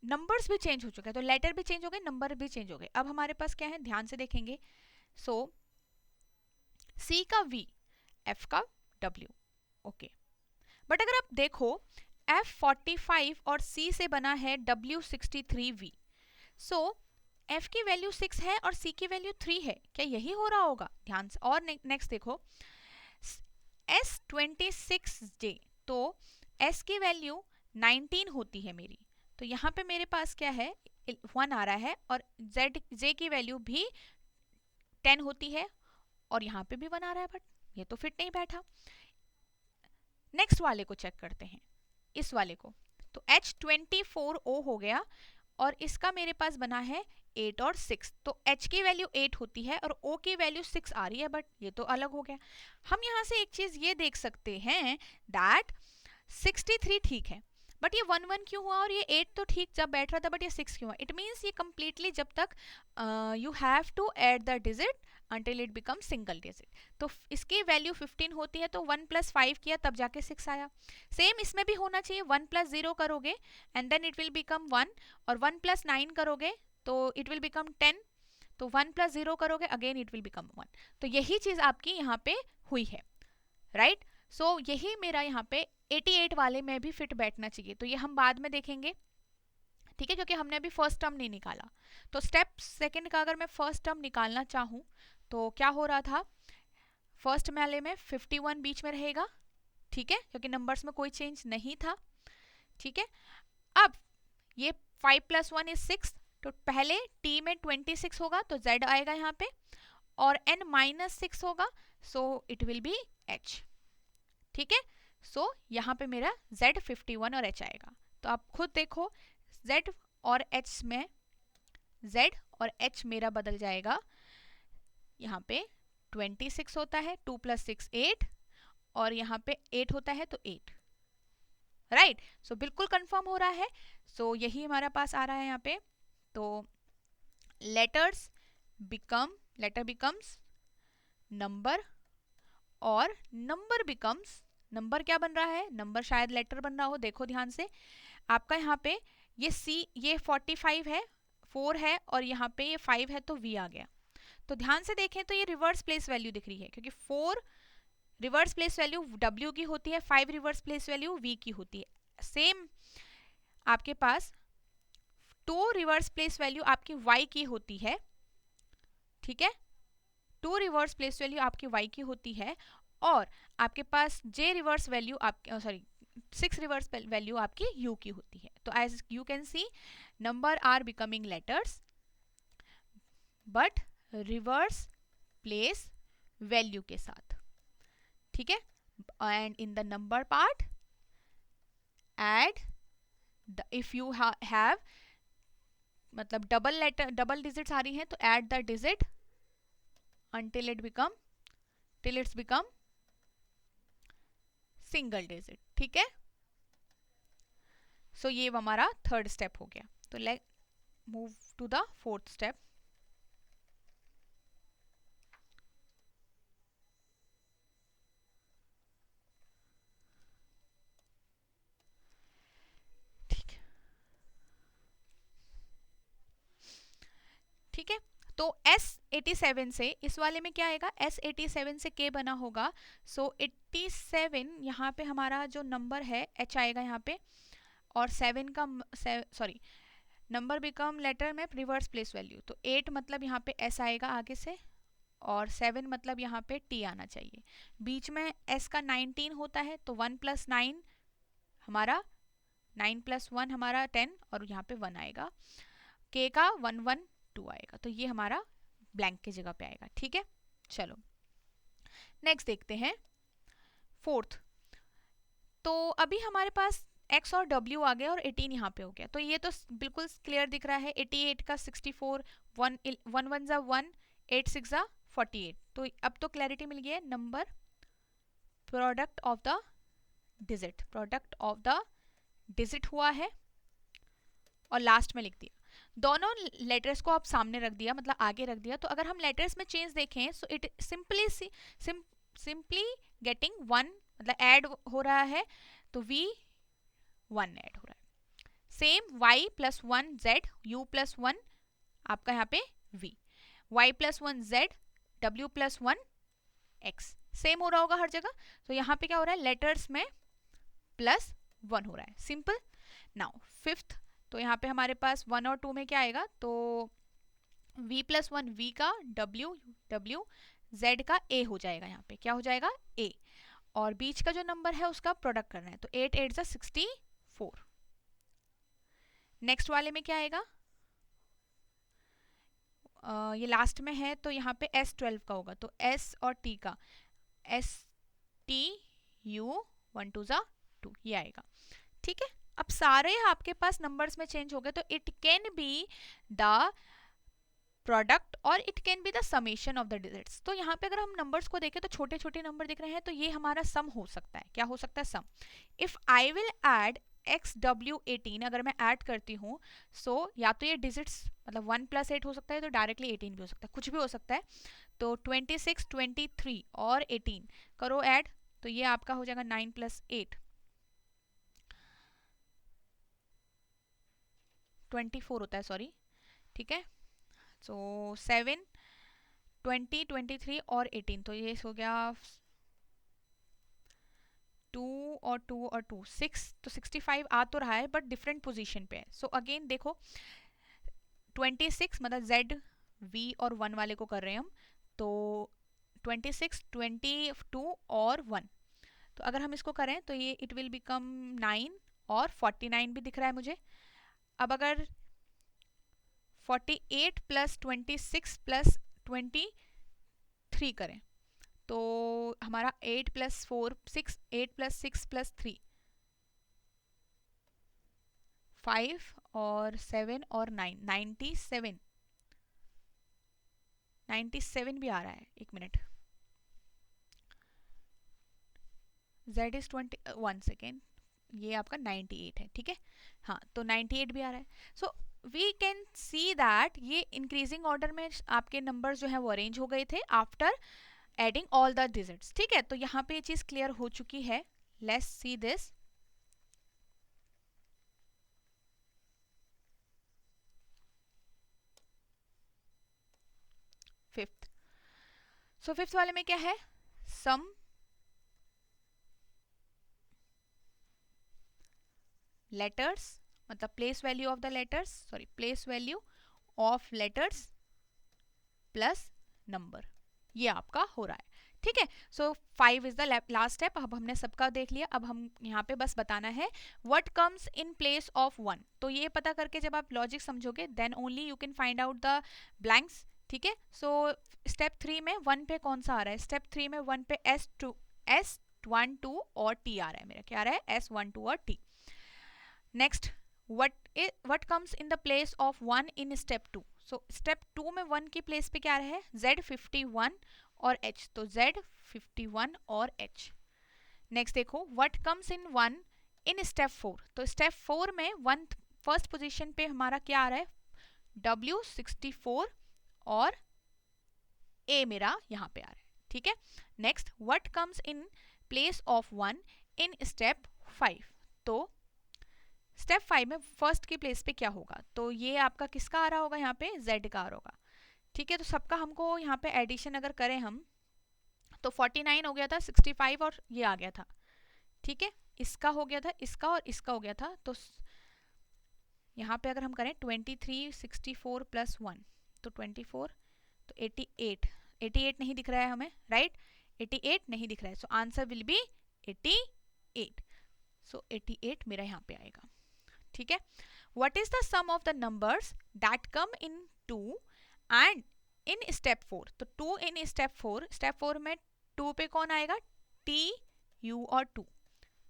नंबर्स भी चेंज हो चुके हैं, तो लेटर भी चेंज हो गए, नंबर भी चेंज हो गए। अब हमारे पास क्या है, ध्यान से देखेंगे, सो C का V, F का W, ओके। बट अगर आप देखो F 45 और C से बना है W 63V, सो F की वैल्यू 6 है और C की वैल्यू 3 है, क्या यही हो रहा होगा, ध्यान से। और नेक्स्ट देखो S 26J, तो S की वैल्यू 19 होती है मेरी, तो यहाँ पे मेरे पास क्या है, 1 आ रहा है, और J की वैल्यू भी 10 होती है और यहाँ पे भी 1 आ रहा है, बट ये तो फिट नहीं बैठा। नेक्स्ट वाले को चेक करते हैं, इस वाले को, तो H24O हो गया और इसका मेरे पास बना है 8 और 6, तो H की वैल्यू 8 होती है और O की वैल्यू 6 आ रही है, बट ये तो अलग हो गया। हम यहाँ से एक चीज ये देख सकते हैं दैट 63 ठीक है, बट ये 1 क्यों हुआ, और ये 8 तो ठीक जब बैठ रहा था, बट ये 6 क्यों हुआ। इट मीन्स ये कंप्लीटली जब तक you have to add the digit until it becomes single digit, तो इसकी वैल्यू 15 होती है, तो 1 + 5 किया तब जाके 6 आया। सेम इसमें भी होना चाहिए, 1 + 0 करोगे and then it will become 1, और 1 + 9 करोगे तो इट विल बिकम 10, तो 1 + 0 करोगे अगेन इट विल बिकम 1। तो यही चीज आपकी यहाँ पे हुई है, राइट। सो यही मेरा यहाँ पे 88 वाले में भी फिट बैठना चाहिए, तो ये हम बाद में देखेंगे, ठीक है, क्योंकि हमने अभी फर्स्ट टर्म नहीं निकाला। तो स्टेप सेकंड का अगर मैं फर्स्ट टर्म निकालना चाहूँ तो क्या हो रहा था, फर्स्ट वाले में 51 बीच में रहेगा, ठीक है, क्योंकि नंबर्स में कोई चेंज नहीं था, ठीक है। अब ये 5 + 1 = 6, तो पहले t में 26 होगा तो z आएगा यहाँ पे, और n - 6 होगा, सो इट विल बी h। ठीक है, सो यहाँ पे मेरा z 51 और h आएगा। तो आप खुद देखो, z और h में z और h मेरा बदल जाएगा, यहाँ पे 26 होता है, 2 + 6 8, और यहाँ पे 8 होता है तो 8, राइट। सो बिल्कुल कंफर्म हो रहा है। सो यही हमारा पास आ रहा है यहाँ पे। तो लेटर बिकम्स नंबर, और नंबर बिकम्स, नंबर क्या बन रहा है, नंबर शायद लेटर बन रहा हो, देखो ध्यान से। आपका यहाँ पे ये c, ये 45 है, 4 है, और यहाँ पे ये 5 है, तो v आ गया। तो ध्यान से देखें तो ये रिवर्स प्लेस वैल्यू दिख रही है, क्योंकि 4 रिवर्स प्लेस वैल्यू w की होती है, 5 रिवर्स प्लेस वैल्यू v की होती है। सेम आपके पास 2 रिवर्स प्लेस वैल्यू आपकी y की होती है, ठीक है, 2 रिवर्स प्लेस वैल्यू आपकी y की होती है, और आपके पास j रिवर्स वैल्यू आपकी, सॉरी 6 रिवर्स वैल्यू आपकी u की होती है। तो as you can see, number are becoming letters but reverse place value के साथ, ठीक है। And in the number part add if you have, मतलब डबल डिजिट्स आ रही हैं, तो add the digit until it's become single digit, ठीक है। सो ये हमारा थर्ड स्टेप हो गया। तो let move to the fourth step. ठीक है, तो S87 से इस वाले में क्या आएगा, S87 से K बना होगा, सो 87 यहाँ पे हमारा जो नंबर है H आएगा यहाँ पे, और 7 का सॉरी नंबर बिकम लेटर में रिवर्स प्लेस वैल्यू, तो 8 मतलब यहाँ पे S आएगा आगे से, और 7 मतलब यहाँ पे T आना चाहिए। बीच में S का 19 होता है, तो 1 + 9 हमारा 9 + 1 हमारा 10, और यहाँ पे 1 आएगा। K का 112 आएगा, तो ये हमारा ब्लैंक की जगह पे आएगा, ठीक है। चलो नेक्स्ट देखते हैं फोर्थ। तो अभी हमारे पास x और w आ गया और 18 यहाँ पे हो गया, तो ये तो बिल्कुल क्लियर दिख रहा है। 88 का 64, 1 1 जा 1, 8 6 जा 48, तो अब तो क्लैरिटी मिल गई है। Number product of the digit हुआ है, और लास्ट में लिख दिया, दोनों लेटर्स को आप सामने रख दिया, मतलब आगे रख दिया। तो अगर हम लेटर्स में चेंज देखें, सो इट सिंपली गेटिंग 1, मतलब ऐड हो रहा है, तो v 1 ऐड हो रहा है। सेम y + 1 z, u + 1 आपका यहाँ पे v, y + 1 z, w + 1 x, same हो रहा होगा हर जगह। तो यहाँ पे क्या हो रहा है, लेटर्स में +1 हो रहा है, सिंपल। नाउ फिफ्थ, तो यहाँ पे हमारे पास 1 और 2 में क्या आएगा, तो v + 1 v का w z का a हो जाएगा, यहाँ पे क्या हो जाएगा a, और बीच का जो नंबर है उसका प्रोडक्ट करना है, तो 8 8 जा 64। नेक्स्ट वाले में क्या आएगा, ये लास्ट में है, तो यहाँ पे S12 का होगा, तो S और T का STU 1 2 जा 2 ये आएगा, ठीक है। अब सारे आपके पास नंबर्स में चेंज हो गए, तो it can be the product और it can be the summation of the digits. तो यहाँ पे अगर हम नंबर्स को देखें तो छोटे छोटे नंबर दिख रहे हैं, तो ये हमारा सम हो सकता है। क्या हो सकता है, sum. If I will add XW18, अगर मैं ऐड करती हूँ, सो या तो ये डिजिट्स मतलब 1 + 8 हो सकता है, तो डायरेक्टली 18 भी हो सकता है, कुछ भी हो सकता है। तो 26 23 और 18 करो ऐड, तो ये आपका हो जाएगा 9 + 8 24 होता है, सॉरी, ठीक है। सो 7 20 23 और 18, तो ये हो गया 2 और 2 और 2 6, तो 65 आ तो रहा है बट डिफरेंट पोजीशन पे है। सो अगेन देखो 26 मतलब Z V और 1 वाले को कर रहे हैं हम, तो 26 22 और 1, तो अगर हम इसको करें तो ये इट विल बिकम 9 और 49 भी दिख रहा है मुझे। अब अगर 48 प्लस 26 प्लस 23 करें तो हमारा 8 प्लस 4 6, 8 प्लस 6 प्लस 3 5 और 7 और 9 97 97 भी आ रहा है, एक मिनट, z इज 21 सेकेंड, ये आपका 98 है, ठीक है, हाँ तो 98 भी आ रहा है. So we can see that ये इंक्रीजिंग ऑर्डर में आपके नंबर्स जो है वो अरेंज हो गए थे after adding all the digits. ठीक है, तो यहाँ पे ये चीज क्लियर हो चुकी है. Let's see this. Fifth, so fifth वाले में क्या है, सम लेटर्स, मतलब place value of the letters, sorry place value of letters plus number, ये आपका हो रहा है. ठीक है, सो 5 इज द लास्ट स्टेप. अब हमने सबका देख लिया. अब हम यहाँ पे बस बताना है what comes in place of 1. तो ये पता करके जब आप लॉजिक समझोगे then only you can find out the blanks. ठीक है, सो स्टेप 3 में 1 पे कौन सा आ रहा है, स्टेप 3 में 1 पे S12 और T आ रहा है. मेरा क्या आ रहा है, S12 और T. Next, what comes in the place of 1 in step 2. so step 2 में 1 की प्लेस पे क्या रहा है, Z51 और H, तो Z51 और H. नेक्स्ट देखो, what comes in 1 in step 4. तो स्टेप 4 में 1 फर्स्ट पोजीशन पे हमारा क्या आ रहा है, W64 और A मेरा यहाँ पे आ रहा है. ठीक है, next, what comes in place of 1 in step 5. तो स्टेप 5 में फर्स्ट की प्लेस पे क्या होगा, तो ये आपका किसका आ रहा होगा, यहाँ पे Z का आ रहा होगा. ठीक है, तो सबका हमको यहाँ पे एडिशन अगर करें हम तो 49 हो गया था, 65 और ये आ गया था. ठीक है, इसका हो गया था, इसका और इसका हो गया था. तो यहाँ पे अगर हम करें 23 64 प्लस 1 तो 24, तो 88, 88 नहीं दिख रहा है हमें, राइट, 88 नहीं दिख रहा है. So answer will be 88. So 88 मेरा यहाँ पे आएगा. ठीक है, what is the sum of the numbers that come in 2 and in step 4. तो 2 इन स्टेप 4, स्टेप 4 में 2 पे कौन आएगा, T U और 2,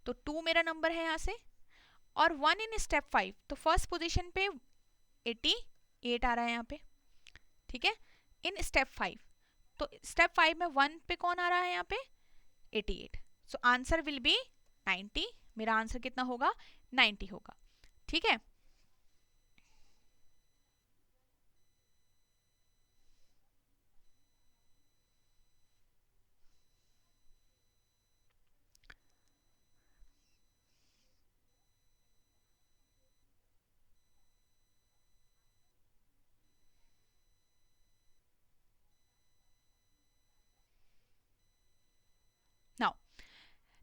तो 2 मेरा नंबर है यहाँ से. और 1 इन स्टेप 5, तो फर्स्ट पोजीशन पे 88 आ रहा है यहाँ पे. ठीक है, इन स्टेप 5, तो स्टेप 5 में 1 पे कौन आ रहा है यहाँ पे, 88. सो आंसर विल बी 90. मेरा आंसर कितना होगा, 90 होगा. ठीक है, नाउ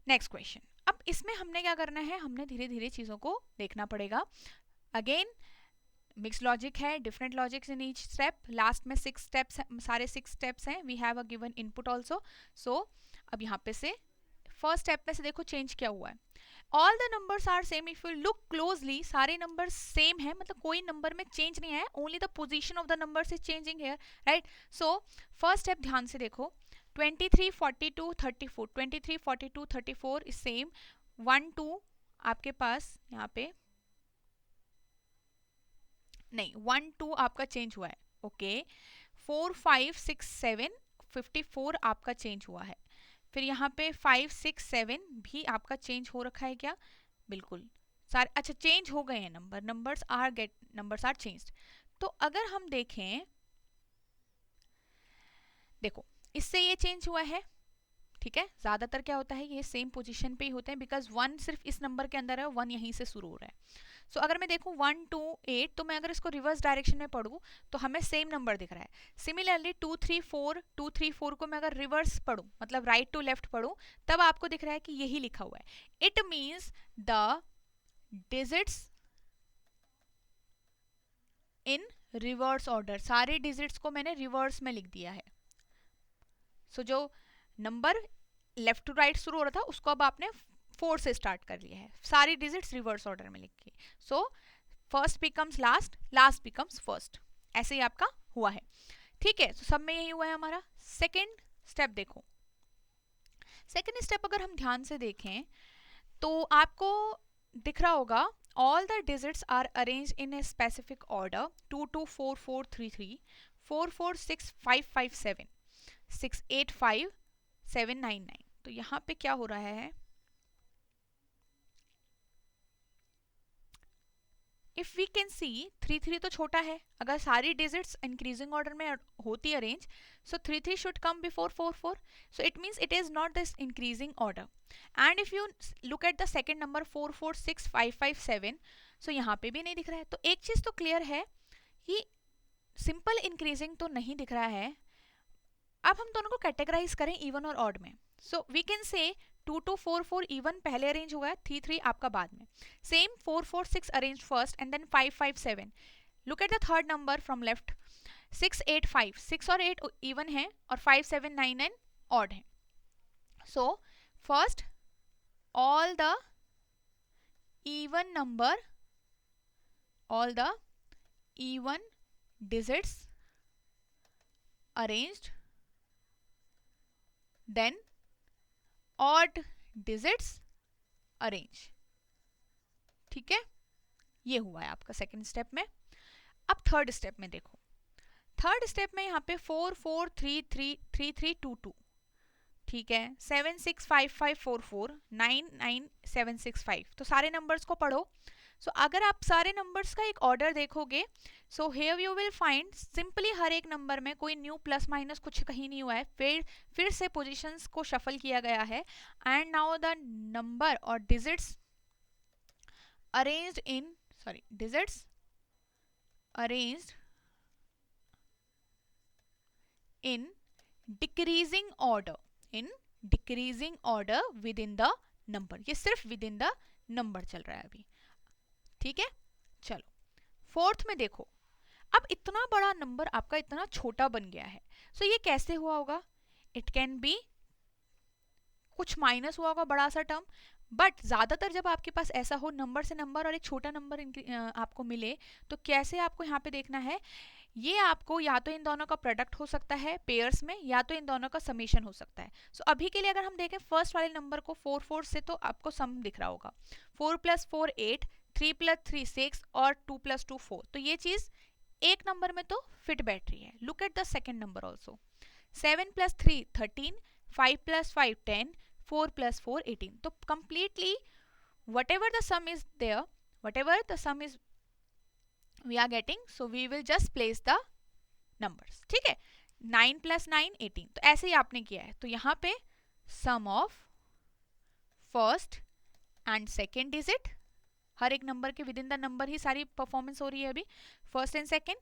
नेक्स्ट क्वेश्चन. अब इसमें हमने क्या करना है, हमने धीरे धीरे चीज़ों को देखना पड़ेगा. अगेन मिक्स लॉजिक है, different logics in each step. Last में 6 स्टेप्स, सारे 6 स्टेप्स हैं. We have a given input also. So अब यहाँ पे से फर्स्ट स्टेप में से देखो चेंज क्या हुआ है. All the numbers are same. If you look closely सारे नंबर सेम है, मतलब कोई नंबर में चेंज नहीं है, only the position of the numbers is changing here, right. So first step ध्यान से देखो, 23 42 34, 23 42 34 इज सेम. 1 2 आपके पास यहाँ पे नहीं, 1 2 आपका चेंज हुआ है, ओके. 4 5 6 7 54 आपका चेंज हुआ है. फिर यहाँ पे 5 6 7 भी आपका चेंज हो रखा है क्या, बिल्कुल सारे अच्छा चेंज हो गए हैं नंबर, नंबर्स आर चेंज्ड. तो अगर हम देखें, देखो इससे ये चेंज हुआ है. ठीक है, ज्यादातर क्या होता है, ये सेम पोजीशन पे ही होते हैं, बिकॉज 1 सिर्फ इस नंबर के अंदर है, 1 यहीं से शुरू हो रहा है. सो अगर मैं देखूं 1 2 8, तो मैं अगर इसको रिवर्स डायरेक्शन में पढ़ूं तो हमें सेम नंबर दिख रहा है. सिमिलरली 2 3 4 को मैं अगर रिवर्स पढ़ूं, मतलब राइट टू लेफ्ट पढ़ूं, तब आपको दिख रहा है कि यही लिखा हुआ है. It means the digits in reverse order, सारे डिजिट्स को मैंने रिवर्स में लिख दिया है. सो जो नंबर लेफ्ट टू राइट शुरू हो रहा था उसको अब आपने 4 से स्टार्ट कर लिया है, सारी डिजिट्स रिवर्स ऑर्डर में लिख के. So first becomes last, last becomes first, ऐसे ही आपका हुआ है। ठीक है, तो सब में यही हुआ है हमारा। सेकेंड स्टेप देखो, सेकेंड स्टेप अगर हम ध्यान से देखें तो आपको दिख रहा होगा all the digits are arranged in a specific order 224433 446557 685 799। तो यहाँ पे क्या हो रहा है, इफ वी कैन सी 33 तो छोटा है, अगर सारी डिजिट्स इंक्रीजिंग ऑर्डर में होती arrange, so 33 should come before 44, so it means it is not this increasing order. And if you look at the second number 446557, so यहाँ पे भी नहीं दिख रहा है। तो एक चीज तो क्लियर है कि सिंपल इंक्रीजिंग तो नहीं दिख रहा है। अब हम दोनों को कैटेगराइज करें इवन और ऑड में, सो वी कैन से 2244 इवन पहले अरेंज हुआ है, 33 आपका बाद में। Same 446 arrange first and then 557। Look at the third number from left, 685, 6 और 8 इवन है और 5799 ऑड है। So first all the even number, all the even digits arranged, then odd digits arrange। ठीक है, ये हुआ है आपका सेकेंड स्टेप में। अब थर्ड स्टेप में देखो, थर्ड स्टेप में यहाँ पे 44333322, ठीक है, 765544 99765, तो सारे नंबर्स को पढ़ो। सो अगर आप सारे नंबर्स का एक ऑर्डर देखोगे, so here you will find simply हर एक नंबर में कोई न्यू प्लस माइनस कुछ कहीं नहीं हुआ है, फिर से पोजीशंस को शफल किया गया है। एंड नाउ द नंबर और digits arranged in, sorry, digits arranged in decreasing order, in decreasing order within the number. ये सिर्फ विद इन द नंबर चल रहा है अभी, ठीक है। चलो फोर्थ में देखो, अब इतना बड़ा नंबर आपका इतना छोटा बन गया है, सो ये कैसे हुआ होगा? इट कैन बी कुछ माइनस हुआ होगा बड़ा सा टर्म, बट ज्यादातर जब आपके पास ऐसा हो नंबर से नंबर और एक छोटा नंबर आपको मिले, तो कैसे आपको यहाँ पे देखना है, ये आपको या तो इन दोनों का प्रोडक्ट हो सकता है पेयर्स में, या तो इन दोनों का समेशन हो सकता है। सो अभी के लिए अगर हम देखें फर्स्ट वाले नंबर को 44 से, तो आपको सम दिख रहा होगा 4 + 4 8, 3 + 3 6 और 2 + 2 4, तो ये चीज एक नंबर में तो फिट बैठ रही है। Look at the second number also, 7 + 3 13, 5 + 5 10, 4 + 4 18, तो completely whatever the sum is there, whatever the sum is we are getting, so we will just place the numbers। ठीक है, 9 + 9 18, तो ऐसे ही आपने किया है। तो यहाँ पे sum of first and second digit, हर एक नंबर के विद इन द नंबर ही सारी परफॉर्मेंस हो रही है अभी, first and second,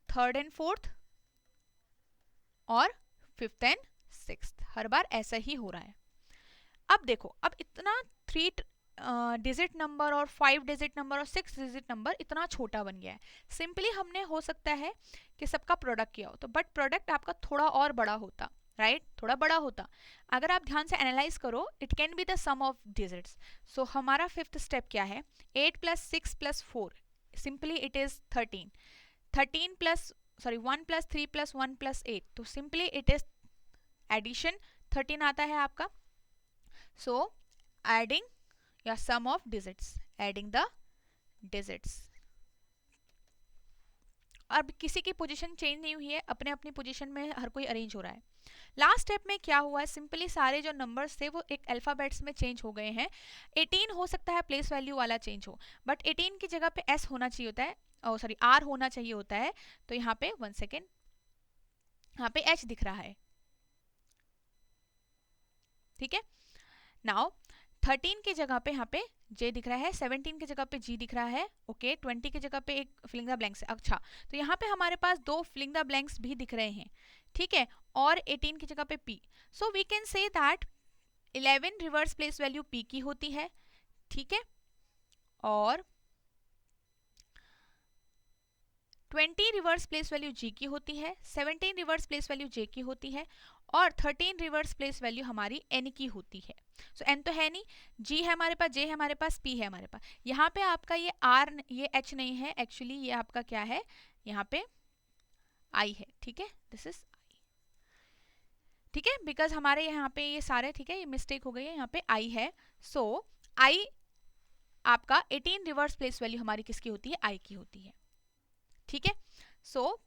third and fourth और फिफ्थ एंड सिक्स्थ, हर बार ऐसा ही हो रहा है। अब देखो, अब इतना 3 डिजिट नंबर और 5 डिजिट नंबर और 6 डिजिट नंबर इतना छोटा बन गया है, सिंपली हमने हो सकता है कि सबका प्रोडक्ट किया हो, तो बट प्रोडक्ट आपका थोड़ा और बड़ा होता, राइट, थोड़ा बड़ा होता। अगर आप ध्यान से एनालाइज करो, it can be the sum of digits. So हमारा फिफ्थ स्टेप क्या है, 8 + 6 + 4, सिंपली इट इज 13, 13 + 1 + 3 + 1 + 8, तो सिंपली इट इज एडिशन 13 आता है आपका। सो एडिंग या sum of digits, adding the digits. अब किसी की पोजीशन चेंज नहीं हुई है, अपने अपनी पोजीशन में हर कोई अरेंज हो रहा है। लास्ट स्टेप में क्या हुआ है, सिंपली सारे जो नंबर्स थे वो एक अल्फाबेट्स में चेंज हो गए हैं। 18 हो सकता है प्लेस वैल्यू वाला चेंज हो, बट 18 की जगह पे एस होना चाहिए होता है, सॉरी आर होना चाहिए होता है, तो यहाँ पे 1 सेकेंड, यहाँ पे एच दिख रहा है, ठीक है। नाउ 13 की जगह पे यहाँ पे जे दिख रहा है, 17 की जगह पे जी दिख रहा है, ओके, 20 की जगह पे एक फिलिंग द ब्लैंक्स है। अच्छा, तो यहाँ पे हमारे पास 2 फिलिंग द ब्लैंक्स भी दिख रहे हैं, ठीक है, और 18 की जगह पे P. So we can say that 11 reverse place value P की होती है, ठीक है, और 20 रिवर्स प्लेस वैल्यू जी की होती है, 17 रिवर्स प्लेस वैल्यू जे की होती है और 13 रिवर्स प्लेस वैल्यू हमारी एन की होती है। सो एन तो है नहीं, जी है हमारे पास, जे है हमारे पास, पी है हमारे पास। यहाँ पे आपका ये आर, ये एच नहीं है, एक्चुअली ये आपका क्या है, यहाँ पे आई है, ठीक है, दिस इज आई, ठीक है, बिकॉज हमारे यहाँ पे ये सारे, ठीक है, ये मिस्टेक हो गई है, यहाँ पे आई है। सो आई आपका 18 रिवर्स प्लेस वैल्यू हमारी किसकी होती है, आई की होती है, ठीक है। सो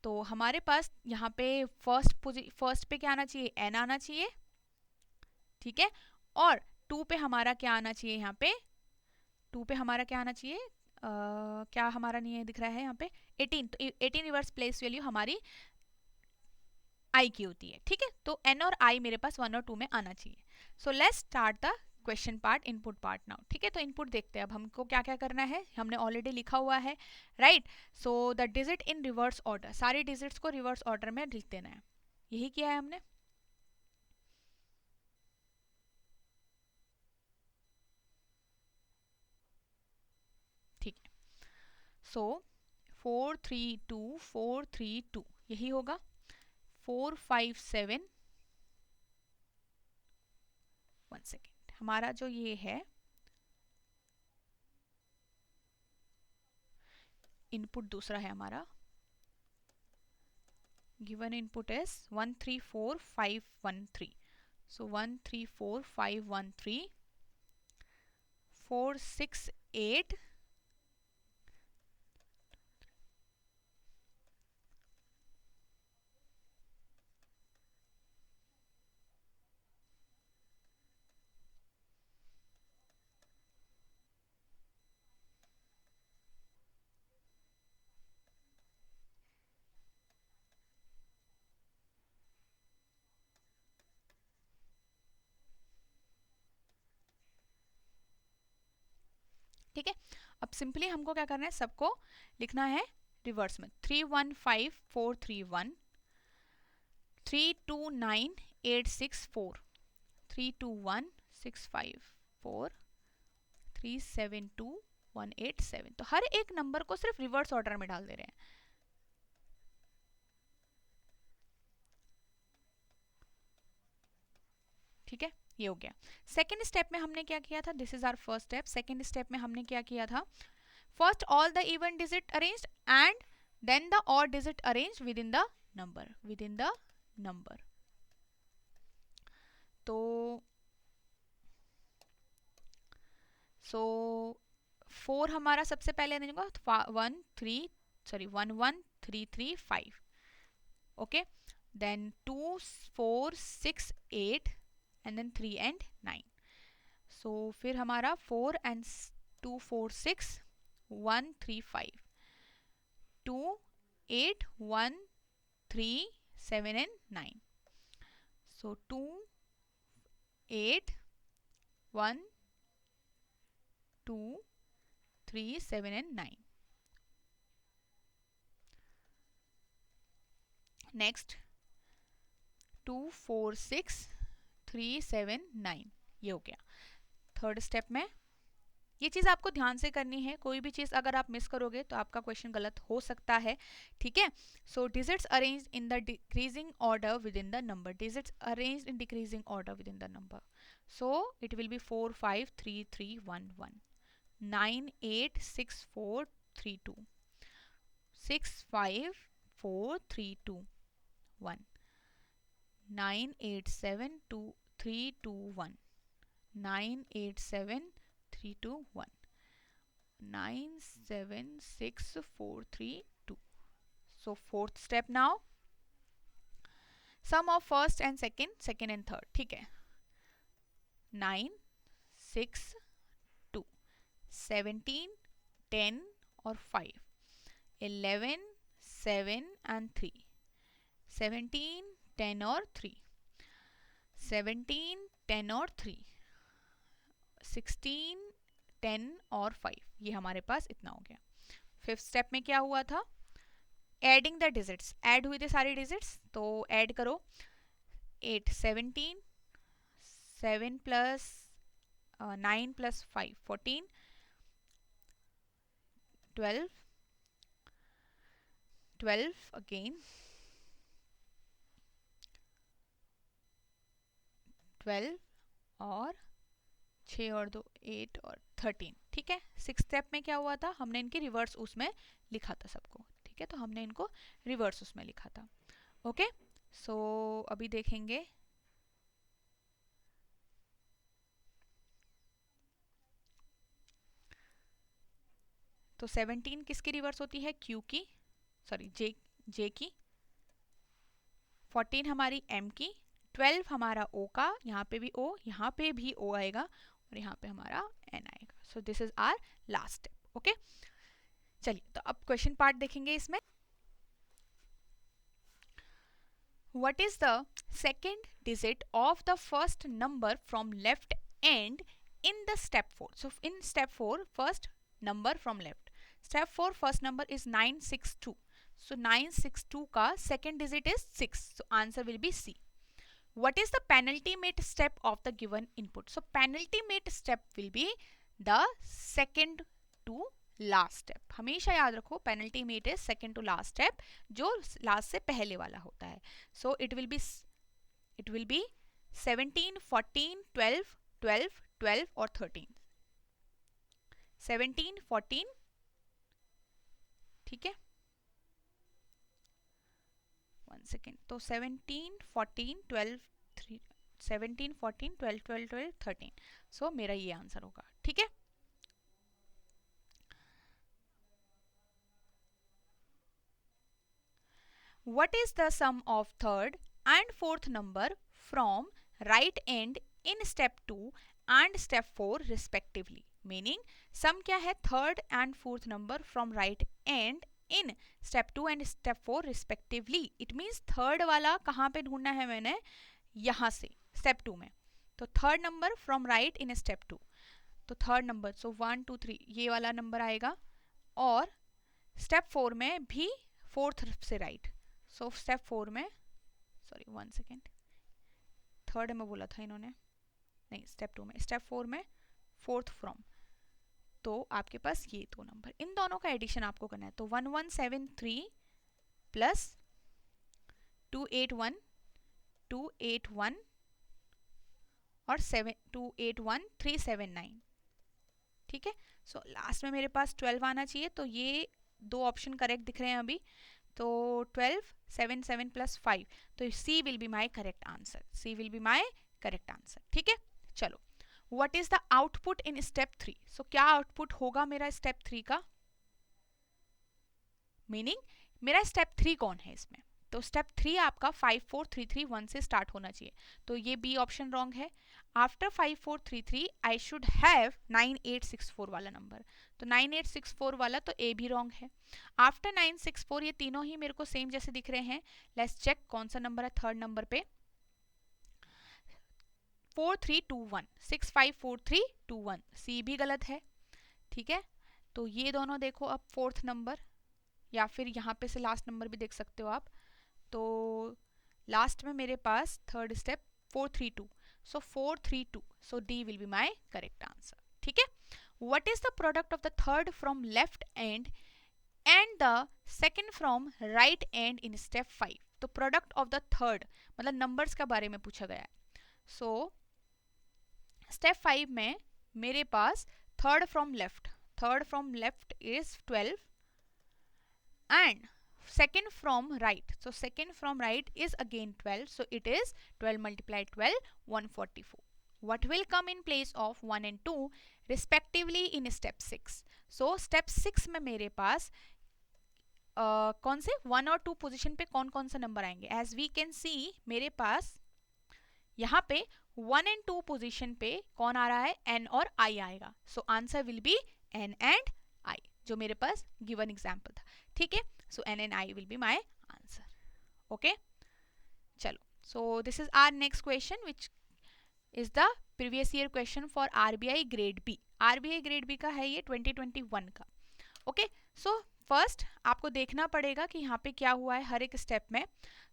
तो हमारे पास यहाँ पे फर्स्ट पे क्या आना चाहिए, एन आना चाहिए, ठीक है, और 2 पे हमारा क्या आना चाहिए, यहाँ पे 2 पे हमारा क्या आना चाहिए, क्या हमारा नहीं है दिख रहा है यहाँ पे 18, तो 18 रिवर्स प्लेस वैल्यू हमारी आई की होती है, ठीक है। तो एन और आई मेरे पास 1 और 2 में आना चाहिए। सो let's start the question part, input part now, ठीक है। तो इनपुट देखते हैं अब हमको क्या क्या करना है, हमने ऑलरेडी लिखा हुआ है, right. So the digit in reverse order, सारे डिजिट्स को रिवर्स ऑर्डर में लिख देना है, यही किया है हमने। ठीक है, सो 432 यही होगा, 457, 1 सेकेंड, हमारा जो ये है इनपुट दूसरा है हमारा, गिवन इनपुट इज 134513, सो 134513, 468, ठीक है। अब सिंपली हमको क्या करना है, सबको लिखना है रिवर्स में, 315431, 329864, 321654, 372187, तो हर एक नंबर को सिर्फ रिवर्स ऑर्डर में डाल दे रहे हैं, ठीक है, ये हो गया। सेकेंड स्टेप में हमने क्या किया था, this is our first step, second step में हमने क्या किया था, first all the even digit arranged and then the odd digit arranged within the number, तो सो 4 हमारा सबसे पहले अरेंज होगा, 11335, okay, then 2 4 6 8 and then 3 and 9, so फिर हमारा 4 and 2 4 6 1 3 5, 2 8 1 3 7 and 9, so 2 8 1 2 3 7 and 9, next 2 4 6 3 7 9, ये हो गया। थर्ड स्टेप में ये चीज़ आपको ध्यान से करनी है, कोई भी चीज़ अगर आप मिस करोगे तो आपका क्वेश्चन गलत हो सकता है, ठीक है। So digits arrange in the decreasing order within the number, digits arrange in decreasing order within the number, so it will be 4 5 3 3 1 1, 9 8 6 4 3 2, 6 5 4 3 2 1, 9 8 7 2 3 2 1, 9 8 7 3 2 1, 9 7 6 4 3 2. So fourth step now, sum of first and second and third, ठीक है, 9 6 2, 17 10 और 5, 11 7 and 3, 17 10 और 3, 17 10 और 3, 16 10 और 5, ये हमारे पास इतना हो गया। फिफ्थ स्टेप में क्या हुआ था, एडिंग द डिजिट्स, ऐड हुए थे सारे डिजिट्स, तो ऐड करो, 8 17, 7 प्लस 9 प्लस 5 14, 12 12 अगेन 12 और 6 और 2 8 और 13, ठीक है। 6 स्टेप में क्या हुआ था, हमने इनके रिवर्स उसमें लिखा था सबको, ठीक है, तो हमने इनको रिवर्स उसमें लिखा था। ओके, सो अभी देखेंगे तो 17 किसकी रिवर्स होती है, Q की, सॉरी J की, 14 हमारी M की, 12 हमारा O का, यहाँ पे भी O, यहाँ पे भी O आएगा और यहाँ पे हमारा N आएगा। So this is our last step. Okay, चलिए तो अब क्वेश्चन पार्ट देखेंगे इसमें। What is the second digit of the first number from left end in the step 4? So in step 4, first number from left. Step 4, first number is 962. So 962 का second digit is 6. So answer will be C. What is the penultimate step of the given input? So penultimate step will be the second to last step. हमेशा याद रखो penultimate is second to last step, जो last से पहले वाला होता है। So it will B 17 14 12 12 12 और 13, 17 14, ठीक है, 1 सेकेंड, तो 17 14 12 3, 17 14 12 12 12 13। सो मेरा ये आंसर होगा, ठीक है। What is the sum of third and fourth number from right end in step 2 and step 4 respectively? Meaning sum क्या है, third and fourth number from right end in step 2 and step 4 respectively. It means third वाला कहाँ पे ढूंढना है मैंने, यहाँ से step 2 में, तो third number from right in step 2, तो third number, so 1 2 3 ये वाला नंबर आएगा, और step 4 में भी fourth से right, सो स्टेप 4 में, सॉरी 1 सेकेंड, थर्ड में बोला था इन्होंने, नहीं स्टेप 2 में, स्टेप 4 में फोर्थ फ्रॉम, तो आपके पास ये दो नंबर, इन दोनों का एडिशन आपको करना है। तो 1173 प्लस 281 281 और 281 379, ठीक है। सो लास्ट में मेरे पास 12 आना चाहिए, तो ये दो ऑप्शन करेक्ट दिख रहे हैं अभी, तो 12 7 7 प्लस 5, तो C will be my correct answer, C will be my correct answer, ठीक है। चलो, what is the output in step 3? सो क्या आउटपुट होगा मेरा स्टेप 3 का, मीनिंग मेरा स्टेप 3 कौन है इसमें, तो स्टेप 3 आपका 5 4 3 3 1 से स्टार्ट होना चाहिए, तो ये बी ऑप्शन रॉन्ग है। आफ्टर 5 4 3 3 आई शुड हैव 9864 वाला नंबर, तो 9864 वाला तो ए भी रॉन्ग है। आफ्टर 964 ये तीनों ही मेरे को सेम जैसे दिख रहे हैं, लेट्स चेक कौन सा नंबर है थर्ड नंबर पे, 4321 654321, सी भी गलत है, ठीक है। तो ये दोनों देखो, अब फोर्थ नंबर या फिर यहाँ पे से लास्ट नंबर भी देख सकते हो आप, तो लास्ट में मेरे पास third step 432, so 432, so D will be my correct answer, ठीक है। What is the product of the third from left end and the second from right end in step 5? तो प्रोडक्ट ऑफ द थर्ड मतलब numbers के बारे में पूछा गया है। सो स्टेप 5 में मेरे पास third from left is 12 and second from right, so second from right is again 12, so it is 12 multiplied 12 144. What will come in place of 1 and 2 respectively in step 6? so step 6 में मेरे पास कौन से 1 और 2 position पे कौन कौन सा नंबर आएंगे, एज वी कैन सी मेरे पास यहाँ पे 1 एंड 2 पोजीशन पे कौन आ रहा है, n और i आएगा, सो answer will B n and i, जो मेरे पास गिवन एग्जाम्पल था, ठीक है। सो n and i will be my answer, okay। चलो, so this is our next question which is the previous year question for RBI grade B। RBI grade B का है ये 2021 का, okay। so फर्स्ट आपको देखना पड़ेगा कि यहाँ पे क्या हुआ है हर एक स्टेप में।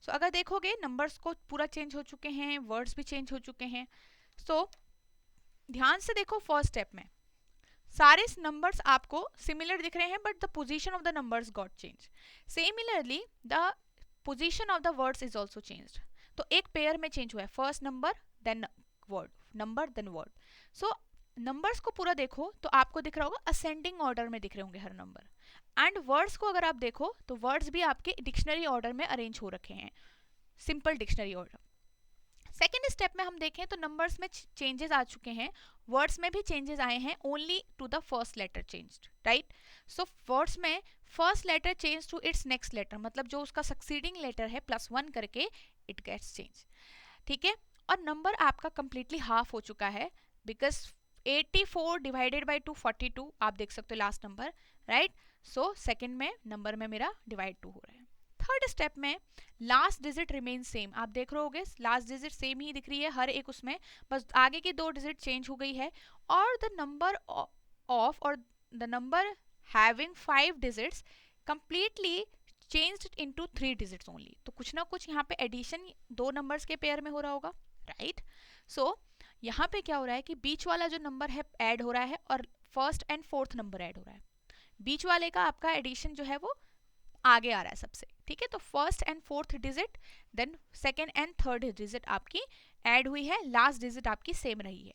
सो अगर देखोगे नंबर्स को पूरा चेंज हो चुके हैं, वर्ड्स भी चेंज हो चुके हैं। सो ध्यान से देखो फर्स्ट स्टेप में, सारे नंबर्स आपको सिमिलर दिख रहे हैं but the position of the numbers got change. Similarly the position of the words is also changed. तो एक पेयर में चेंज हुआ है, first number then word, number then word. So numbers को पूरा देखो तो आपको दिख रहा होगा असेंडिंग ऑर्डर में दिख रहे होंगे हर नंबर. एंड वर्ड्स को अगर आप देखो तो वर्ड्स भी आपके डिक्शनरी ऑर्डर में अरेंज हो रखे हैं, simple dictionary order. Second step में हम देखें तो नंबर्स में चेंजेस आ चुके हैं, वर्ड्स में भी चेंजेस आए हैं, only to the first letter changed, right. So words में first letter change to its next letter, मतलब जो उसका सक्सीडिंग लेटर है +1 करके इट गेट्स चेंज. ठीक है. और नंबर आपका कंप्लीटली हाफ हो चुका है बिकॉज 84 डिवाइडेड बाई 2 42 आप देख सकते हो last number, right. So second में नंबर में मेरा डिवाइड 2 हो रहा है. थर्ड स्टेप में लास्ट डिजिट रिमेन सेम, आप देख रहे होगे लास्ट डिजिट सेम ही दिख रही है हर एक उसमें, बस आगे की 2 डिजिट चेंज हो गई है. और द नंबर ऑफ और the number having 5 digits completely changed into 3 digits only. तो कुछ ना कुछ यहाँ पे एडिशन 2 नंबर्स के पेयर में हो रहा होगा, राइट. सो यहाँ पे क्या हो रहा है कि बीच वाला जो नंबर है ऐड हो रहा है और first and fourth number add हो रहा है. बीच वाले का आपका एडिशन जो है वो आगे आ रहा है सबसे, ठीक है. तो first and fourth digit then second and third digit आपकी ऐड हुई है, लास्ट डिजिट आपकी सेम रही है.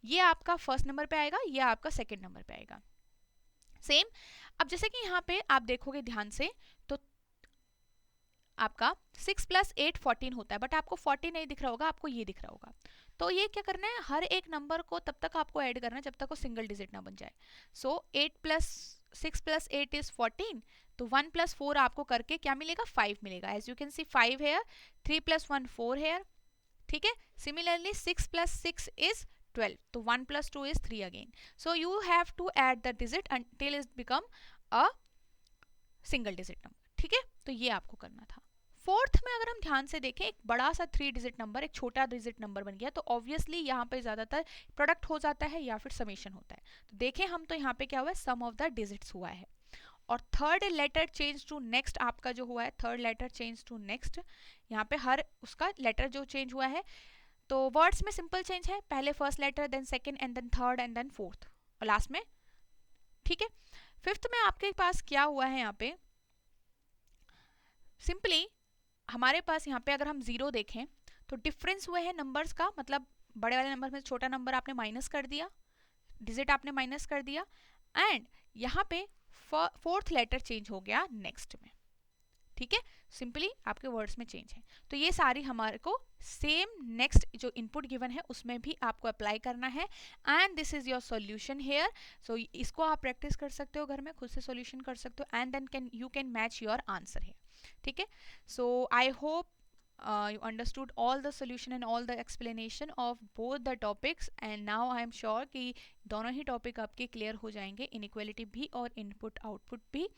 ये आपका फर्स्ट नंबर पे आएगा, ये आपका सेकेंड नंबर पे आएगा सेम. अब जैसे कि यहाँ पे आप देखोगे ध्यान से तो आपका 6 + 8 14 होता है, बट आपको 40 नहीं दिख रहा होगा, आपको ये दिख रहा होगा. तो ये क्या करना है, हर एक नंबर को तब तक आपको ऐड करना है जब तक वो सिंगल डिजिट ना बन जाए. सो 6 + 8 इज 14, तो 1 + 4 आपको करके क्या मिलेगा, 5 मिलेगा. As you can see 5 here, 3 + 1 4 here, ठीक है. सिमिलरली 6 + 6 इज 12, तो 1 + 2 is 3 again. So you have to add the digit until it become a single digit number, ठीक है. तो ये आपको करना था. फोर्थ में अगर हम ध्यान से देखें, एक बड़ा सा 3 डिजिट नंबर एक छोटा डिजिट नंबर बन गया, तो ऑब्वियसली यहाँ पे ज्यादातर प्रोडक्ट हो जाता है या फिर समेशन होता है. तो देखें हम तो यहाँ पे क्या हुआ है, सम ऑफ द डिजिट्स हुआ है. और third letter change to next आपका जो हुआ है, third letter change to next, यहाँ पे हर उसका लेटर जो चेंज हुआ है. तो वर्ड्स में सिंपल चेंज है, पहले first letter then second and then third and then fourth और लास्ट में, ठीक है. फिफ्थ में आपके पास क्या हुआ है, यहाँ पे सिंपली हमारे पास यहाँ पे अगर हम 0 देखें तो डिफरेंस हुए हैं नंबर्स का, मतलब बड़े वाले नंबर में छोटा नंबर आपने माइनस कर दिया, डिजिट आपने माइनस कर दिया, एंड यहाँ पे फोर्थ लेटर चेंज हो गया नेक्स्ट में, ठीक है. सिंपली आपके वर्ड्स में चेंज है. तो ये सारी हमारे को सेम नेक्स्ट जो इनपुट गिवन है उसमें भी आपको अप्लाई करना है. And this is your solution here. So इसको आप प्रैक्टिस कर सकते हो घर में, खुद से सॉल्यूशन कर सकते हो, and then you can match your answer है, ठीक है. So I hope you understood all the solution and all the explanation of both the topics, and now I am sure कि दोनों ही टॉपिक आपके क्लियर हो जाएंगे, इनइक्वालिटी भी और इनपुट आउटपुट भी.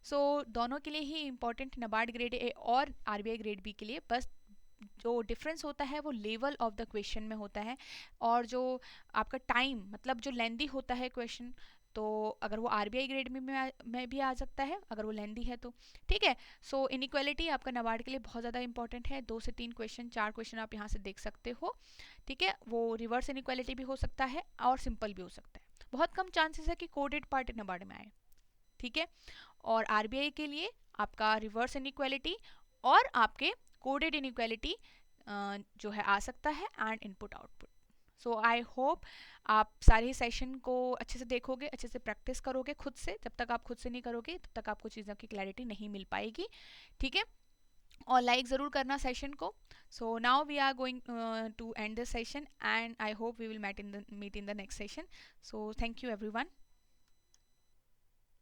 सो दोनों के लिए ही इम्पॉर्टेंट नबार्ड ग्रेड ए और आरबीआई ग्रेड बी के लिए. बस जो डिफरेंस होता है वो लेवल ऑफ द क्वेश्चन में होता है, और जो आपका टाइम मतलब जो लेंदी होता है क्वेश्चन, तो अगर वो आरबीआई ग्रेड में भी आ सकता है अगर वो लेंदी है तो, ठीक है. सो इनइक्वालिटी आपका नबार्ड के लिए बहुत ज़्यादा इंपॉर्टेंट है. 2 से 3 क्वेश्चन 4 क्वेश्चन आप यहाँ से देख सकते हो, ठीक है. वो रिवर्स इनइक्वालिटी भी हो सकता है और सिंपल भी हो सकता है. बहुत कम चांसेस है कि कोडेड पार्ट नबार्ड में आए, ठीक है. और आरबीआई के लिए आपका रिवर्स इनइक्वालिटी और आपके कोडेड इनइक्वालिटी जो है आ सकता है, and input output. So I hope आप सारे सेशन को अच्छे से देखोगे, अच्छे से प्रैक्टिस करोगे खुद से. जब तक आप खुद से नहीं करोगे तब तक आपको चीज़ों की क्लैरिटी नहीं मिल पाएगी, ठीक है. और लाइक ज़रूर करना सेशन को. So now we are going to end this session, and I hope we will meet in the next session. So thank you everyone.